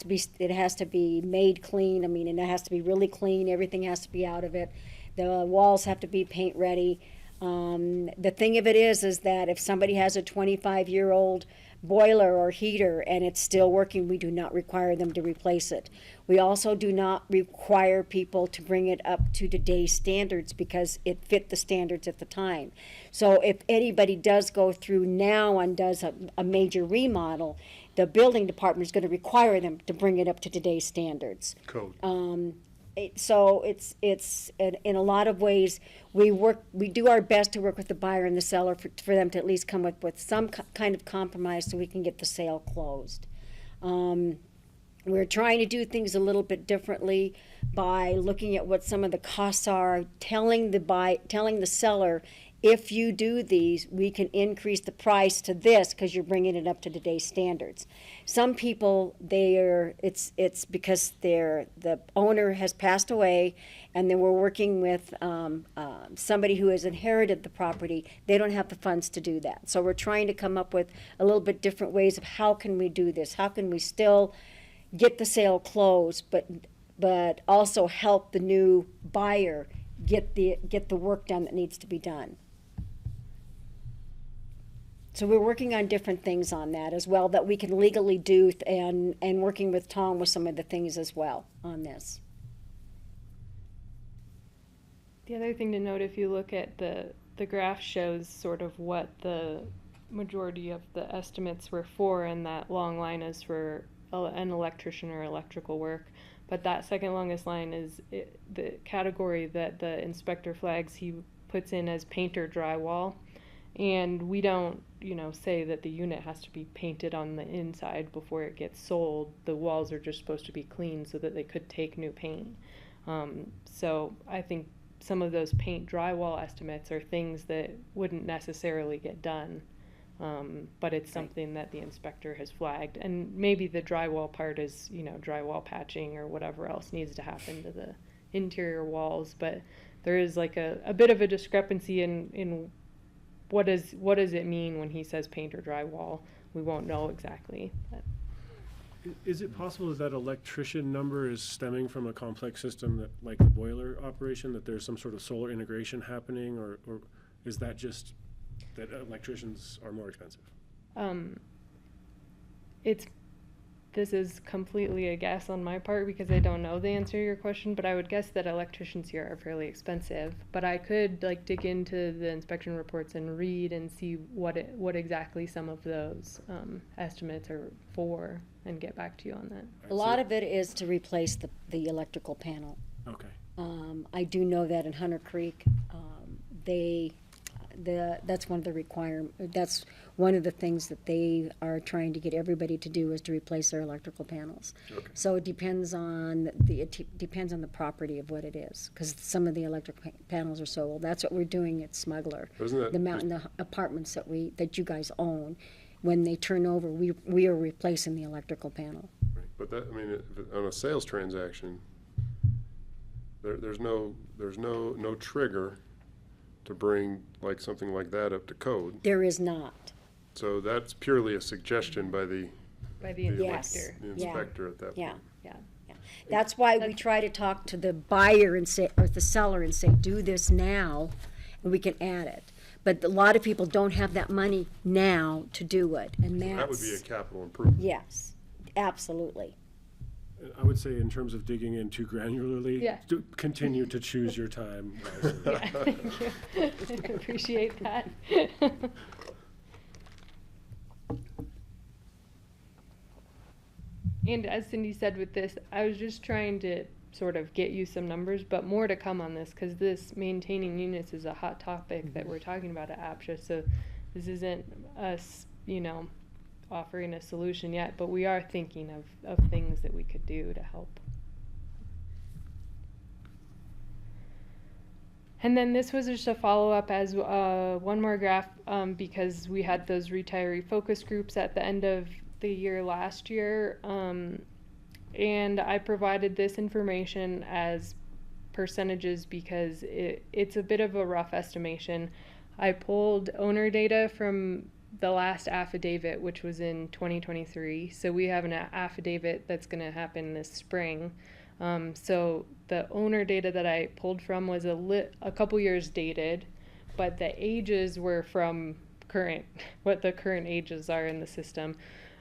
C: to be made clean. I mean, and it has to be really clean, everything has to be out of it, the walls have to be paint ready. The thing of it is that if somebody has a 25-year-old boiler or heater and it's still working, we do not require them to replace it. We also do not require people to bring it up to today's standards because it fit the standards at the time. So if anybody does go through now and does a major remodel, the building department is going to require them to bring it up to today's standards.
B: Code.
C: So it's in a lot of ways, we do our best to work with the buyer and the seller for them to at least come up with some kind of compromise so we can get the sale closed. We're trying to do things a little bit differently by looking at what some of the costs are, telling the seller if you do these, we can increase the price to this because you're bringing it up to today's standards. Some people, it's because the owner has passed away, and then we're working with somebody who has inherited the property. They don't have the funds to do that. So we're trying to come up with a little bit different ways of how can we do this? How can we still get the sale closed, but also help the new buyer get the work done that needs to be done? So we're working on different things on that as well that we can legally do, and working with Tom with some of the things as well on this.
O: The other thing to note, if you look at the graph, shows sort of what the majority of the estimates were for, and that long line is for an electrician or electrical work. But that second longest line is the category that the inspector flags he puts in as paint or drywall. And we don't, say that the unit has to be painted on the inside before it gets sold. The walls are just supposed to be clean so that they could take new paint. So I think some of those paint drywall estimates are things that wouldn't necessarily get done. But it's something that the inspector has flagged. And maybe the drywall part is, drywall patching or whatever else needs to happen to the interior walls. But there is like a bit of a discrepancy in what does it mean when he says paint or drywall? We won't know exactly. But.
G: Is it possible that electrician number is stemming from a complex system that, like the boiler operation, that there's some sort of solar integration happening, or is that just that electricians are more expensive?
O: This is completely a guess on my part because I don't know the answer to your question, but I would guess that electricians here are fairly expensive. But I could dig into the inspection reports and read and see what exactly some of those estimates are for, and get back to you on that.
C: A lot of it is to replace the electrical panel.
G: Okay.
C: I do know that in Hunter Creek, that's one of the that's one of the things that they are trying to get everybody to do, is to replace their electrical panels.
B: Okay.
C: So it depends on depends on the property of what it is, because some of the electric panels are so old. That's what we're doing at Smuggler. The apartments that you guys own, when they turn over, we are replacing the electrical panel.
B: Right. But on a sales transaction, there's no trigger to bring something like that up to code.
C: There is not.
B: So that's purely a suggestion by the
O: inspector.
C: Yes.
B: The inspector at that point.
C: Yeah. That's why we try to talk to the buyer or the seller and say, do this now, and we can add it. But a lot of people don't have that money now to do it, and
B: that would be a capital improvement.
C: Yes, absolutely.
G: I would say, in terms of digging in too granularly, continue to choose your time wisely.
O: Yeah, thank you. I appreciate that. And as Cindy said with this, I was just trying to sort of get you some numbers, but more to come on this, because this maintaining units is a hot topic that we're talking about at APCHA. So this isn't us, offering a solution yet, but we are thinking of things that we could do to help. And then this was just a follow-up as one more graph, because we had those retiree focus groups at the end of the year last year, and I provided this information as percentages because it's a bit of a rough estimation. I pulled owner data from the last affidavit, which was in 2023. So we have an affidavit that's going to happen this spring. So the owner data that I pulled from was a couple years dated, but the ages were from what the current ages are in the system.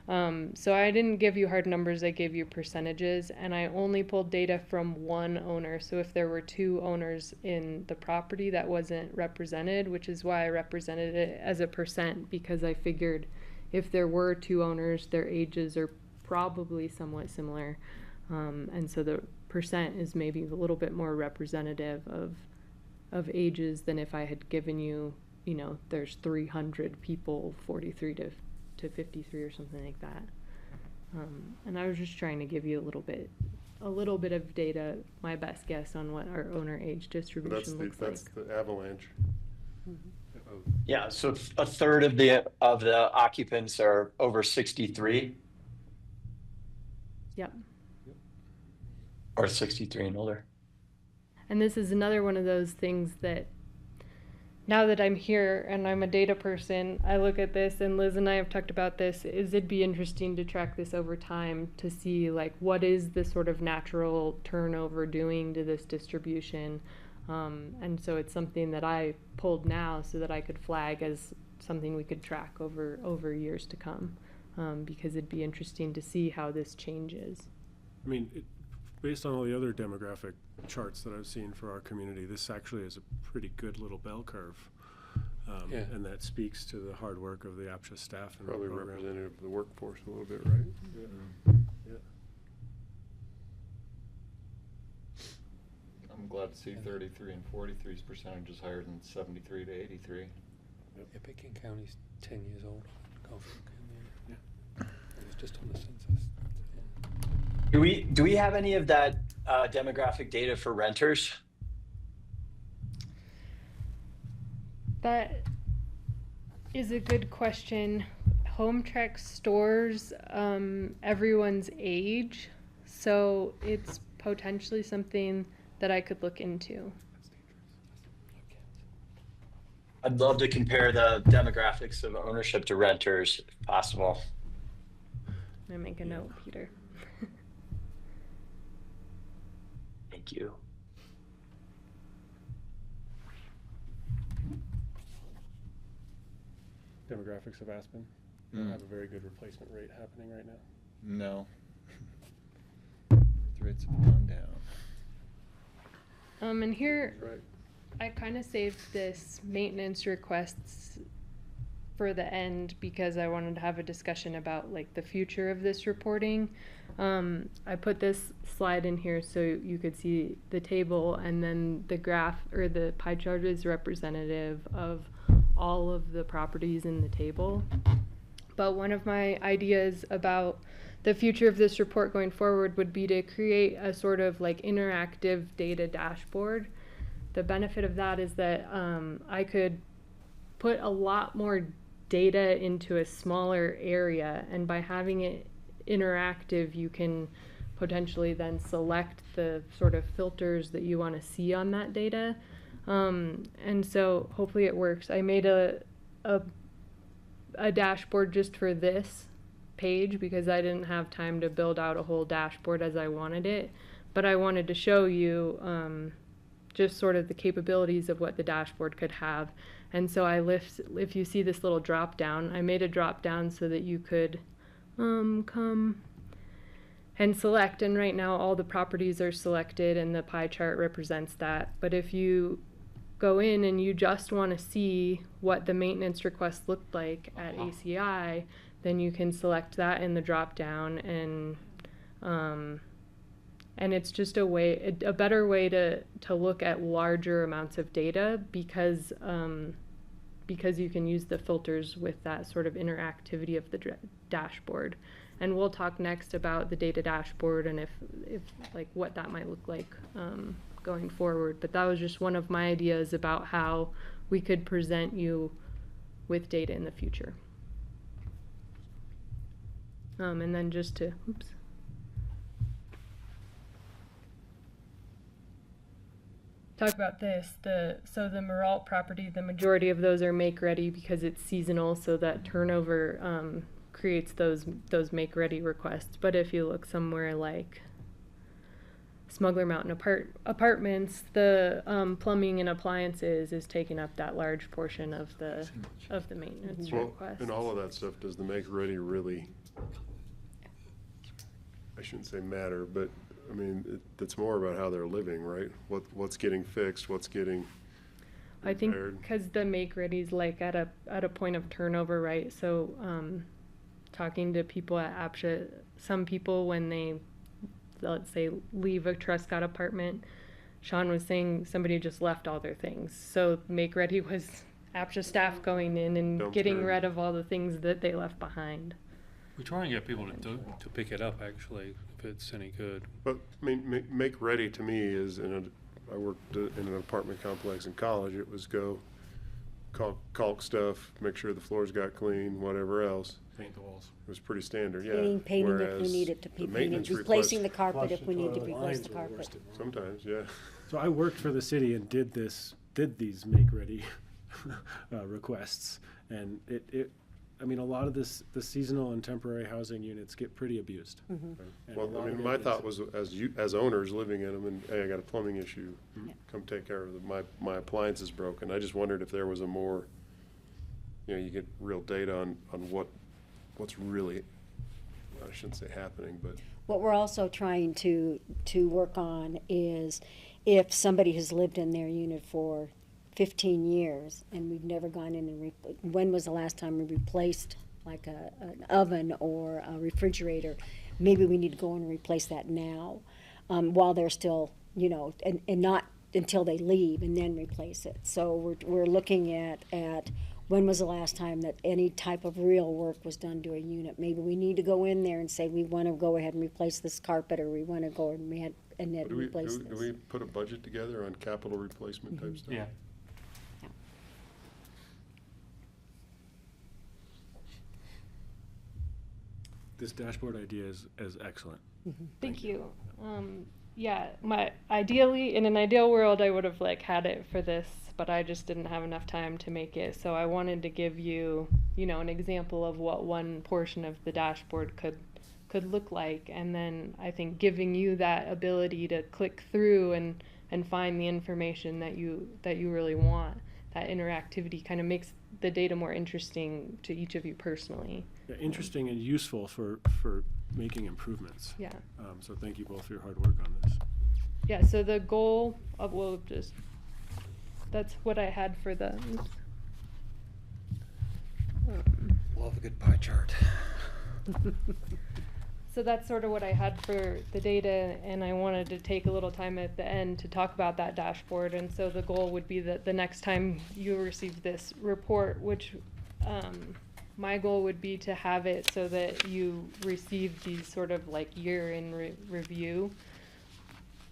O: So I didn't give you hard numbers, I gave you percentages, and I only pulled data from one owner. So if there were two owners in the property, that wasn't represented, which is why I represented it as a percent, because I figured if there were two owners, their ages are probably somewhat similar. And so the percent is maybe a little bit more representative of ages than if I had given you, there's 300 people, 43 to 53 or something like that. And I was just trying to give you a little bit of data, my best guess on what our owner age distribution looks like.
B: That's the avalanche.
C: Mm-hmm.
D: Yeah, so a third of the occupants are over 63
O: Yep.
D: or 63 and older.
O: And this is another one of those things that now that I'm here and I'm a data person, I look at this, and Liz and I have talked about this, is it'd be interesting to track this over time to see like what is the sort of natural turnover doing to this distribution. And so it's something that I pulled now so that I could flag as something we could track over years to come, because it'd be interesting to see how this changes.
G: I mean, based on all the other demographic charts that I've seen for our community, this actually is a pretty good little bell curve.
I: Yeah.
G: And that speaks to the hard work of the APCHA staff and
B: Probably
G: the program.
B: representative of the workforce a little bit, right?
G: Yeah.
A: I'm glad to see 33 and 43's percentages higher than 73 to 83.
I: Yeah, Pitkin County's 10 years old. Yeah. It was just on the census.
D: Do we have any of that demographic data for renters?
O: That is a good question. Home Track stores everyone's age, so it's potentially something that I could look into.
D: I'd love to compare the demographics of ownership to renters if possible.
O: I'm gonna make a note, Peter.
D: Thank you.
G: Demographics of Aspen don't have a very good replacement rate happening right now.
A: No. Birth rates have gone down.
O: And here,
B: Right.
O: I kind of saved this maintenance requests for the end because I wanted to have a discussion about like the future of this reporting. I put this slide in here so you could see the table, and then the graph or the pie chart is representative of all of the properties in the table. But one of my ideas about the future of this report going forward would be to create a sort of like interactive data dashboard. The benefit of that is that I could put a lot more data into a smaller area, and by having it interactive, you can potentially then select the sort of filters that you want to see on that data. And so hopefully it works. I made a dashboard just for this page because I didn't have time to build out a whole dashboard as I wanted it, but I wanted to show you just sort of the capabilities of what the dashboard could have. And so if you see this little drop down, I made a drop down so that you could come and select, and right now all the properties are selected and the pie chart represents that. But if you go in and you just want to see what the maintenance request looked like at ACI, then you can select that in the drop down, and it's just a better way to look at larger amounts of data because you can use the filters with that sort of interactivity of the dashboard. And we'll talk next about the data dashboard and if like what that might look like going forward. But that was just one of my ideas about how we could present you with data in the future. And then just to, talk about this, so the Meralt property, the majority of those are make ready because it's seasonal, so that turnover creates those make ready requests. But if you look somewhere like Smuggler Mountain apartments, the plumbing and appliances is taking up that large portion of the maintenance request.
B: And all of that stuff, does the make ready really, I shouldn't say matter, but I mean, it's more about how they're living, right? What's getting fixed, what's getting
O: I think
B: repaired.
O: because the make ready's like at a point of turnover, right? So talking to people at APCHA, some people when they, let's say, leave a Truscott apartment, Sean was saying somebody just left all their things. So make ready was APCHA staff going in and getting rid of all the things that they left behind.
I: We try and get people to pick it up, actually, if it's any good.
B: But I mean, make ready to me is I worked in an apartment complex in college. It was go caulk stuff, make sure the floors got clean, whatever else.
G: Paint the walls.
B: It was pretty standard, yeah.
C: Painting if we
B: Whereas
C: need it to be
B: the
C: painted,
B: maintenance
C: replacing the
B: request-
C: carpet if we need to replace the carpet.
B: Sometimes, yeah.
G: So I worked for the city and did these make-ready requests, and I mean, a lot of the seasonal and temporary housing units get pretty abused. And a
B: Well,
G: lot
B: I mean,
G: of
B: my
G: it
B: thought
G: is-
B: was, as owners living in them, and, hey, I got a plumbing issue, come take care of it, my appliance is broken. I just wondered if there was a more, you get real data on what's really, I shouldn't say happening, but.
C: What we're also trying to work on is if somebody has lived in their unit for 15 years and we've never gone in and when was the last time we replaced like an oven or a refrigerator? Maybe we need to go and replace that now while they're still, and not until they leave and then replace it. So we're looking at when was the last time that any type of real work was done to a unit? Maybe we need to go in there and say, we want to go ahead and replace this carpet, or we want to go and then replace this.
B: Do we put a budget together on capital replacement type stuff?
N: Yeah.
G: This dashboard idea is excellent.
O: Thank you. Yeah, ideally, in an ideal world, I would have had it for this, but I just didn't have enough time to make it. So I wanted to give you, an example of what one portion of the dashboard could look like, and then I think giving you that ability to click through and find the information that you really want. That interactivity kind of makes the data more interesting to each of you personally.
G: Yeah, interesting and useful for making improvements.
O: Yeah.
G: So thank you both for your hard work on this.
O: Yeah, so the goal of, that's what I had for the,
A: Love a good pie chart.
O: so that's sort of what I had for the data, and I wanted to take a little time at the end to talk about that dashboard. And so the goal would be that the next time you receive this report, which my goal would be to have it so that you receive these sort of year in review.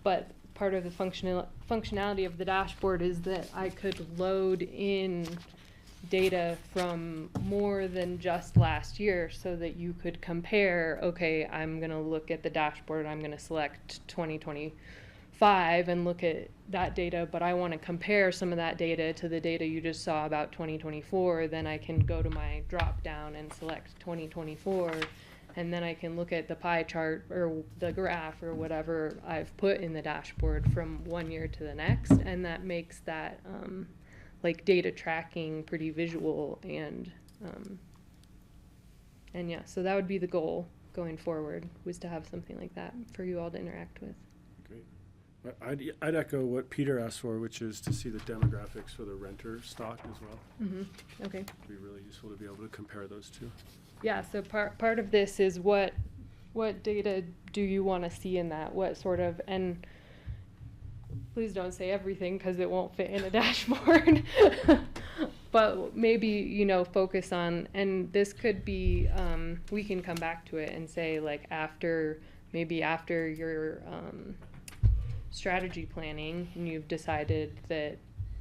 O: But part of the functionality of the dashboard is that I could load in data from more than just last year so that you could compare, okay, I'm going to look at the dashboard, I'm going to select 2025 and look at that data, but I want to compare some of that data to the data you just saw about 2024, then I can go to my drop down and select 2024, and then I can look at the pie chart or the graph or whatever I've put in the dashboard from one year to the next, and that makes that data tracking pretty visual, and yeah, so that would be the goal going forward, was to have something like that for you all to interact with.
G: Great. I'd echo what Peter asked for, which is to see the demographics for the renter stock as well.
O: Okay.
G: It'd be really useful to be able to compare those two.
O: Yeah, so part of this is what data do you want to see in that? What sort of, and please don't say everything because it won't fit in a dashboard. But maybe, focus on, and this could be, we can come back to it and say after your strategy planning and you've decided that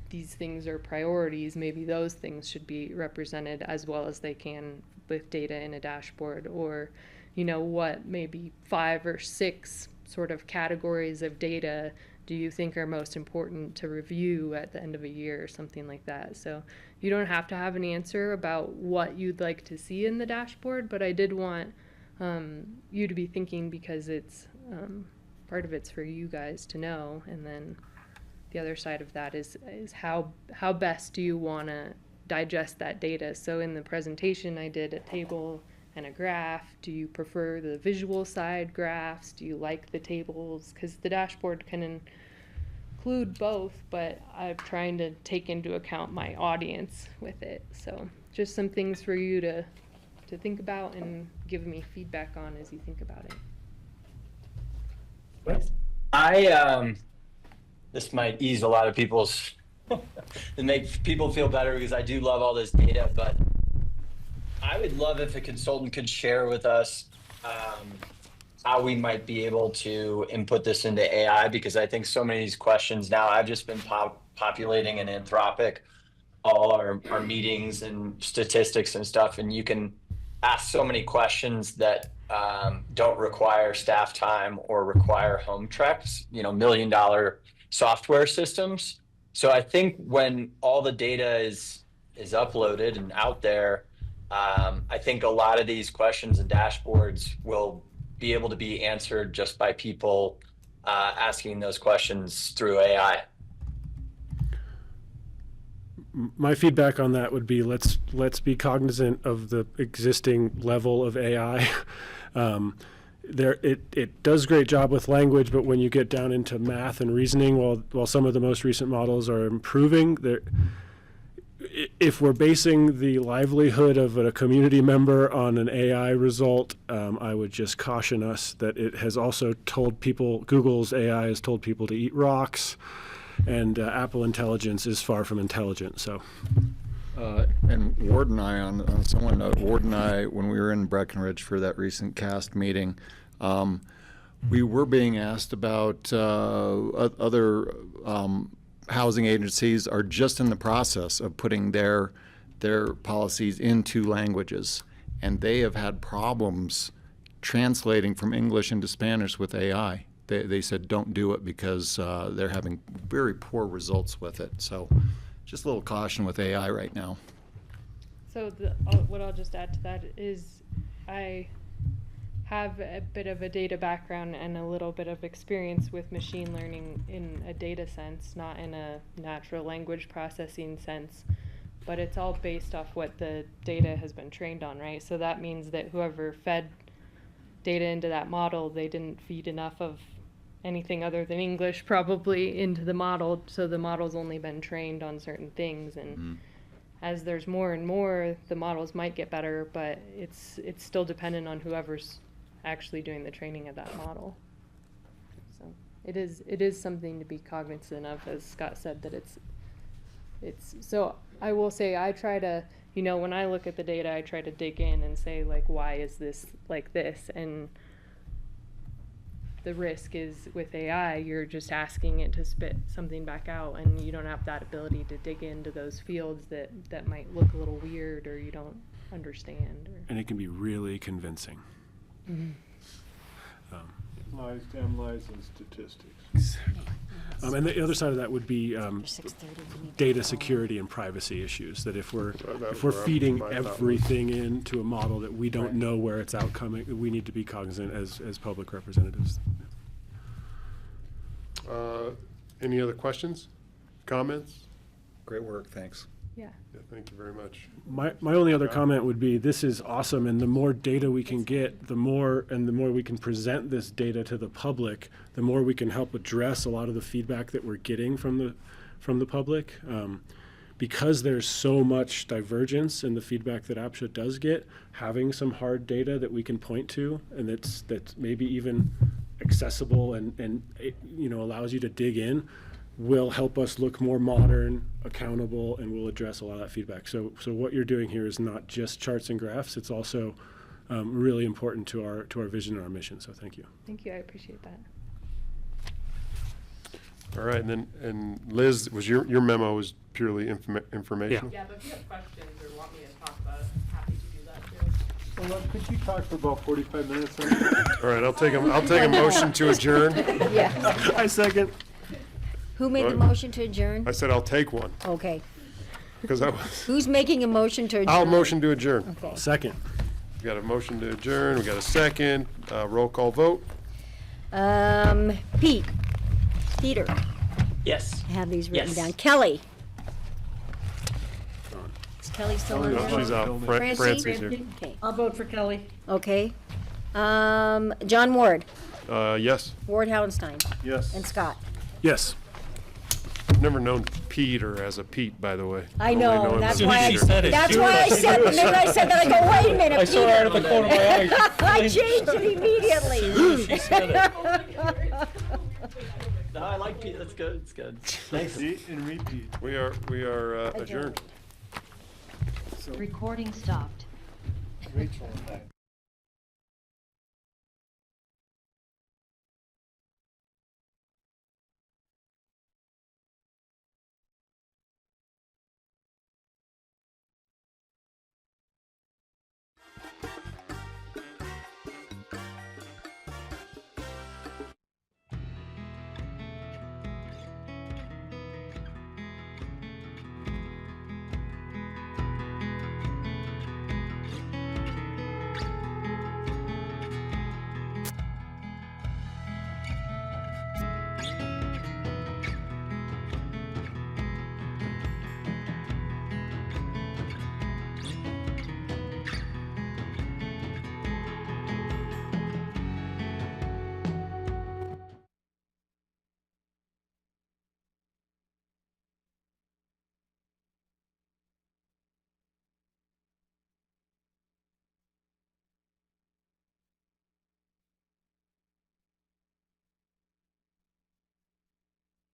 O: these things are priorities, maybe those things should be represented as well as they can with data in a dashboard, or what maybe 5 or 6 sort of categories of data do you think are most important to review at the end of a year or something like that. So you don't have to have an answer about what you'd like to see in the dashboard, but I did want you to be thinking, because it's part of it's for you guys to know, and then the other side of that is how best do you want to digest that data. So in the presentation I did a table and a graph. Do you prefer the visual side graphs? Do you like the tables? Because the dashboard can include both, but I'm trying to take into account my audience with it. So just some things for you to think about and give me feedback on as you think about it.
D: This might ease a lot of people's and make people feel better, because I do love all this data, but I would love if a consultant could share with us how we might be able to input this into AI, because I think so many of these questions now, I've just been populating in Anthropic all our meetings and statistics and stuff, and you can ask so many questions that don't require staff time or require home treks, $1 million software systems. So I think when all the data is uploaded and out there, I think a lot of these questions and dashboards will be able to be answered just by people asking those questions through AI.
G: My feedback on that would be let's be cognizant of the existing level of AI. It does a great job with language, but when you get down into math and reasoning, while some of the most recent models are improving, if we're basing the livelihood of a community member on an AI result, I would just caution us that it has also told people, Google's AI has told people to eat rocks, and Apple Intelligence is far from intelligent. So,
A: and Ward and I, on someone note, Ward and I, when we were in Breckenridge for that recent CAST meeting, we were being asked about other housing agencies are just in the process of putting their policies into languages, and they have had problems translating from English into Spanish with AI. They said don't do it because they're having very poor results with it. So just a little caution with AI right now.
O: So what I'll just add to that is I have a bit of a data background and a little bit of experience with machine learning in a data sense, not in a natural language processing sense, but it's all based off what the data has been trained on, right? So that means that whoever fed data into that model, they didn't feed enough of anything other than English probably into the model, so the model's only been trained on certain things, and as there's more and more, the models might get better, but it's still dependent on whoever's actually doing the training of that model. So it is something to be cognizant of, as Scott said, that it's so I will say I try to, when I look at the data, I try to dig in and say, like, why is this like this? And the risk is with AI, you're just asking it to spit something back out, and you don't have that ability to dig into those fields that might look a little weird or you don't understand.
G: And it can be really convincing.
O: Mm-hmm.
H: Lies, damn lies, and statistics.
G: And the other side of that would be data security and privacy issues. That if we're feeding everything into a model that we don't know where it's outcoming, we need to be cognizant as public representatives.
B: Any other questions, comments?
A: Great work, thanks.
O: Yeah.
B: Thank you very much.
G: My only other comment would be this is awesome, and the more data we can get, the more we can present this data to the public, the more we can help address a lot of the feedback that we're getting from the public. Because there's so much divergence in the feedback that APCHA does get, having some hard data that we can point to and that's maybe even accessible and allows you to dig in will help us look more modern, accountable, and will address a lot of that feedback. So what you're doing here is not just charts and graphs, it's also really important to our vision and our mission, so thank you.
O: Thank you, I appreciate that.
B: All right, and Liz, was your memo was purely informational?
O: Yeah, but if you have questions or want me to talk about it, I'm happy to do that too.
H: Well, could you talk for about 45 minutes on that?
B: All right, I'll take a motion to adjourn.
C: Yeah.
G: I second.
C: Who made the motion to adjourn?
B: I said I'll take one,
C: Okay.
B: because I was,
C: Who's making a motion to adjourn?
B: I'll motion to adjourn.
C: Okay.
G: Second.
B: We got a motion to adjourn, we got a second, roll call vote.
C: Peter.
D: Yes.
C: I have these written
D: Yes.
C: down. Kelly. Is Kelly still on there?
B: She's out.
C: Francie?
B: Francie's here.
C: Okay.
E: I'll vote for Kelly.
C: Okay. John Ward,
B: Yes.
C: Ward Hallenstein,
H: Yes.
C: and Scott.
G: Yes.
B: I've never known Peter as a Pete, by the way.
C: I
B: Only
C: know,
B: him
C: that's
B: as a
C: why I
B: Peter.
C: said it. That's why I said, the minute I said that, I go, wait a minute,
N: I saw her out of the corner of my eye.
C: I changed it immediately.
N: She said it.
D: No, I like Pete. That's good. It's good. Thanks.
H: Eat and repeat.
B: We are adjourned.
Q: Recording stopped.
H: Rachel and I.